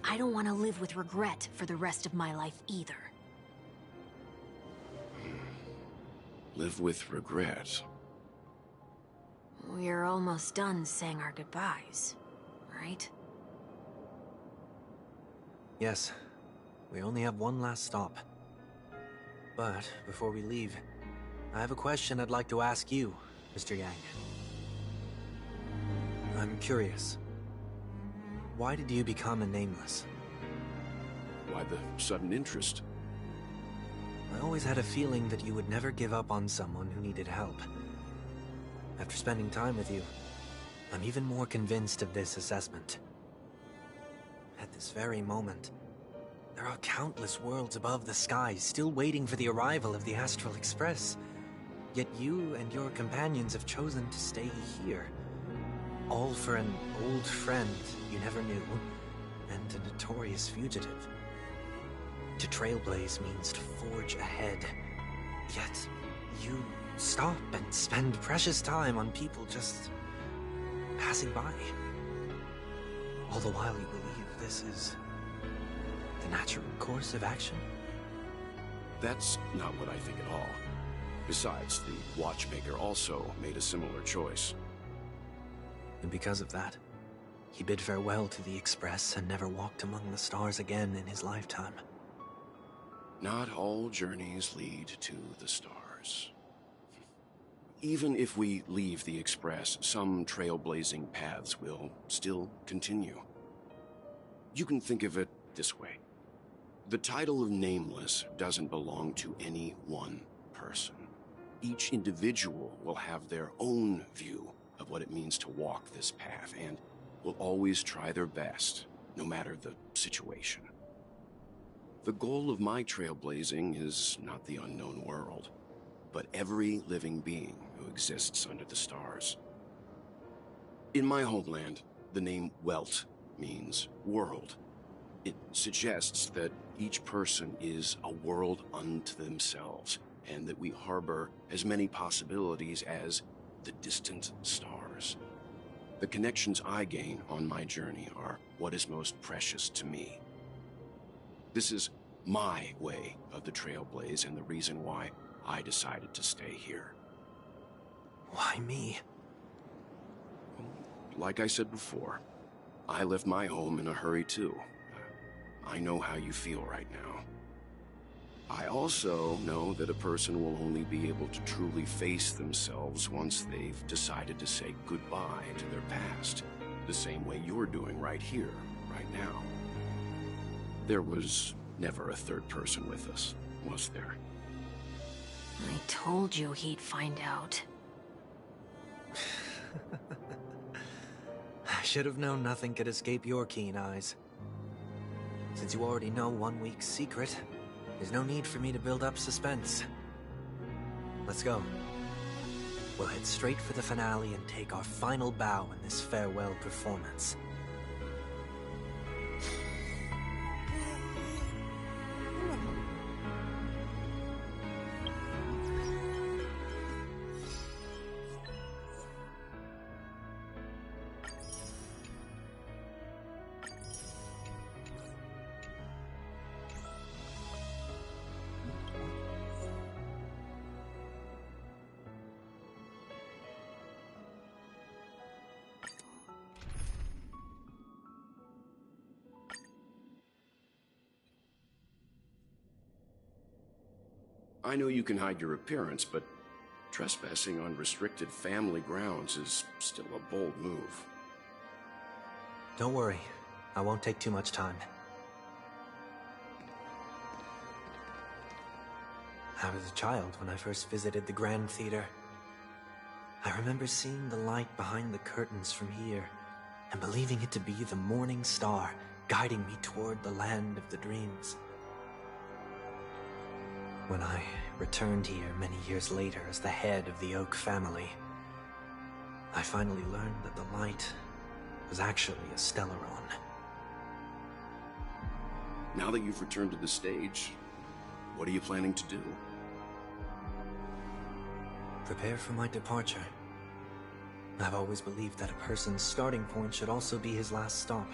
I don't want to live with regret for the rest of my life either. Live with regret? We're almost done saying our goodbyes, right? Yes. We only have one last stop. But before we leave, I have a question I'd like to ask you, Mr. Yang. I'm curious. Why did you become a Nameless? Why the sudden interest? I always had a feeling that you would never give up on someone who needed help. After spending time with you, I'm even more convinced of this assessment. At this very moment, there are countless worlds above the skies still waiting for the arrival of the Astral Express. Yet you and your companions have chosen to stay here. All for an old friend you never knew, and a notorious fugitive. To trailblaze means to forge ahead. Yet, you stop and spend precious time on people just passing by. All the while you believe this is the natural course of action? That's not what I think at all. Besides, the watchmaker also made a similar choice. And because of that, he bid farewell to the Express and never walked among the stars again in his lifetime. Not all journeys lead to the stars. Even if we leave the Express, some trailblazing paths will still continue. You can think of it this way. The title of Nameless doesn't belong to any one person. Each individual will have their own view of what it means to walk this path, and will always try their best, no matter the situation. The goal of my trailblazing is not the unknown world, but every living being who exists under the stars. In my homeland, the name Welt means world. It suggests that each person is a world unto themselves, and that we harbor as many possibilities as the distant stars. The connections I gain on my journey are what is most precious to me. This is my way of the Trailblaze, and the reason why I decided to stay here. Why me? Like I said before, I left my home in a hurry too. I know how you feel right now. I also know that a person will only be able to truly face themselves once they've decided to say goodbye to their past, the same way you're doing right here, right now. There was never a third person with us, was there? I told you he'd find out. I should have known nothing could escape your keen eyes. Since you already know 1 week's secret, there's no need for me to build up suspense. Let's go. We'll head straight for the finale and take our final bow in this farewell performance. I know you can hide your appearance, but trespassing on restricted family grounds is still a bold move. Don't worry, I won't take too much time. I was a child when I first visited the Grand Theater. I remember seeing the light behind the curtains from here, and believing it to be the morning star guiding me toward the land of the dreams. When I returned here many years later as the head of the Oak family, I finally learned that the light was actually a Stellaron. Now that you've returned to the stage, what are you planning to do? Prepare for my departure. I've always believed that a person's starting point should also be his last stop.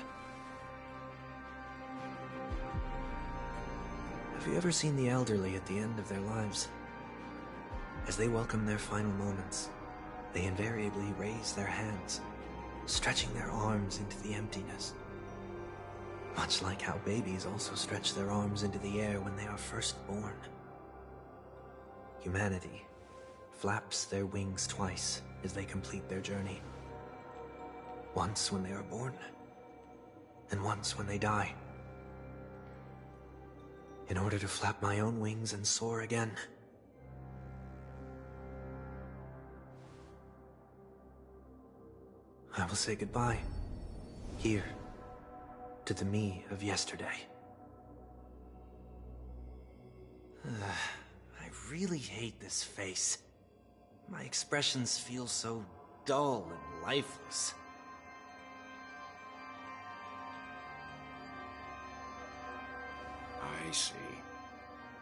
Have you ever seen the elderly at the end of their lives? As they welcome their final moments, they invariably raise their hands, stretching their arms into the emptiness. Much like how babies also stretch their arms into the air when they are first born. Humanity flaps their wings twice as they complete their journey. Once when they are born, and once when they die. In order to flap my own wings and soar again. I will say goodbye, here, to the me of yesterday. I really hate this face. My expressions feel so dull and lifeless. I see.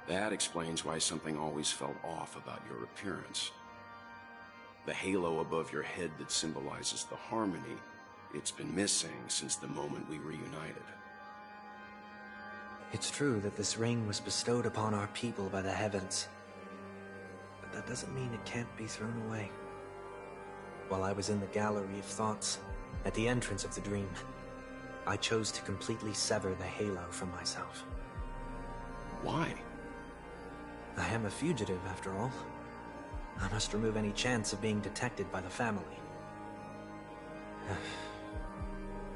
That explains why something always felt off about your appearance. The halo above your head that symbolizes the harmony, it's been missing since the moment we reunited. It's true that this ring was bestowed upon our people by the heavens. But that doesn't mean it can't be thrown away. While I was in the gallery of thoughts, at the entrance of the dream, I chose to completely sever the halo from myself. Why? I am a fugitive, after all. I must remove any chance of being detected by the family.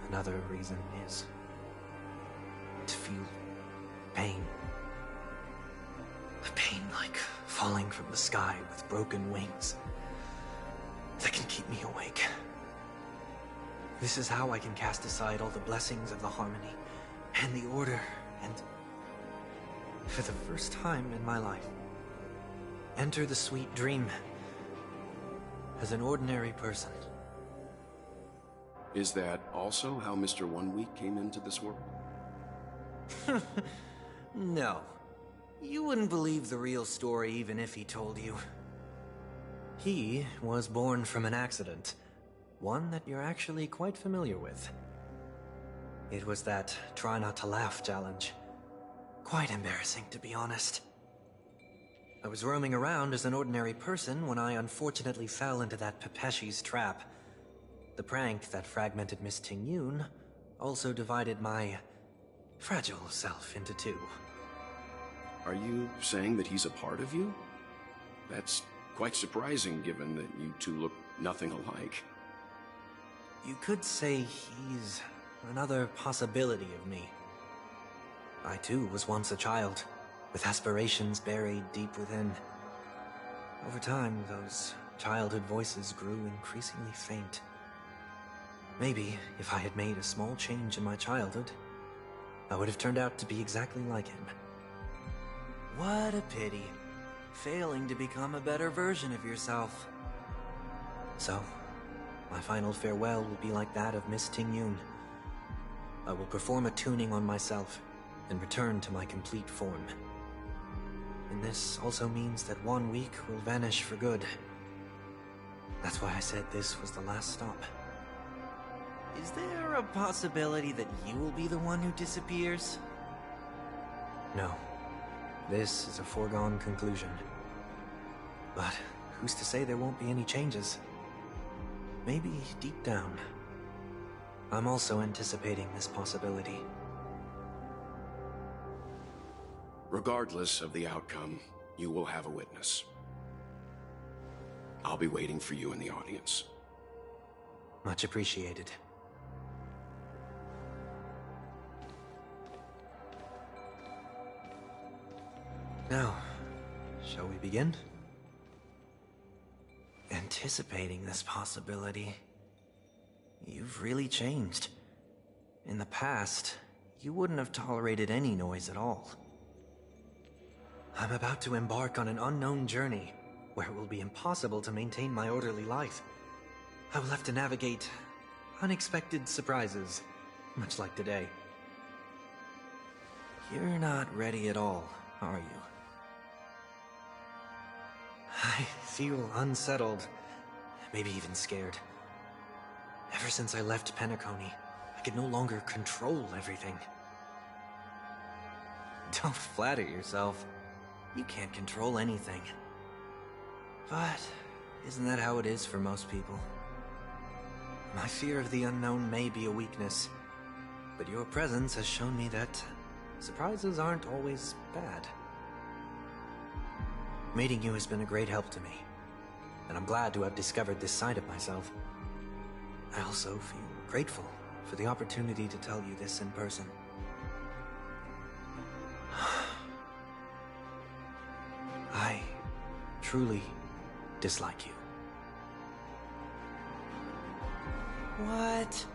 Another reason is to feel pain. A pain like falling from the sky with broken wings that can keep me awake. This is how I can cast aside all the blessings of the harmony and the order and, for the first time in my life, enter the sweet dream as an ordinary person. Is that also how Mr. 1 Week came into this world? No. You wouldn't believe the real story even if he told you. He was born from an accident. One that you're actually quite familiar with. It was that try not to laugh challenge. Quite embarrassing, to be honest. I was roaming around as an ordinary person when I unfortunately fell into that Pepeshi's trap. The prank that fragmented Miss Ting-Yun also divided my fragile self into two. Are you saying that he's a part of you? That's quite surprising given that you two look nothing alike. You could say he's another possibility of me. I too was once a child, with aspirations buried deep within. Over time, those childhood voices grew increasingly faint. Maybe, if I had made a small change in my childhood, I would have turned out to be exactly like him. What a pity. Failing to become a better version of yourself. So, my final farewell will be like that of Miss Ting-Yun. I will perform a tuning on myself and return to my complete form. And this also means that 1 week will vanish for good. That's why I said this was the last stop. Is there a possibility that you will be the one who disappears? No. This is a foregone conclusion. But who's to say there won't be any changes? Maybe deep down, I'm also anticipating this possibility. Regardless of the outcome, you will have a witness. I'll be waiting for you in the audience. Much appreciated. Now, Shall we begin? Anticipating this possibility, you've really changed. In the past, you wouldn't have tolerated any noise at all. I'm about to embark on an unknown journey where it will be impossible to maintain my orderly life. I will have to navigate unexpected surprises, much like today. You're not ready at all, are you? I feel unsettled, maybe even scared. Ever since I left Penacony, I could no longer control everything. Don't flatter yourself. You can't control anything. But isn't that how it is for most people? My fear of the unknown may be a weakness, but your presence has shown me that surprises aren't always bad. Meeting you has been a great help to me, and I'm glad to have discovered this side of myself. I also feel grateful for the opportunity to tell you this in person. I truly dislike you. What?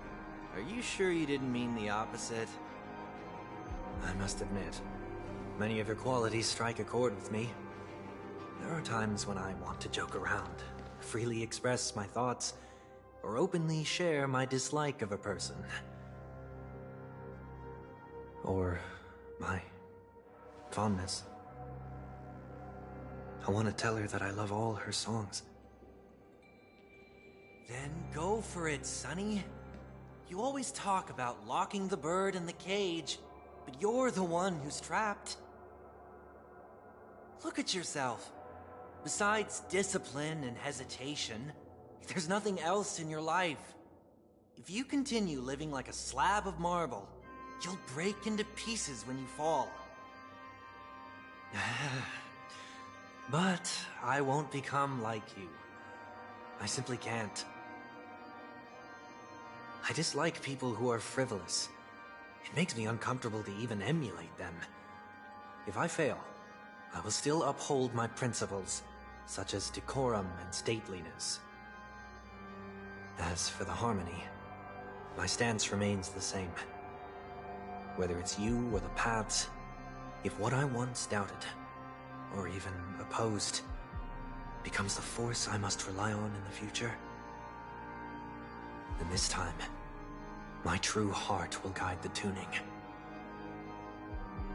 Are you sure you didn't mean the opposite? I must admit, many of your qualities strike a chord with me. There are times when I want to joke around, freely express my thoughts, or openly share my dislike of a person. Or my fondness. I want to tell her that I love all her songs. Then go for it, Sonny. You always talk about locking the bird in the cage, but you're the one who's trapped. Look at yourself. Besides discipline and hesitation, there's nothing else in your life. If you continue living like a slab of marble, you'll break into pieces when you fall. But I won't become like you. I simply can't. I dislike people who are frivolous. It makes me uncomfortable to even emulate them. If I fail, I will still uphold my principles, such as decorum and stateliness. As for the harmony, my stance remains the same. Whether it's you or the paths, if what I once doubted, or even opposed, becomes the force I must rely on in the future, then this time, my true heart will guide the tuning.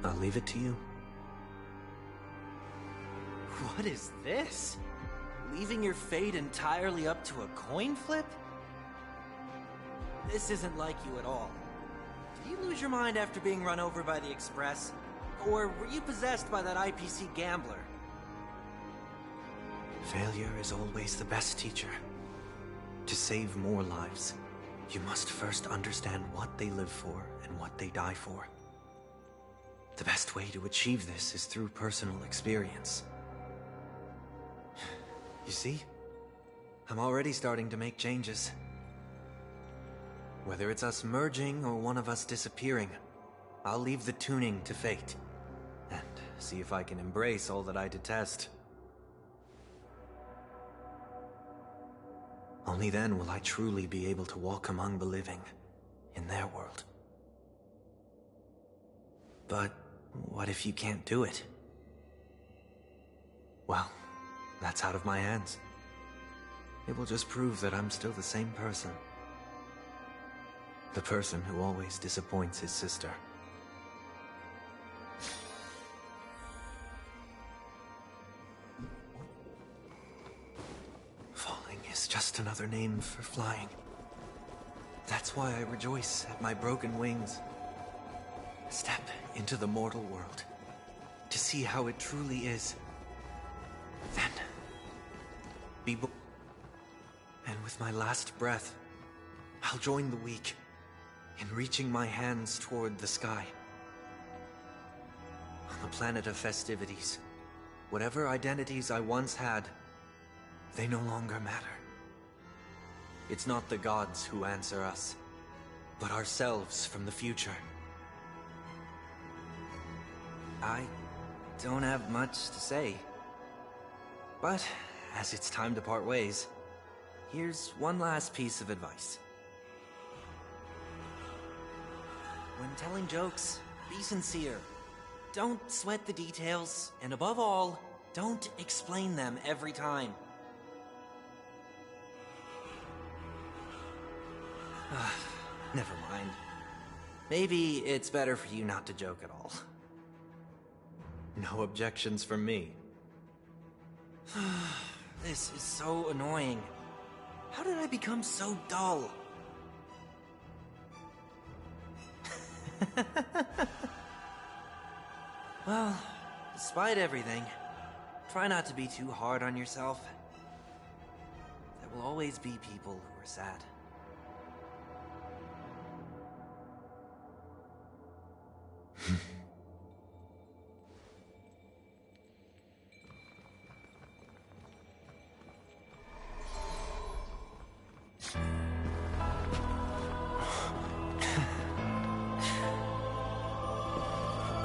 I'll leave it to you. What is this? Leaving your fate entirely up to a coin flip? This isn't like you at all. Did you lose your mind after being run over by the Express? Or were you possessed by that IPC gambler? Failure is always the best teacher. To save more lives, you must first understand what they live for and what they die for. The best way to achieve this is through personal experience. You see? I'm already starting to make changes. Whether it's us merging or one of us disappearing, I'll leave the tuning to fate, and see if I can embrace all that I detest. Only then will I truly be able to walk among the living, in their world. But what if you can't do it? Well, that's out of my hands. It will just prove that I'm still the same person. The person who always disappoints his sister. Falling is just another name for flying. That's why I rejoice at my broken wings. Step into the mortal world, to see how it truly is. Then, be born. And with my last breath, I'll join the weak in reaching my hands toward the sky. On the planet of festivities, whatever identities I once had, they no longer matter. It's not the gods who answer us, but ourselves from the future. I don't have much to say. But as it's time to part ways, here's one last piece of advice. When telling jokes, be sincere. Don't sweat the details, and above all, don't explain them every time. Never mind. Maybe it's better for you not to joke at all. No objections from me. This is so annoying. How did I become so dull? Well, despite everything, try not to be too hard on yourself. There will always be people who are sad.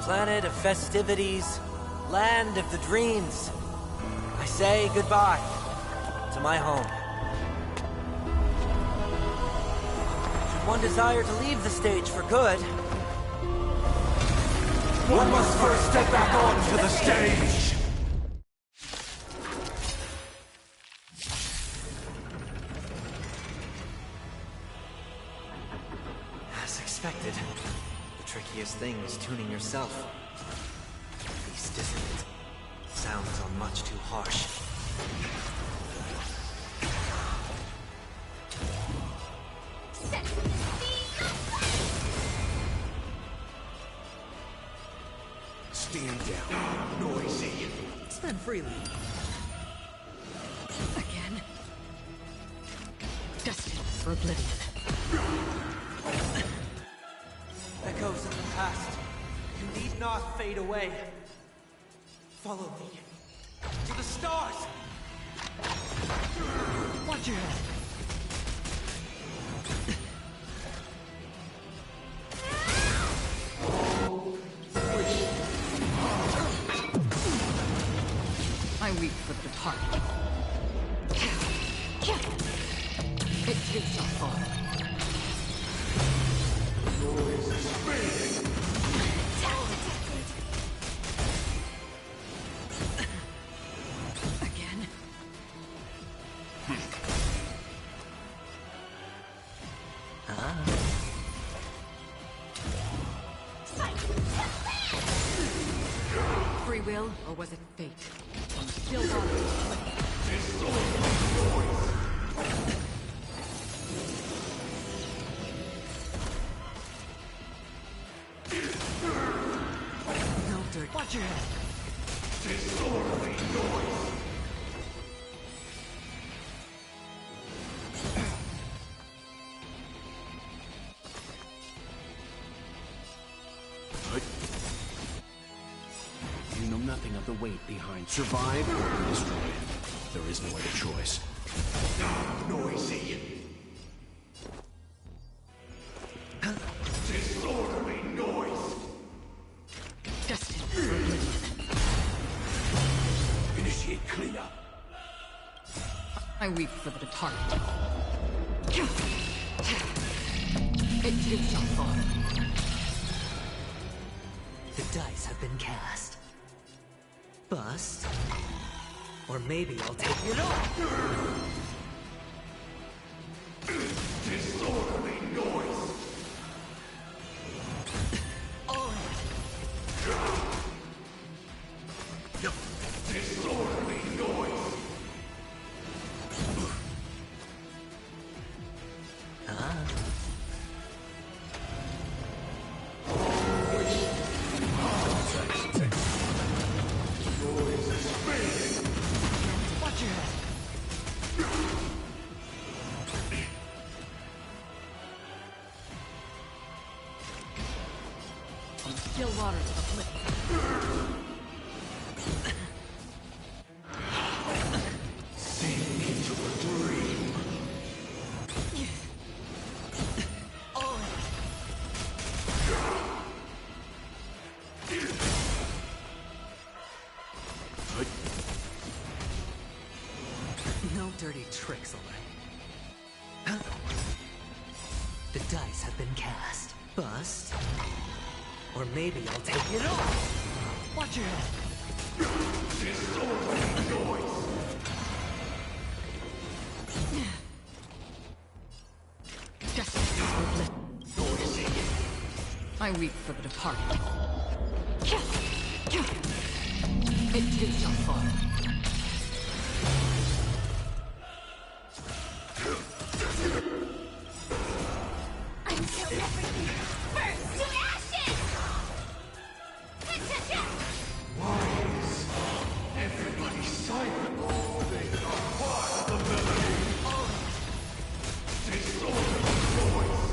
Planet of festivities, land of the dreams. I say goodbye to my home. Should one desire to leave the stage for good, One must first step back onto the stage! as expected, the trickiest thing is tuning yourself. At least isn't it? Sounds are much too harsh. Stand down. Noisy. Spend freely. Again. Destined for oblivion. Echoes of the past. You need not fade away. Follow me. To the stars! Watch your head. I weep for the departed. It too shall fall. Again. Free will, or was it fate? Still watch your head. Disorderly noise! You know nothing of the weight behind survive or be destroyed. There is no other choice. Noisy! Disorderly noise! Destined for oblivion. Initiate cleanup. I weep for the departed. It too shall fall. The dice have been cast. Bust. Or maybe I'll take it off. Disorderly noise! Disorderly noise! Watch your head. From still water to the flip. Sink into a dream. tricks away. The dice have been cast. Bust. Or maybe I'll take it off. Watch your head. I weep for the departed. It did not fall. Until everything burns to ashes! Why is everybody silent? They are part of the melody. Disorderly noise.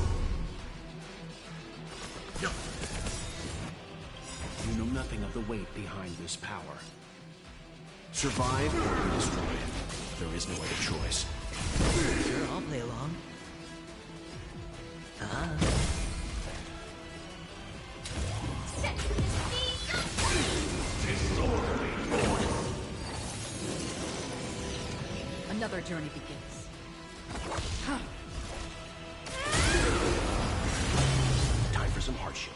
You know nothing of the weight behind this power. Survive or be destroyed. There is no other choice. Sure, I'll play along. Another journey begins. Time for some hardship.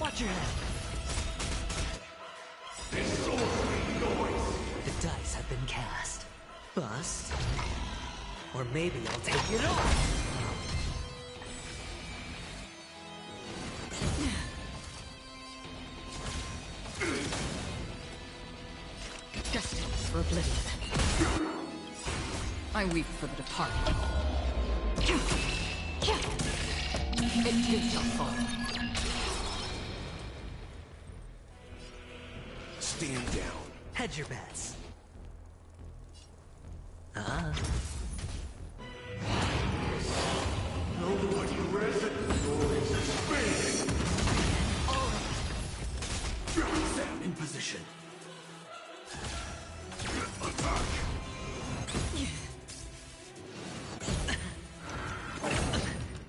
Watch your head. The dice have been cast. Bust. Or maybe I'll take it off. Destined for oblivion. I weep for the departed. It too shall fall. Stand down. Hedge your bets. Nobody resident noise is fading. Stand in position. Attack.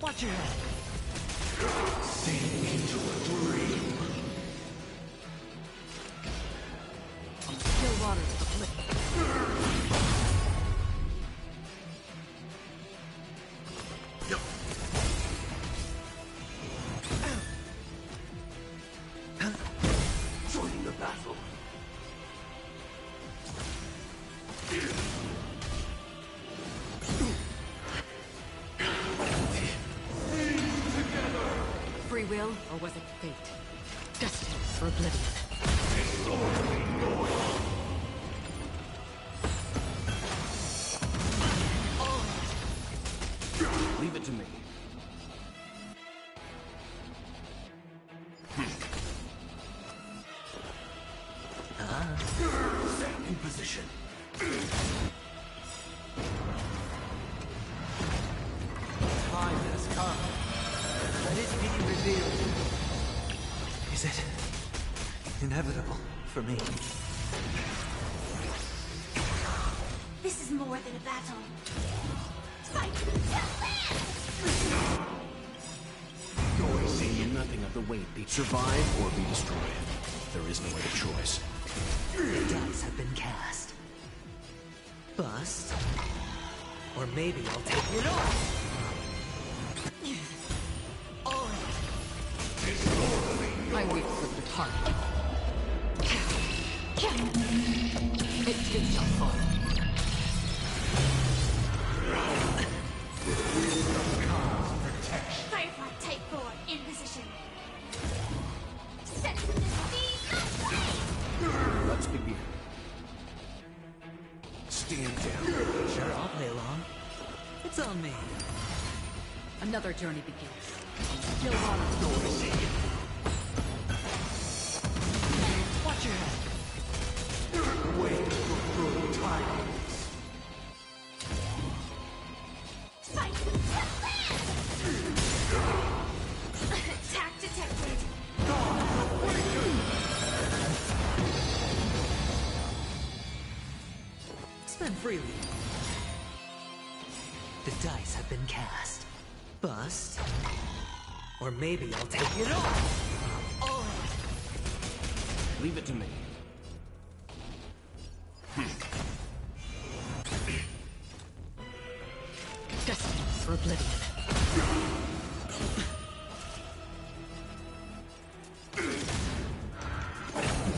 Watch your head. Sink into a dream. Still waters the flip. Joining the battle. Free will, or was it fate? Destined for oblivion. Disorderly noise. Leave it to me. Stand in position. Time has come. Let it be revealed. Is it inevitable for me? This is more than a battle. Fight to Noisy. You know nothing of the weight. Survive or be destroyed. There is no other choice. The dice have been cast. Bust. Or maybe I'll take it off. I wait for the departed. It too shall fall. Firefly Type 4 in position. Set to the speed of light! Let's begin. Stand down. Sure, I'll play along. It's on me. Another journey begins. Still waters noisy. Watch your head. Wait for good tidings. Fight to land! Attack detected! Spend freely. The dice have been cast. Bust. Or maybe I'll take it off. Leave it to me. Destined for oblivion.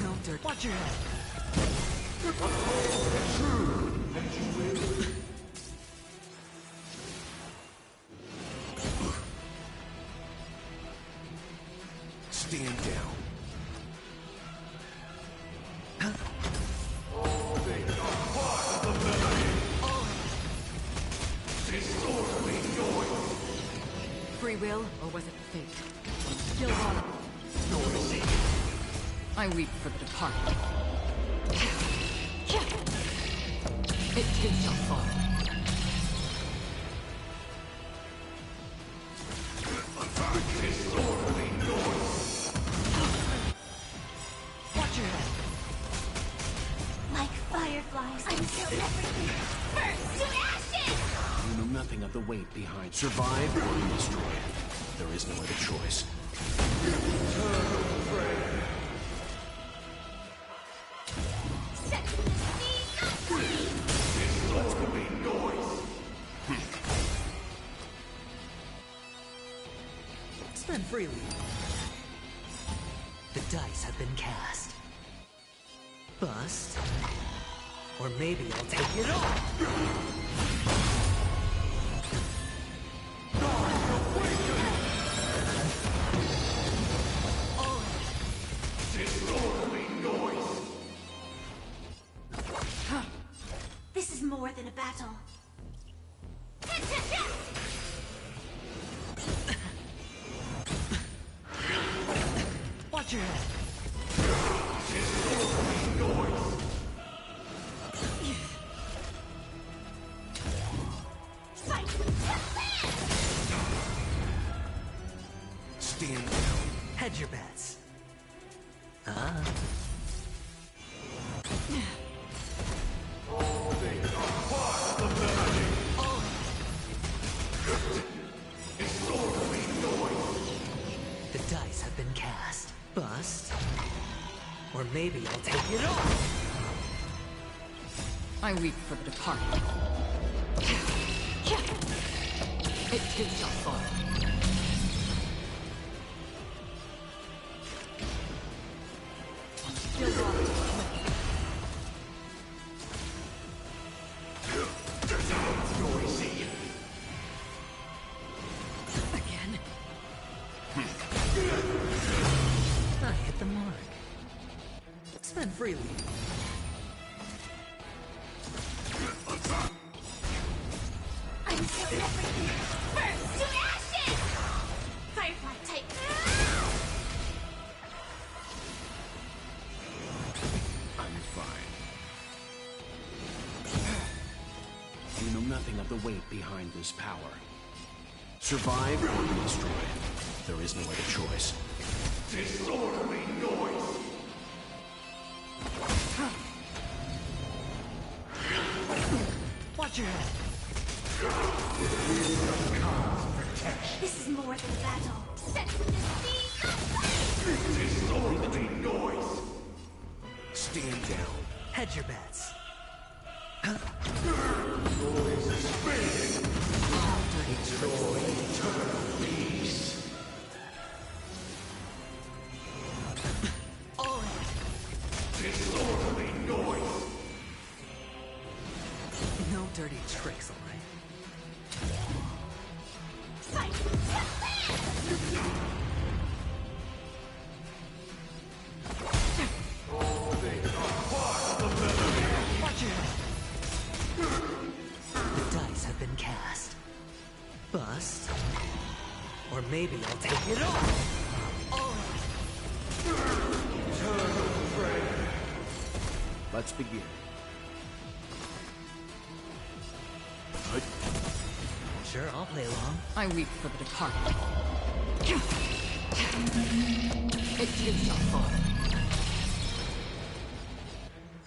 No dirt. Watch your head. Stand down. Free will, or was it fate? Still on. I weep for the departed. It too shall fall. Watch your head. Like fireflies, I'm so everything. First to ashes! You know nothing of the weight behind survive or be destroyed. There is no other choice. Set the sea free! Let's go make noise. Spend freely. The dice have been cast. Bust. Or maybe I'll take it off. This is more than a battle. Watch your head. Fight! Stand down. Hedge your bets. Ah. The dice have been cast. Bust. Or maybe I'll take it off. I weep for the departed. It too shall fall. Still on. Again. I hit the mark. Spend freely. I'm so everything. First to ashes! Firefly type. I'm fine. You know nothing of the weight behind this power. Survive or be destroyed. There is no other choice. Disorderly noise! Watch your head. This is more than a battle. Set the sea Disorderly noise! Stand down. Hedge your bets. Disorderly noise! No dirty tricks, all right? Watch your head. The dice have been cast. Bust. Or maybe I'll take it off. Let's begin. Sure, I'll play along. I weep for the departed. It too shall fall.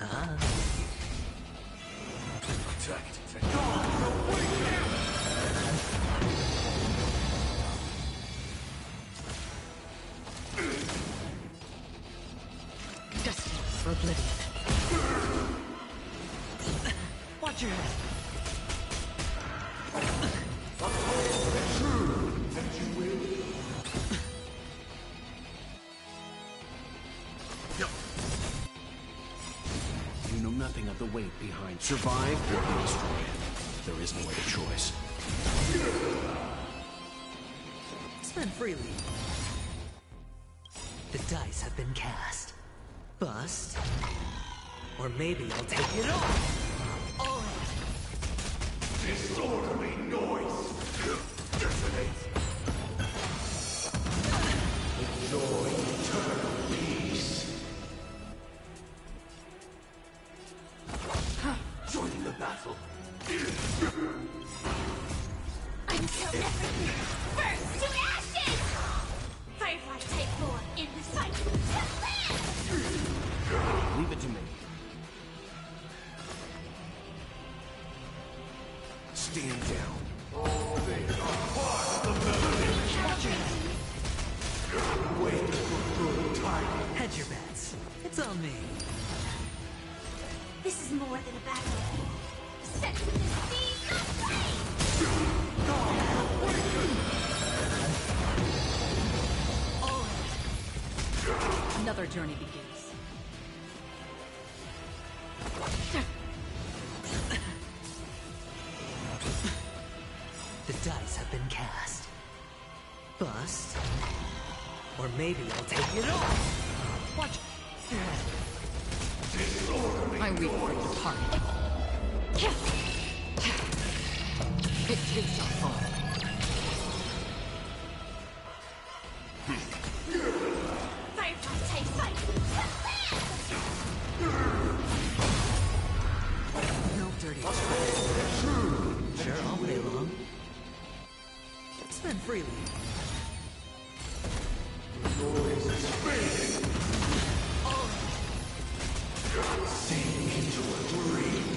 Ah. weight behind survive or be destroyed. There is no other choice. Spend freely. The dice have been cast. Bust. Or maybe I'll take it off. Oh. Disorderly noise. Dissonate. Enjoy eternal peace. Join the battle. Until everything burns to ashes! Firefly Type 4 in the fight! Leave it to me. Stand down. All things are part of the melody. Wait for good timing. Hedge your bets. It's on me. This is more than a battle. Set the speed of flame! Another journey begins. The dice have been cast. Bust. Or maybe I'll take it off. Watch your head. I wait for it to part. It takes a fall. Firefly Type fight! No dirty Sure, I'll play along. Spend freely. Noise is fading. Sink into a dream.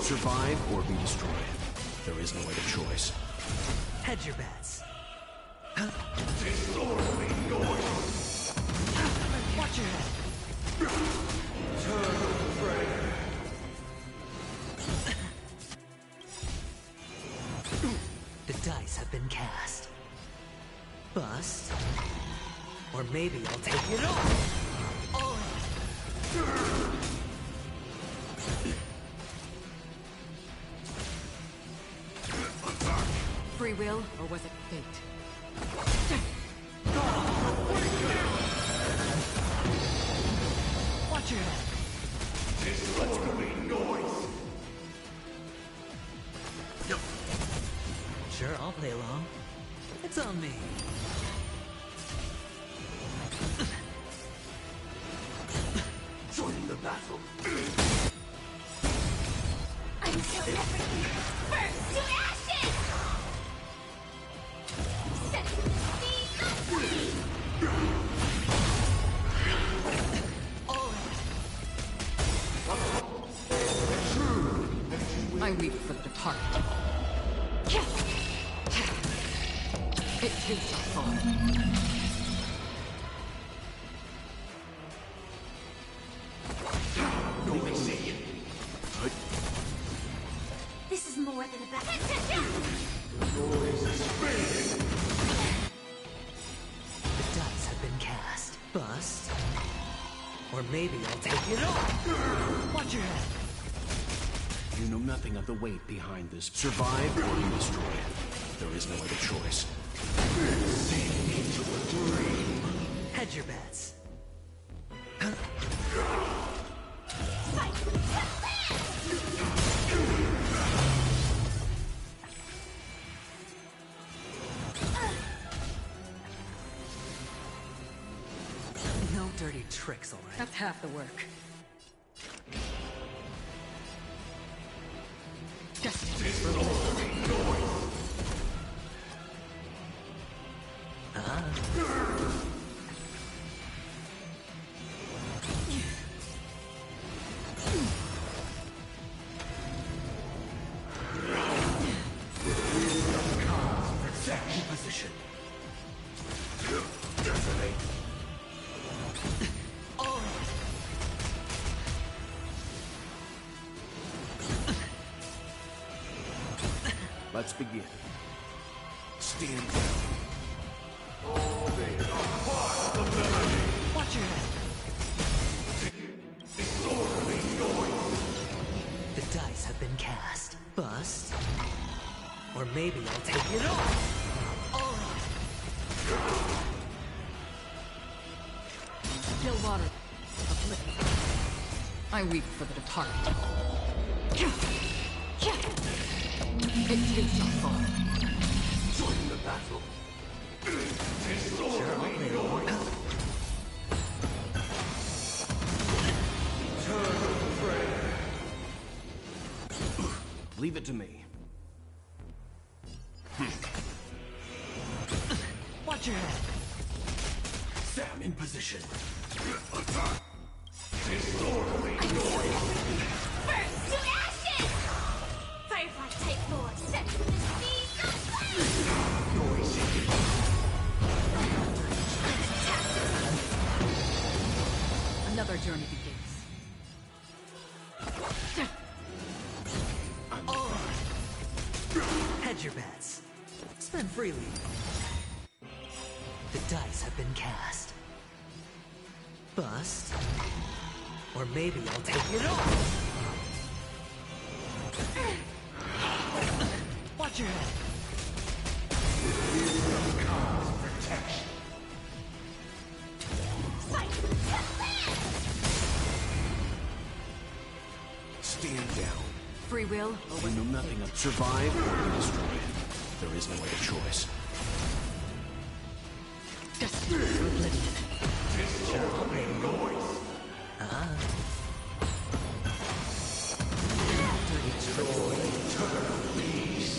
Survive or be destroyed. There is no other choice. Hedge your bets. Disorderly noise. Watch your head. Turn of prayer. The dice have been cast. Bust. Or maybe I'll take it off. Oh. Free will, or was it fate? Watch your head. Disorderly noise. Sure, I'll play along. It's on me. Join the battle. Until everything burns to ashes! Set the speed of flame! I wait for it to part. It takes a fall. This is more than a battle. Noise is fading. The dice have been cast. Bust. Or maybe I'll take it off. Watch your head. You know nothing of the weight behind this. Survive or be destroyed. There is no other choice. Sink into a dream. Hedge your bets. No dirty tricks, all right. That's half the work. Position. Detonate. Let's begin. Stand down. Watch your head. The dice have been cast. Bust. Or maybe I'll take it off. Still water. Afflicted. I weep for the departed. It too shall fall. Join the battle. Leave it to me. Watch your head. Sam in position. Attack! Disorderly noise! Burst to ashes! Firefly type 4, set to the speed of light! Noisy. Another journey begins. Hedge your bets. Spend freely. The dice have been cast. Bust. Or maybe I'll take it off. Watch your head. Protection. Fight! Stand down. Free will? You know nothing of survive or be destroyed. There is no other choice. Disorderly noise. Destroy eternal peace.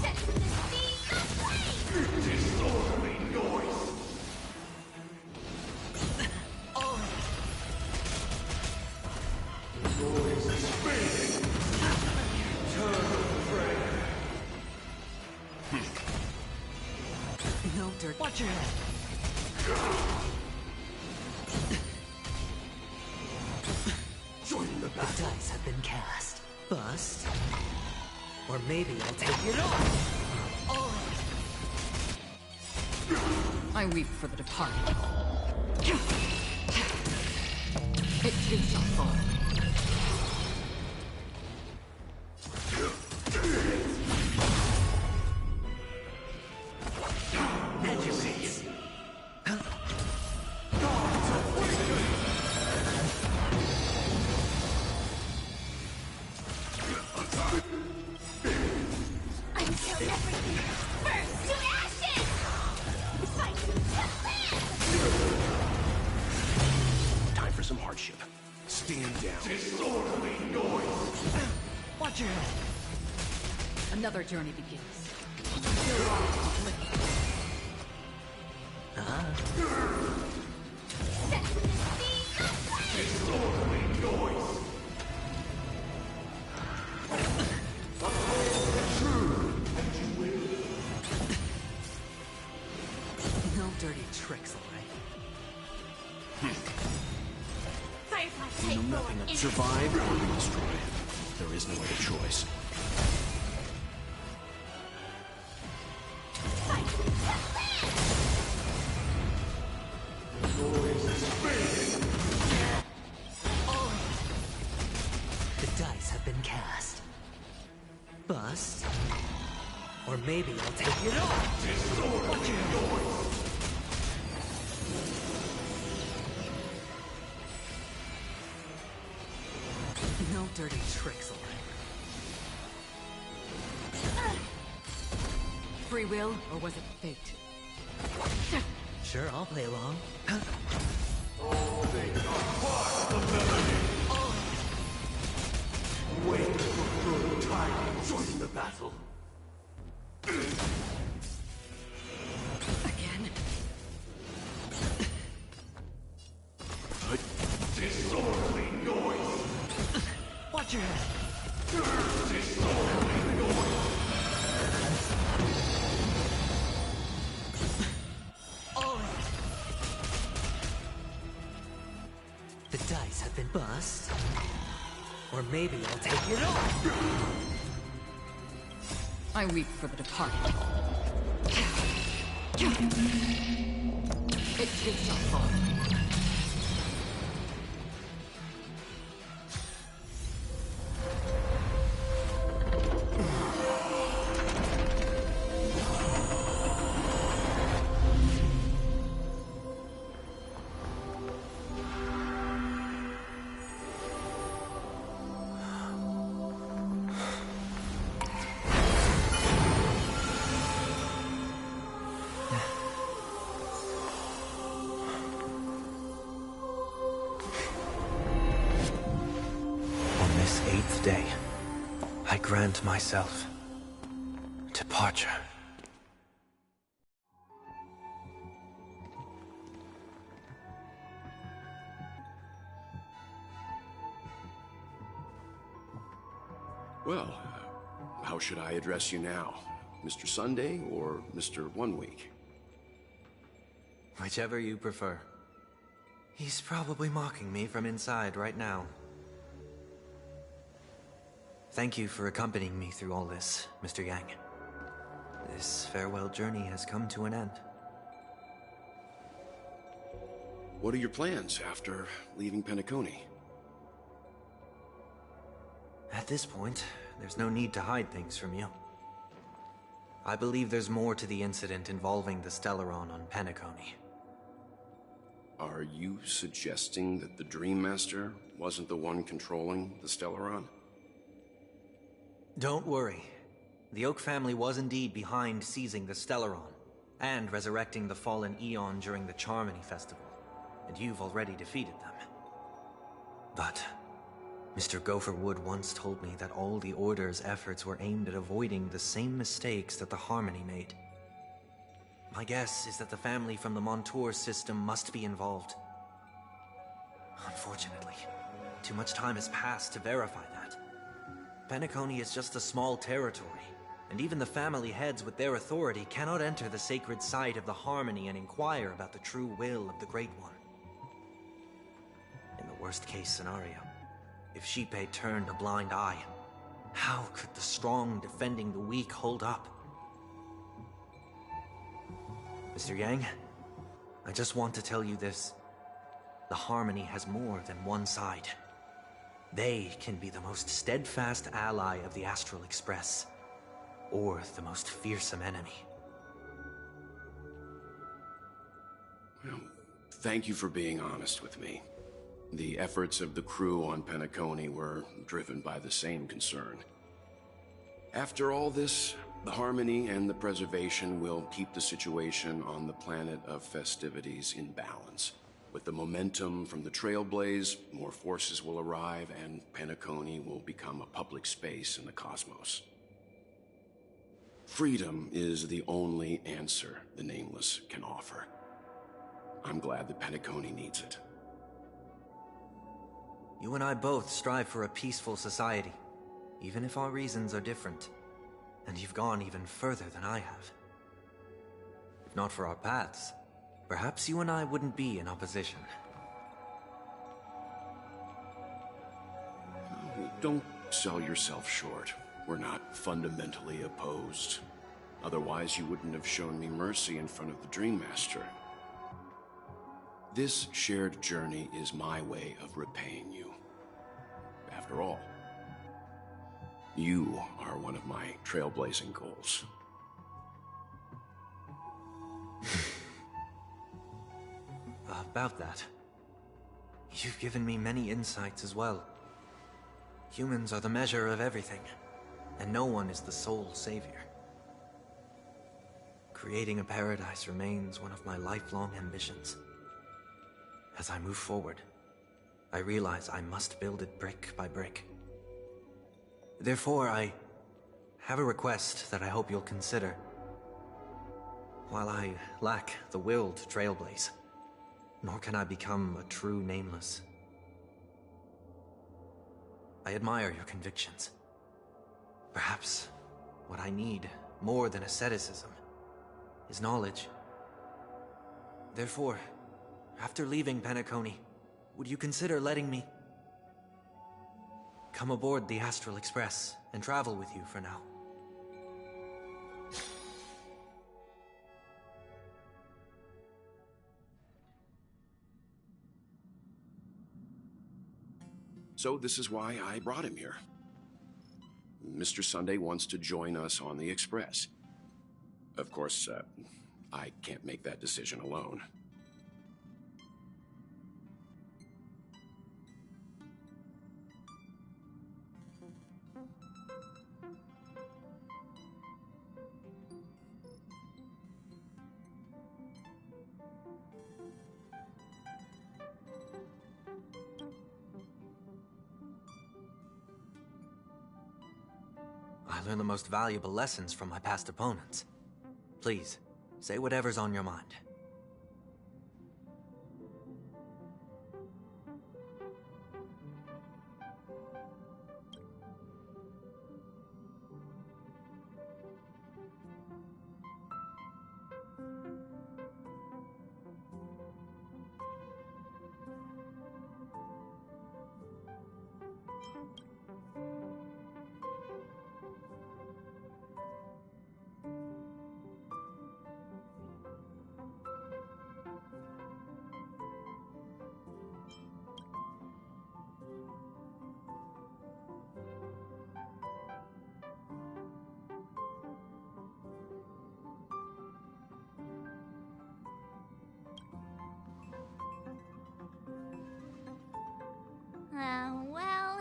Set to the speed of light! Disorderly noise. Noise is fading. Eternal prayer. No dirt. Watch your head. Join the The battle. dice have been cast. Bust. Or maybe I'll take it off. I weep for the departed. It too shall fall. Hedge your bets. Until everything bursts to ashes! Fight! Time for some hardship. Stand down. Disorderly noise. Watch your head. Another journey begins. Still water. Afflicted. Set to the speed of light! Disorderly noise. No dirty tricks, alright? Firefly You type know nothing 4 of is survive or be destroyed. There is no other choice. Noise is fading. The dice have been cast. Bust. Or maybe I'll take it off. Disorderly noise. No dirty tricks, alright? Free will, or was it fate? Sure, I'll play along. All things are part of the melody. Wait for good tidings. Join the battle. Again? Disorderly noise. Watch your head. Disorderly noise. The dice have been bust. Or maybe I'll take it off. I weep for the departed. It too shall fall. Day, I grant myself departure. Well, how should I address you now? Mr. Sunday or Mr. 1 Week? Whichever you prefer. He's probably mocking me from inside right now. Thank you for accompanying me through all this, Mr. Yang. This farewell journey has come to an end. What are your plans after leaving Penacony? At this point, there's no need to hide things from you. I believe there's more to the incident involving the Stellaron on Penacony. Are you suggesting that the Dream Master wasn't the one controlling the Stellaron? Don't worry. The Oak family was indeed behind seizing the Stellaron, and resurrecting the fallen Eon during the Charmony Festival, and you've already defeated them. But Mr. Gopherwood once told me that all the Order's efforts were aimed at avoiding the same mistakes that the Harmony made. My guess is that the family from the Montour system must be involved. Unfortunately, too much time has passed to verify that. Penacony is just a small territory, and even the family heads with their authority cannot enter the sacred site of the Harmony and inquire about the true will of the Great One. In the worst-case scenario, if Xipe turned a blind eye, how could the strong defending the weak hold up? Mr. Yang, I just want to tell you this. The Harmony has more than one side. They can be the most steadfast ally of the Astral Express, or the most fearsome enemy. Well, thank you for being honest with me. The efforts of the crew on Penacony were driven by the same concern. After all this, the Harmony and the Preservation will keep the situation on the planet of festivities in balance. With the momentum from the Trailblaze, more forces will arrive, and Penacony will become a public space in the cosmos. Freedom is the only answer the Nameless can offer. I'm glad that Penacony needs it. You and I both strive for a peaceful society, even if our reasons are different. And you've gone even further than I have. If not for our paths, perhaps you and I wouldn't be in opposition. Don't sell yourself short. We're not fundamentally opposed. Otherwise, you wouldn't have shown me mercy in front of the Dream Master. This shared journey is my way of repaying you. After all, you are one of my trailblazing goals. About that, you've given me many insights as well. Humans are the measure of everything, and no one is the sole savior. Creating a paradise remains one of my lifelong ambitions. As I move forward, I realize I must build it brick by brick. Therefore, I have a request that I hope you'll consider. While I lack the will to trailblaze, nor can I become a true Nameless. I admire your convictions. Perhaps what I need, more than asceticism, is knowledge. Therefore, after leaving Penacony, would you consider letting me come aboard the Astral Express and travel with you for now? So this is why I brought him here. Mr. Sunday wants to join us on the Express. Of course, I can't make that decision alone. I learned the most valuable lessons from my past opponents. Please, say whatever's on your mind. Well,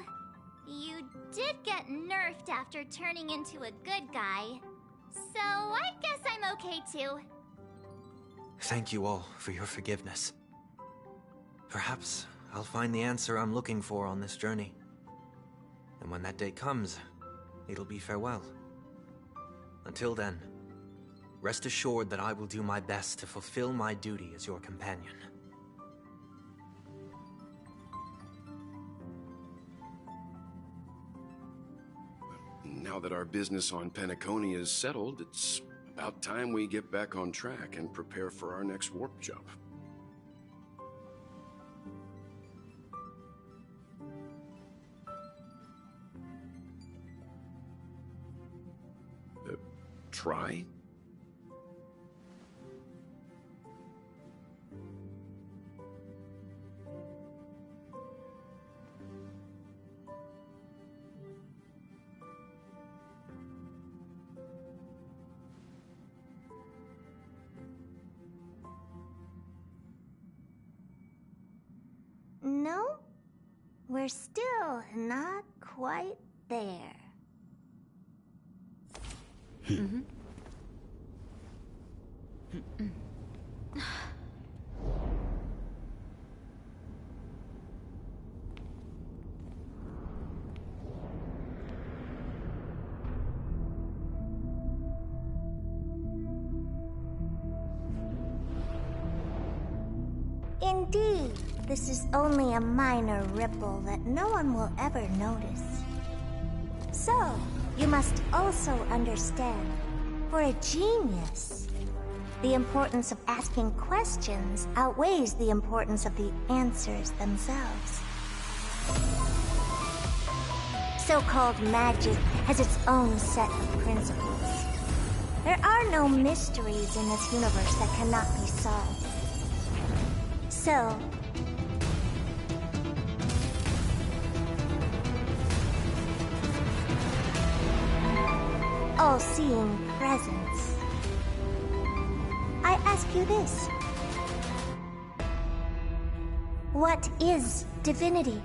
you did get nerfed after turning into a good guy. So I guess I'm okay too. Thank you all for your forgiveness. Perhaps I'll find the answer I'm looking for on this journey. And when that day comes, it'll be farewell. Until then, rest assured that I will do my best to fulfill my duty as your companion. Now that our business on Penacony is settled, it's about time we get back on track and prepare for our next warp jump. Try? No, we're still not quite there. Indeed, this is only a minor ripple that no one will ever notice. So, you must also understand, for a genius, the importance of asking questions outweighs the importance of the answers themselves. So-called magic has its own set of principles. There are no mysteries in this universe that cannot be solved. So, all-seeing presence, I ask you this. What is divinity?